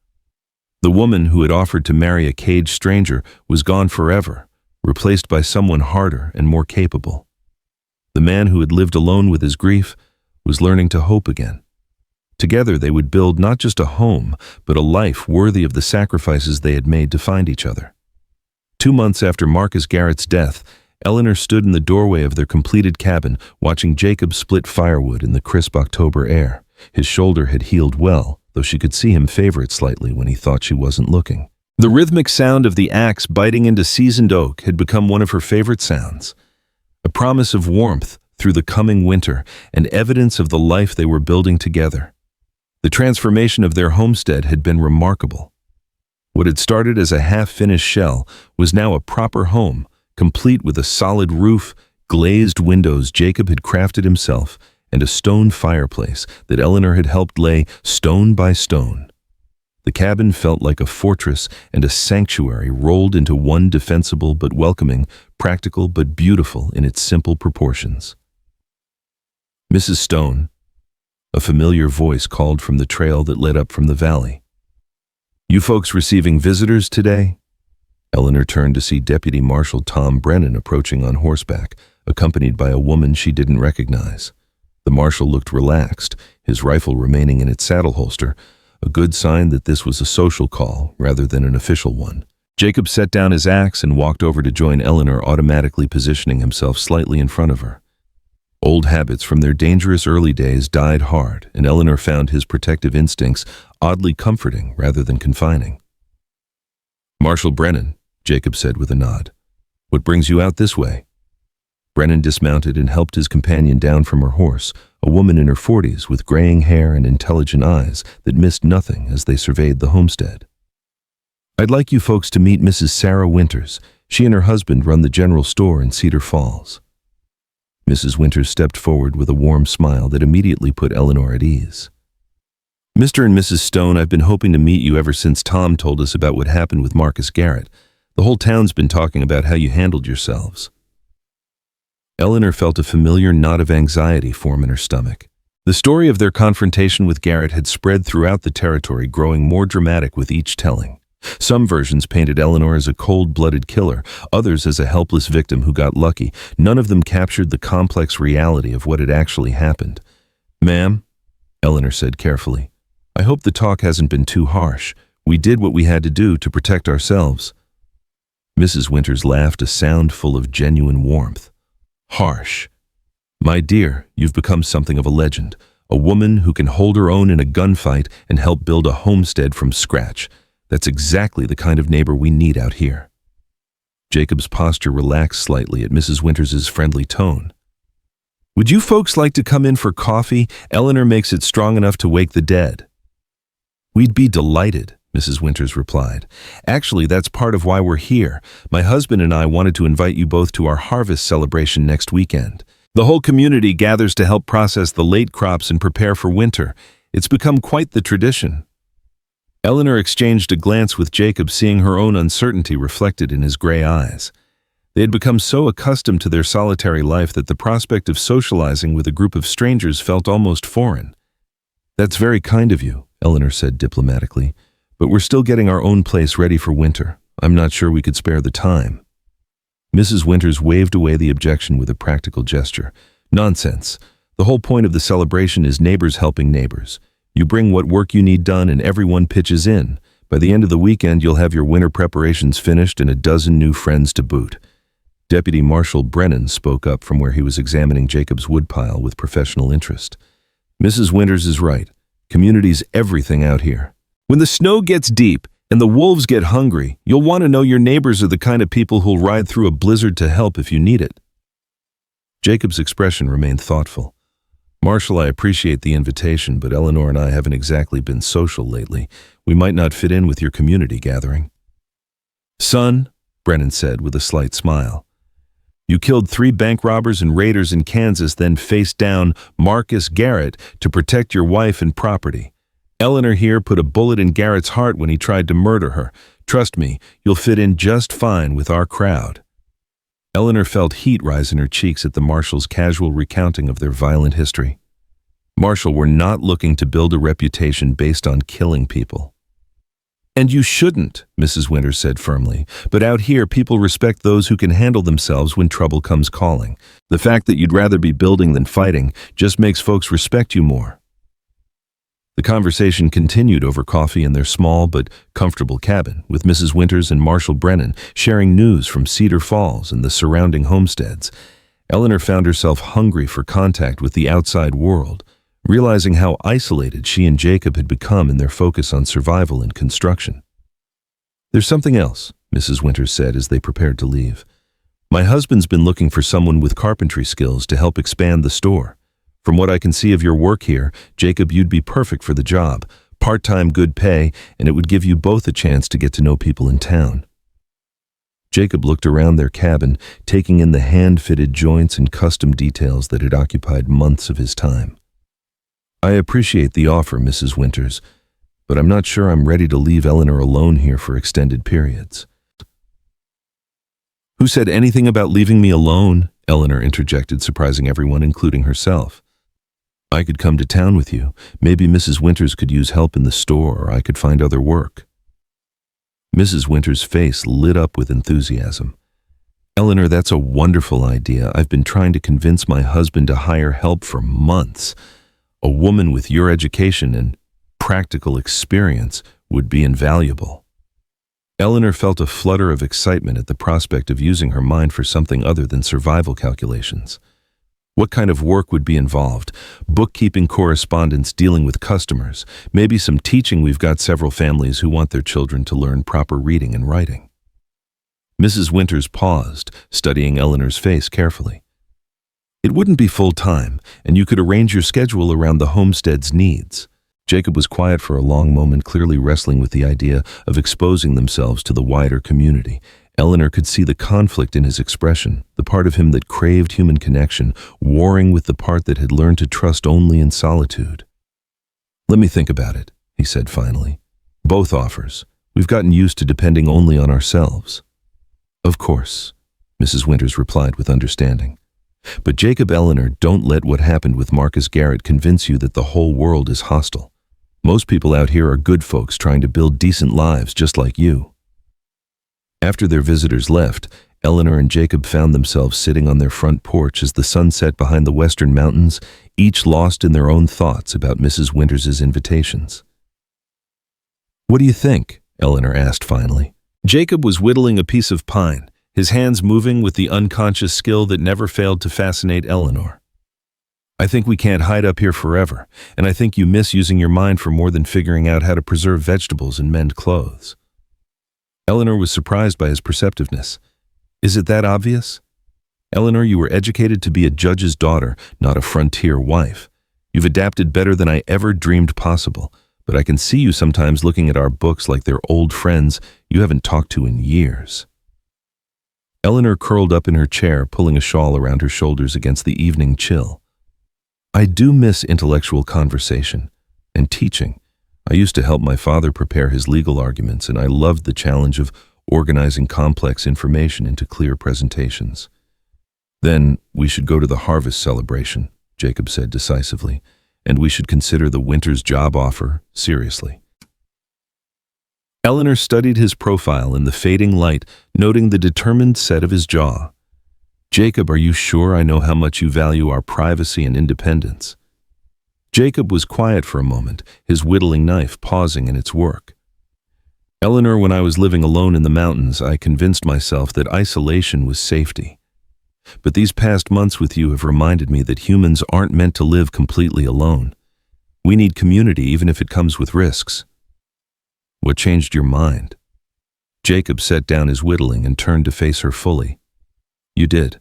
The woman who had offered to marry a caged stranger was gone forever, replaced by someone harder and more capable. The man who had lived alone with his grief was learning to hope again. Together they would build not just a home, but a life worthy of the sacrifices they had made to find each other. 2 months after Marcus Garrett's death, Eleanor stood in the doorway of their completed cabin, watching Jacob split firewood in the crisp October air. His shoulder had healed well, though she could see him favor it slightly when he thought she wasn't looking. The rhythmic sound of the axe biting into seasoned oak had become one of her favorite sounds, a promise of warmth through the coming winter and evidence of the life they were building together. The transformation of their homestead had been remarkable. What had started as a half-finished shell was now a proper home, complete with a solid roof, glazed windows Jacob had crafted himself, and a stone fireplace that Eleanor had helped lay stone by stone. The cabin felt like a fortress and a sanctuary rolled into one, defensible but welcoming, practical but beautiful in its simple proportions. Mrs. Stone, a familiar voice called from the trail that led up from the valley. You folks receiving visitors today? Eleanor turned to see Deputy Marshal Tom Brennan approaching on horseback, accompanied by a woman she didn't recognize. The marshal looked relaxed, his rifle remaining in its saddle holster, a good sign that this was a social call rather than an official one. Jacob set down his axe and walked over to join Eleanor, automatically positioning himself slightly in front of her. Old habits from their dangerous early days died hard, and Eleanor found his protective instincts oddly comforting rather than confining. Marshal Brennan, Jacob said with a nod. What brings you out this way? Brennan dismounted and helped his companion down from her horse, a woman in her 40s with graying hair and intelligent eyes that missed nothing as they surveyed the homestead. I'd like you folks to meet Mrs. Sarah Winters. She and her husband run the general store in Cedar Falls. Mrs. Winters stepped forward with a warm smile that immediately put Eleanor at ease. Mr. and Mrs. Stone, I've been hoping to meet you ever since Tom told us about what happened with Marcus Garrett. The whole town's been talking about how you handled yourselves. Eleanor felt a familiar knot of anxiety form in her stomach. The story of their confrontation with Garrett had spread throughout the territory, growing more dramatic with each telling. Some versions painted Eleanor as a cold-blooded killer, others as a helpless victim who got lucky. None of them captured the complex reality of what had actually happened. Ma'am, Eleanor said carefully, I hope the talk hasn't been too harsh. We did what we had to do to protect ourselves. Mrs. Winters laughed, a sound full of genuine warmth. Harsh. My dear, you've become something of a legend, a woman who can hold her own in a gunfight and help build a homestead from scratch. That's exactly the kind of neighbor we need out here. Jacob's posture relaxed slightly at Mrs. Winters's friendly tone. "Would you folks like to come in for coffee? Eleanor makes it strong enough to wake the dead." "We'd be delighted," Mrs. Winters replied. "Actually, that's part of why we're here. My husband and I wanted to invite you both to our harvest celebration next weekend. The whole community gathers to help process the late crops and prepare for winter. It's become quite the tradition." Eleanor exchanged a glance with Jacob, seeing her own uncertainty reflected in his gray eyes. They had become so accustomed to their solitary life that the prospect of socializing with a group of strangers felt almost foreign. "That's very kind of you," Eleanor said diplomatically, "but we're still getting our own place ready for winter. I'm not sure we could spare the time." Mrs. Winters waved away the objection with a practical gesture. "Nonsense. The whole point of the celebration is neighbors helping neighbors. You bring what work you need done and everyone pitches in. By the end of the weekend, you'll have your winter preparations finished and a dozen new friends to boot." Deputy Marshal Brennan spoke up from where he was examining Jacob's woodpile with professional interest. "Mrs. Winters is right. Community's everything out here. When the snow gets deep and the wolves get hungry, you'll want to know your neighbors are the kind of people who'll ride through a blizzard to help if you need it." Jacob's expression remained thoughtful. "Marshal, I appreciate the invitation, but Eleanor and I haven't exactly been social lately. We might not fit in with your community gathering." "Son," Brennan said with a slight smile, "you killed 3 bank robbers and raiders in Kansas, then faced down Marcus Garrett to protect your wife and property. Eleanor here put a bullet in Garrett's heart when he tried to murder her. Trust me, you'll fit in just fine with our crowd." Eleanor felt heat rise in her cheeks at the Marshal's casual recounting of their violent history. "Marshal, we're not looking to build a reputation based on killing people." "And you shouldn't," Mrs. Winters said firmly, "but out here people respect those who can handle themselves when trouble comes calling. The fact that you'd rather be building than fighting just makes folks respect you more." The conversation continued over coffee in their small but comfortable cabin, with Mrs. Winters and Marshal Brennan sharing news from Cedar Falls and the surrounding homesteads. Eleanor found herself hungry for contact with the outside world, realizing how isolated she and Jacob had become in their focus on survival and construction. "There's something else," Mrs. Winters said as they prepared to leave. "My husband's been looking for someone with carpentry skills to help expand the store. From what I can see of your work here, Jacob, you'd be perfect for the job. Part-time, good pay, and it would give you both a chance to get to know people in town." Jacob looked around their cabin, taking in the hand-fitted joints and custom details that had occupied months of his time. "I appreciate the offer, Mrs. Winters, but I'm not sure I'm ready to leave Eleanor alone here for extended periods." "Who said anything about leaving me alone?" Eleanor interjected, surprising everyone, including herself. "I could come to town with you. Maybe Mrs. Winters could use help in the store, or I could find other work." Mrs. Winters' face lit up with enthusiasm. "Eleanor, that's a wonderful idea. I've been trying to convince my husband to hire help for months. A woman with your education and practical experience would be invaluable." Eleanor felt a flutter of excitement at the prospect of using her mind for something other than survival calculations. What kind of work would be involved? Bookkeeping, correspondence, dealing with customers, maybe some teaching. We've got several families who want their children to learn proper reading and writing. Mrs. Winters paused, studying Eleanor's face carefully. "It wouldn't be full-time, and you could arrange your schedule around the homestead's needs." Jacob was quiet for a long moment, clearly wrestling with the idea of exposing themselves to the wider community. Eleanor could see the conflict in his expression, the part of him that craved human connection, warring with the part that had learned to trust only in solitude. "Let me think about it," he said finally. "Both offers. We've gotten used to depending only on ourselves." "Of course," Mrs. Winters replied with understanding. "But Jacob, Eleanor, don't let what happened with Marcus Garrett convince you that the whole world is hostile. Most people out here are good folks trying to build decent lives just like you." After their visitors left, Eleanor and Jacob found themselves sitting on their front porch as the sun set behind the western mountains, each lost in their own thoughts about Mrs. Winters' invitations. "What do you think?" Eleanor asked finally. Jacob was whittling a piece of pine, his hands moving with the unconscious skill that never failed to fascinate Eleanor. "I think we can't hide up here forever, and I think you miss using your mind for more than figuring out how to preserve vegetables and mend clothes." Eleanor was surprised by his perceptiveness. Is it that obvious? Eleanor, you were educated to be a judge's daughter, not a frontier wife. You've adapted better than I ever dreamed possible, but I can see you sometimes looking at our books like they're old friends you haven't talked to in years. Eleanor curled up in her chair, pulling a shawl around her shoulders against the evening chill. I do miss intellectual conversation and teaching. I used to help my father prepare his legal arguments, and I loved the challenge of organizing complex information into clear presentations. Then we should go to the harvest celebration, Jacob said decisively, and we should consider the winter's job offer seriously. Eleanor studied his profile in the fading light, noting the determined set of his jaw. Jacob, are you sure I know how much you value our privacy and independence? Jacob was quiet for a moment, his whittling knife pausing in its work. Eleanor, when I was living alone in the mountains, I convinced myself that isolation was safety. But these past months with you have reminded me that humans aren't meant to live completely alone. We need community even if it comes with risks. What changed your mind? Jacob set down his whittling and turned to face her fully. You did.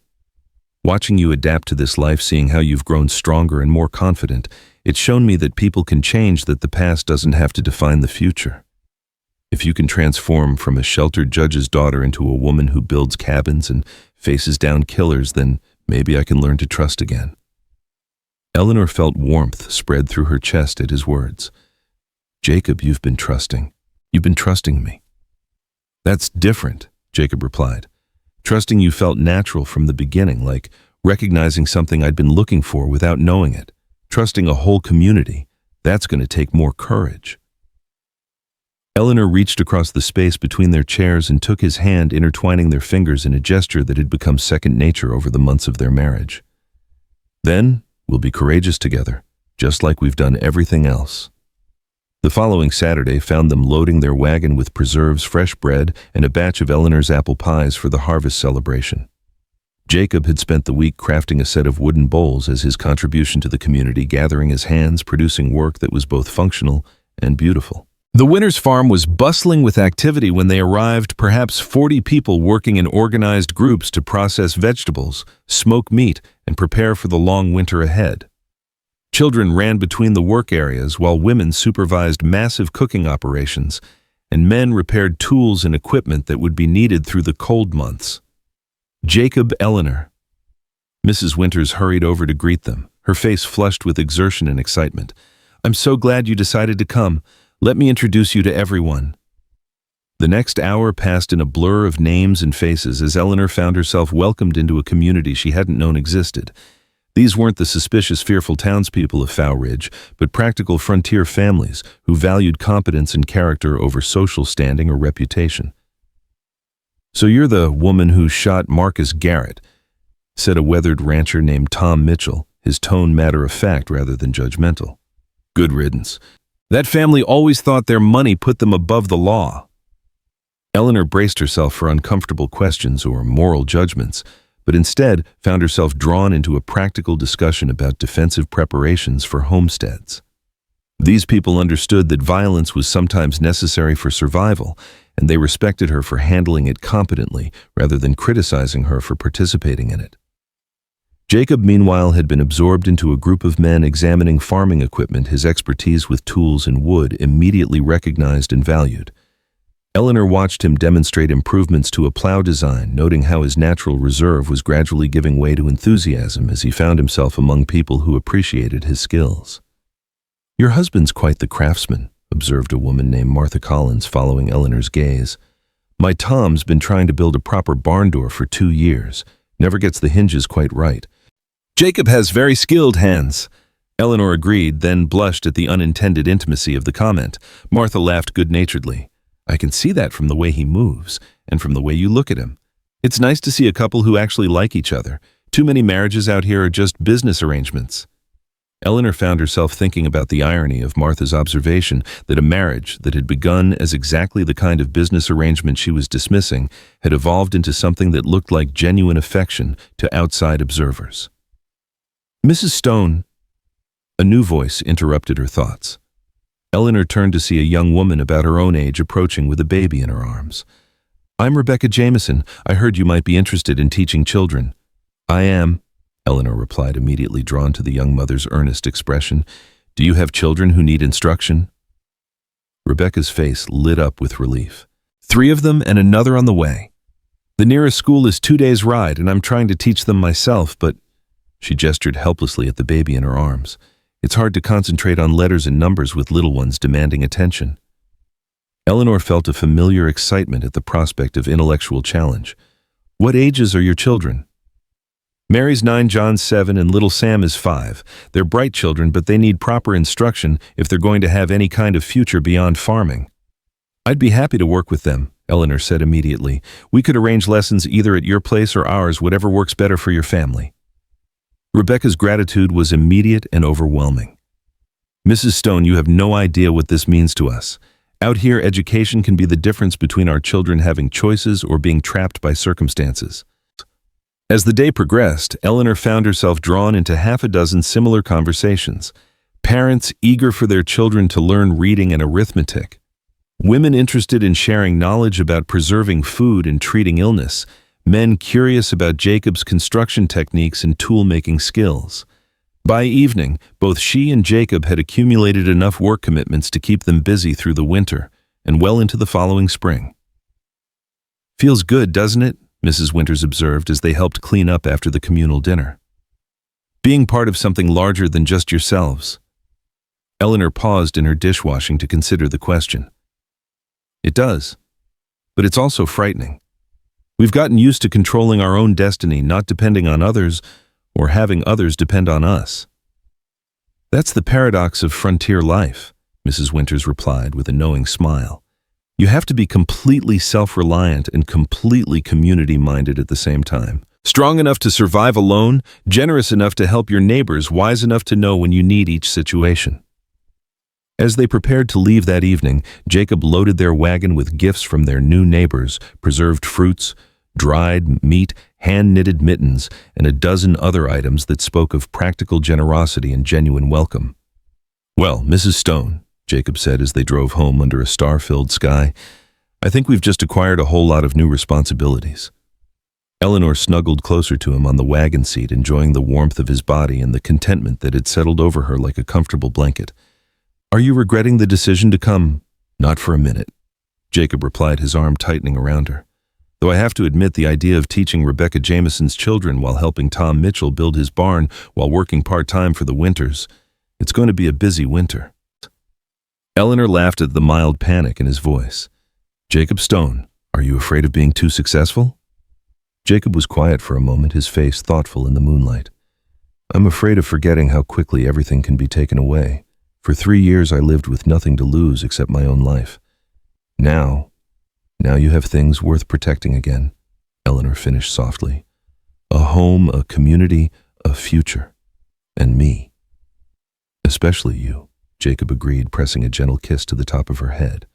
Watching you adapt to this life, seeing how you've grown stronger and more confident, it's shown me that people can change, that the past doesn't have to define the future. If you can transform from a sheltered judge's daughter into a woman who builds cabins and faces down killers, then maybe I can learn to trust again. Eleanor felt warmth spread through her chest at his words. Jacob, you've been trusting. You've been trusting me. That's different, Jacob replied. Trusting you felt natural from the beginning, like recognizing something I'd been looking for without knowing it. Trusting a whole community, that's going to take more courage. Eleanor reached across the space between their chairs and took his hand, intertwining their fingers in a gesture that had become second nature over the months of their marriage. Then, we'll be courageous together, just like we've done everything else. The following Saturday found them loading their wagon with preserves, fresh bread, and a batch of Eleanor's apple pies for the harvest celebration. Jacob had spent the week crafting a set of wooden bowls as his contribution to the community, gathering his hands, producing work that was both functional and beautiful. The Winters farm was bustling with activity when they arrived, perhaps 40 people working in organized groups to process vegetables, smoke meat, and prepare for the long winter ahead. Children ran between the work areas while women supervised massive cooking operations, and men repaired tools and equipment that would be needed through the cold months. Jacob, Eleanor. Mrs. Winters hurried over to greet them, her face flushed with exertion and excitement. I'm so glad you decided to come. Let me introduce you to everyone. The next hour passed in a blur of names and faces as Eleanor found herself welcomed into a community she hadn't known existed. These weren't the suspicious, fearful townspeople of Fow Ridge, but practical frontier families who valued competence and character over social standing or reputation. So you're the woman who shot Marcus Garrett, said a weathered rancher named Tom Mitchell, his tone matter-of-fact rather than judgmental. Good riddance. That family always thought their money put them above the law. Eleanor braced herself for uncomfortable questions or moral judgments, but instead found herself drawn into a practical discussion about defensive preparations for homesteads. These people understood that violence was sometimes necessary for survival, and they respected her for handling it competently rather than criticizing her for participating in it. Jacob, meanwhile, had been absorbed into a group of men examining farming equipment, his expertise with tools and wood immediately recognized and valued. Eleanor watched him demonstrate improvements to a plow design, noting how his natural reserve was gradually giving way to enthusiasm as he found himself among people who appreciated his skills. Your husband's quite the craftsman, observed a woman named Martha Collins, following Eleanor's gaze. My Tom's been trying to build a proper barn door for 2 years. Never gets the hinges quite right. Jacob has very skilled hands. Eleanor agreed, then blushed at the unintended intimacy of the comment. Martha laughed good-naturedly. I can see that from the way he moves, and from the way you look at him. It's nice to see a couple who actually like each other. Too many marriages out here are just business arrangements. Eleanor found herself thinking about the irony of Martha's observation that a marriage that had begun as exactly the kind of business arrangement she was dismissing had evolved into something that looked like genuine affection to outside observers. Mrs. Stone. A new voice interrupted her thoughts. Eleanor turned to see a young woman about her own age approaching with a baby in her arms. I'm Rebecca Jameson. I heard you might be interested in teaching children. I am, Eleanor replied, immediately drawn to the young mother's earnest expression. Do you have children who need instruction? Rebecca's face lit up with relief. 3 of them and another on the way. The nearest school is 2 days' ride, and I'm trying to teach them myself, but... She gestured helplessly at the baby in her arms. It's hard to concentrate on letters and numbers with little ones demanding attention. Eleanor felt a familiar excitement at the prospect of intellectual challenge. What ages are your children? Mary's 9, John's 7, and little Sam is 5. They're bright children, but they need proper instruction if they're going to have any kind of future beyond farming. I'd be happy to work with them, Eleanor said immediately. We could arrange lessons either at your place or ours, whatever works better for your family. Rebecca's gratitude was immediate and overwhelming. Mrs. Stone, you have no idea what this means to us. Out here, education can be the difference between our children having choices or being trapped by circumstances. As the day progressed, Eleanor found herself drawn into half a dozen similar conversations. Parents eager for their children to learn reading and arithmetic. Women interested in sharing knowledge about preserving food and treating illness. Men curious about Jacob's construction techniques and tool-making skills. By evening, both she and Jacob had accumulated enough work commitments to keep them busy through the winter and well into the following spring. Feels good, doesn't it? Mrs. Winters observed as they helped clean up after the communal dinner. Being part of something larger than just yourselves. Eleanor paused in her dishwashing to consider the question. It does, but it's also frightening. We've gotten used to controlling our own destiny, not depending on others or having others depend on us. That's the paradox of frontier life, Mrs. Winters replied with a knowing smile. You have to be completely self-reliant and completely community-minded at the same time. Strong enough to survive alone, generous enough to help your neighbors, wise enough to know when you need each situation. As they prepared to leave that evening, Jacob loaded their wagon with gifts from their new neighbors, preserved fruits, dried meat, hand-knitted mittens, and a dozen other items that spoke of practical generosity and genuine welcome. Well, Mrs. Stone, Jacob said as they drove home under a star-filled sky, I think we've just acquired a whole lot of new responsibilities. Eleanor snuggled closer to him on the wagon seat, enjoying the warmth of his body and the contentment that had settled over her like a comfortable blanket. Are you regretting the decision to come? Not for a minute, Jacob replied, his arm tightening around her. Though I have to admit the idea of teaching Rebecca Jameson's children while helping Tom Mitchell build his barn while working part-time for the Winters, it's going to be a busy winter. Eleanor laughed at the mild panic in his voice. Jacob Stone, are you afraid of being too successful? Jacob was quiet for a moment, his face thoughtful in the moonlight. I'm afraid of forgetting how quickly everything can be taken away. For 3 years I lived with nothing to lose except my own life. Now you have things worth protecting again, Eleanor finished softly. A home, a community, a future. And me. Especially you, Jacob agreed, pressing a gentle kiss to the top of her head.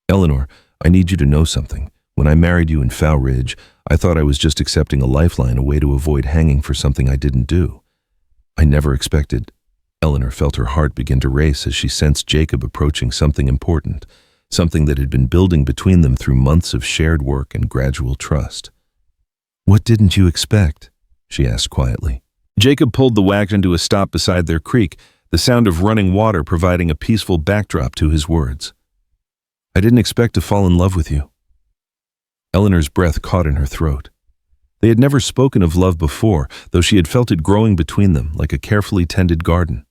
Eleanor, I need you to know something. When I married you in Fow Ridge, I thought I was just accepting a lifeline, a way to avoid hanging for something I didn't do. I never expected. Eleanor felt her heart begin to race as she sensed Jacob approaching something important, something that had been building between them through months of shared work and gradual trust. What didn't you expect? She asked quietly. Jacob pulled the wagon to a stop beside their creek, the sound of running water providing a peaceful backdrop to his words. I didn't expect to fall in love with you. Eleanor's breath caught in her throat. They had never spoken of love before, though she had felt it growing between them like a carefully tended garden.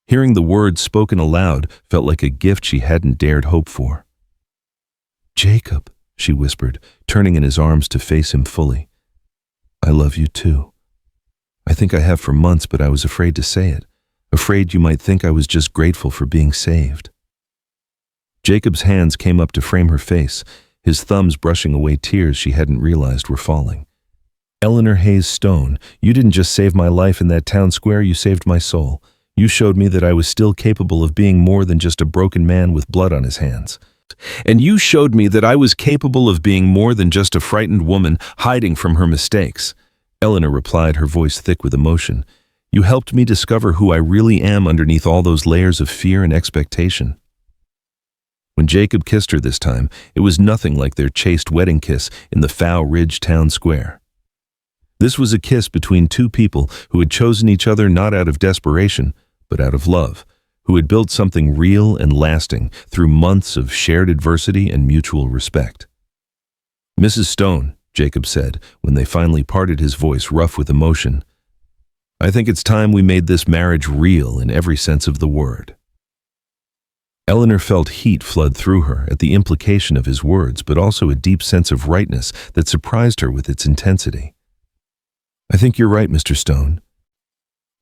Hearing the words spoken aloud felt like a gift she hadn't dared hope for. Jacob, she whispered, turning in his arms to face him fully. I love you too. I think I have for months, but I was afraid to say it, afraid you might think I was just grateful for being saved. Jacob's hands came up to frame her face, his thumbs brushing away tears she hadn't realized were falling. Eleanor Hayes Stone, you didn't just save my life in that town square, you saved my soul. You showed me that I was still capable of being more than just a broken man with blood on his hands. And you showed me that I was capable of being more than just a frightened woman hiding from her mistakes. Eleanor replied, her voice thick with emotion. You helped me discover who I really am underneath all those layers of fear and expectation. When Jacob kissed her this time, it was nothing like their chaste wedding kiss in the Fow Ridge town square. This was a kiss between two people who had chosen each other not out of desperation, but out of love, who had built something real and lasting through months of shared adversity and mutual respect. "Mrs. Stone," Jacob said, when they finally parted, his voice rough with emotion, "I think it's time we made this marriage real in every sense of the word." Eleanor felt heat flood through her at the implication of his words, but also a deep sense of rightness that surprised her with its intensity. "I think you're right, Mr. Stone."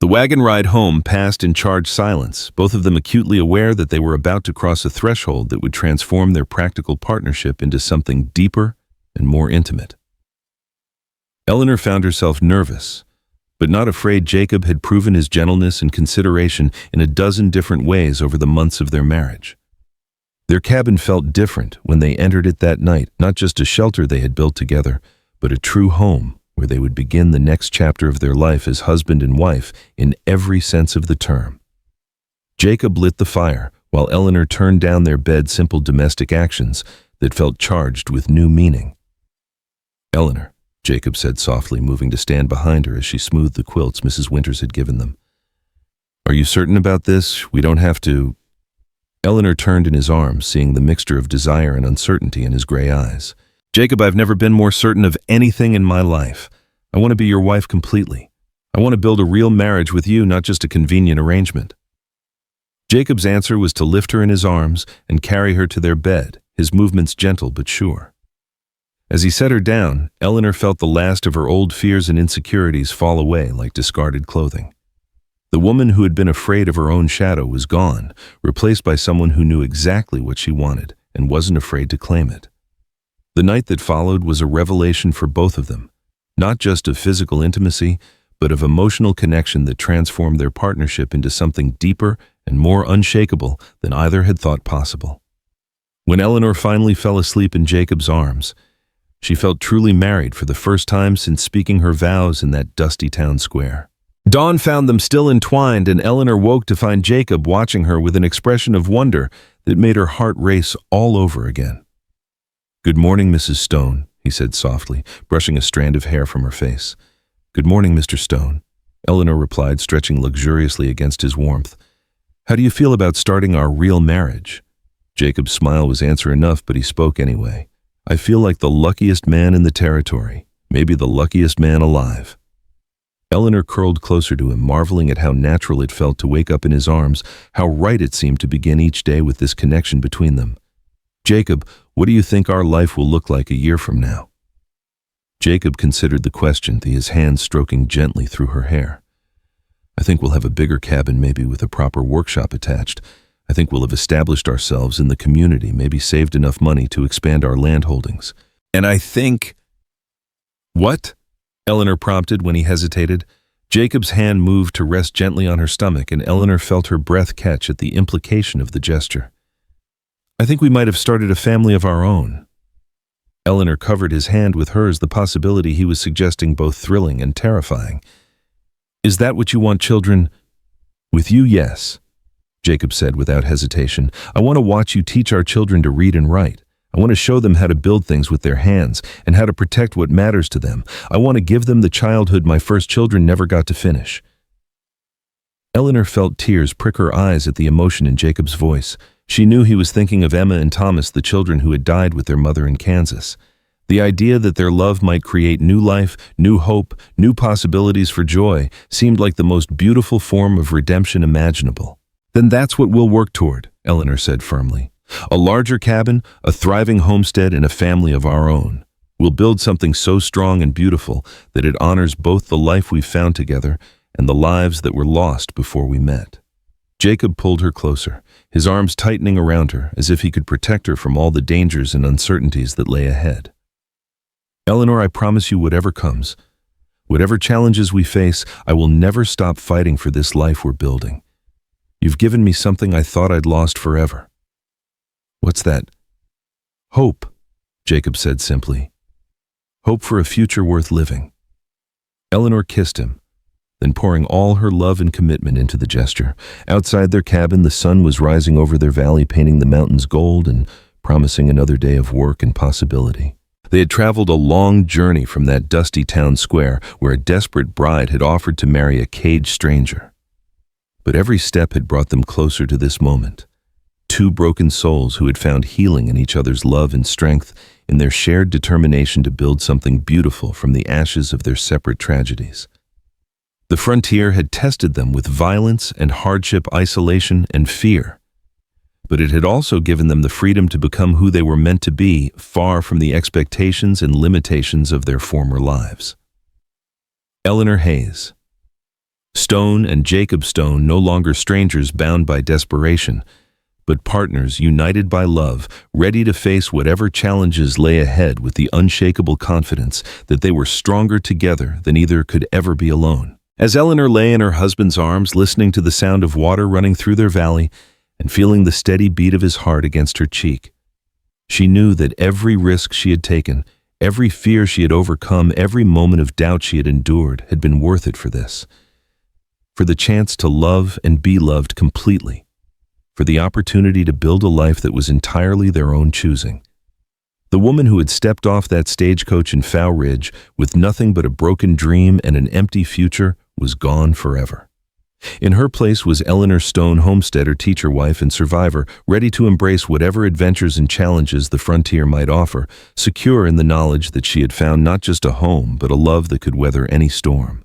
The wagon ride home passed in charged silence, both of them acutely aware that they were about to cross a threshold that would transform their practical partnership into something deeper and more intimate. Eleanor found herself nervous, but not afraid. Jacob had proven his gentleness and consideration in a dozen different ways over the months of their marriage. Their cabin felt different when they entered it that night, not just a shelter they had built together, but a true home where they would begin the next chapter of their life as husband and wife in every sense of the term. Jacob lit the fire, while Eleanor turned down their bed, simple domestic actions that felt charged with new meaning. "Eleanor," Jacob said softly, moving to stand behind her as she smoothed the quilts Mrs. Winters had given them. "Are you certain about this? We don't have to—" Eleanor turned in his arms, seeing the mixture of desire and uncertainty in his gray eyes. "Jacob, I've never been more certain of anything in my life. I want to be your wife completely. I want to build a real marriage with you, not just a convenient arrangement." Jacob's answer was to lift her in his arms and carry her to their bed, his movements gentle but sure. As he set her down, Eleanor felt the last of her old fears and insecurities fall away like discarded clothing. The woman who had been afraid of her own shadow was gone, replaced by someone who knew exactly what she wanted and wasn't afraid to claim it. The night that followed was a revelation for both of them, not just of physical intimacy, but of emotional connection that transformed their partnership into something deeper and more unshakable than either had thought possible. When Eleanor finally fell asleep in Jacob's arms, she felt truly married for the first time since speaking her vows in that dusty town square. Dawn found them still entwined, and Eleanor woke to find Jacob watching her with an expression of wonder that made her heart race all over again. "Good morning, Mrs. Stone," he said softly, brushing a strand of hair from her face. "Good morning, Mr. Stone," Eleanor replied, stretching luxuriously against his warmth. "How do you feel about starting our real marriage?" Jacob's smile was answer enough, but he spoke anyway. "I feel like the luckiest man in the territory, maybe the luckiest man alive." Eleanor curled closer to him, marveling at how natural it felt to wake up in his arms, how right it seemed to begin each day with this connection between them. "Jacob, what do you think our life will look like a year from now?" Jacob considered the question, his hands stroking gently through her hair. "I think we'll have a bigger cabin, maybe with a proper workshop attached. I think we'll have established ourselves in the community, maybe saved enough money to expand our land holdings. And I think—" "What?" Eleanor prompted when he hesitated. Jacob's hand moved to rest gently on her stomach, and Eleanor felt her breath catch at the implication of the gesture. "I think we might have started a family of our own." Eleanor covered his hand with hers, the possibility he was suggesting both thrilling and terrifying. "Is that what you want, children?" "With you, yes," Jacob said without hesitation. "I want to watch you teach our children to read and write. I want to show them how to build things with their hands and how to protect what matters to them. I want to give them the childhood my first children never got to finish." Eleanor felt tears prick her eyes at the emotion in Jacob's voice. She knew he was thinking of Emma and Thomas, the children who had died with their mother in Kansas. The idea that their love might create new life, new hope, new possibilities for joy seemed like the most beautiful form of redemption imaginable. "Then that's what we'll work toward," Eleanor said firmly. "A larger cabin, a thriving homestead, and a family of our own. We'll build something so strong and beautiful that it honors both the life we've found together and the lives that were lost before we met." Jacob pulled her closer, his arms tightening around her as if he could protect her from all the dangers and uncertainties that lay ahead. "Eleanor, I promise you whatever comes, whatever challenges we face, I will never stop fighting for this life we're building. You've given me something I thought I'd lost forever." "What's that?" "Hope," Jacob said simply. "Hope for a future worth living." Eleanor kissed him, then pouring all her love and commitment into the gesture. Outside their cabin, the sun was rising over their valley, painting the mountains gold and promising another day of work and possibility. They had traveled a long journey from that dusty town square where a desperate bride had offered to marry a caged stranger. But every step had brought them closer to this moment. Two broken souls who had found healing in each other's love and strength, in their shared determination to build something beautiful from the ashes of their separate tragedies. The frontier had tested them with violence and hardship, isolation and fear. But it had also given them the freedom to become who they were meant to be, far from the expectations and limitations of their former lives. Eleanor Hayes. Stone and Jacob Stone, no longer strangers bound by desperation, but partners united by love, ready to face whatever challenges lay ahead with the unshakable confidence that they were stronger together than either could ever be alone. As Eleanor lay in her husband's arms, listening to the sound of water running through their valley and feeling the steady beat of his heart against her cheek, she knew that every risk she had taken, every fear she had overcome, every moment of doubt she had endured had been worth it for this. For the chance to love and be loved completely. For the opportunity to build a life that was entirely their own choosing. The woman who had stepped off that stagecoach in Fow Ridge with nothing but a broken dream and an empty future was gone forever. In her place was Eleanor Stone, homesteader, teacher, wife, and survivor, ready to embrace whatever adventures and challenges the frontier might offer, secure in the knowledge that she had found not just a home, but a love that could weather any storm.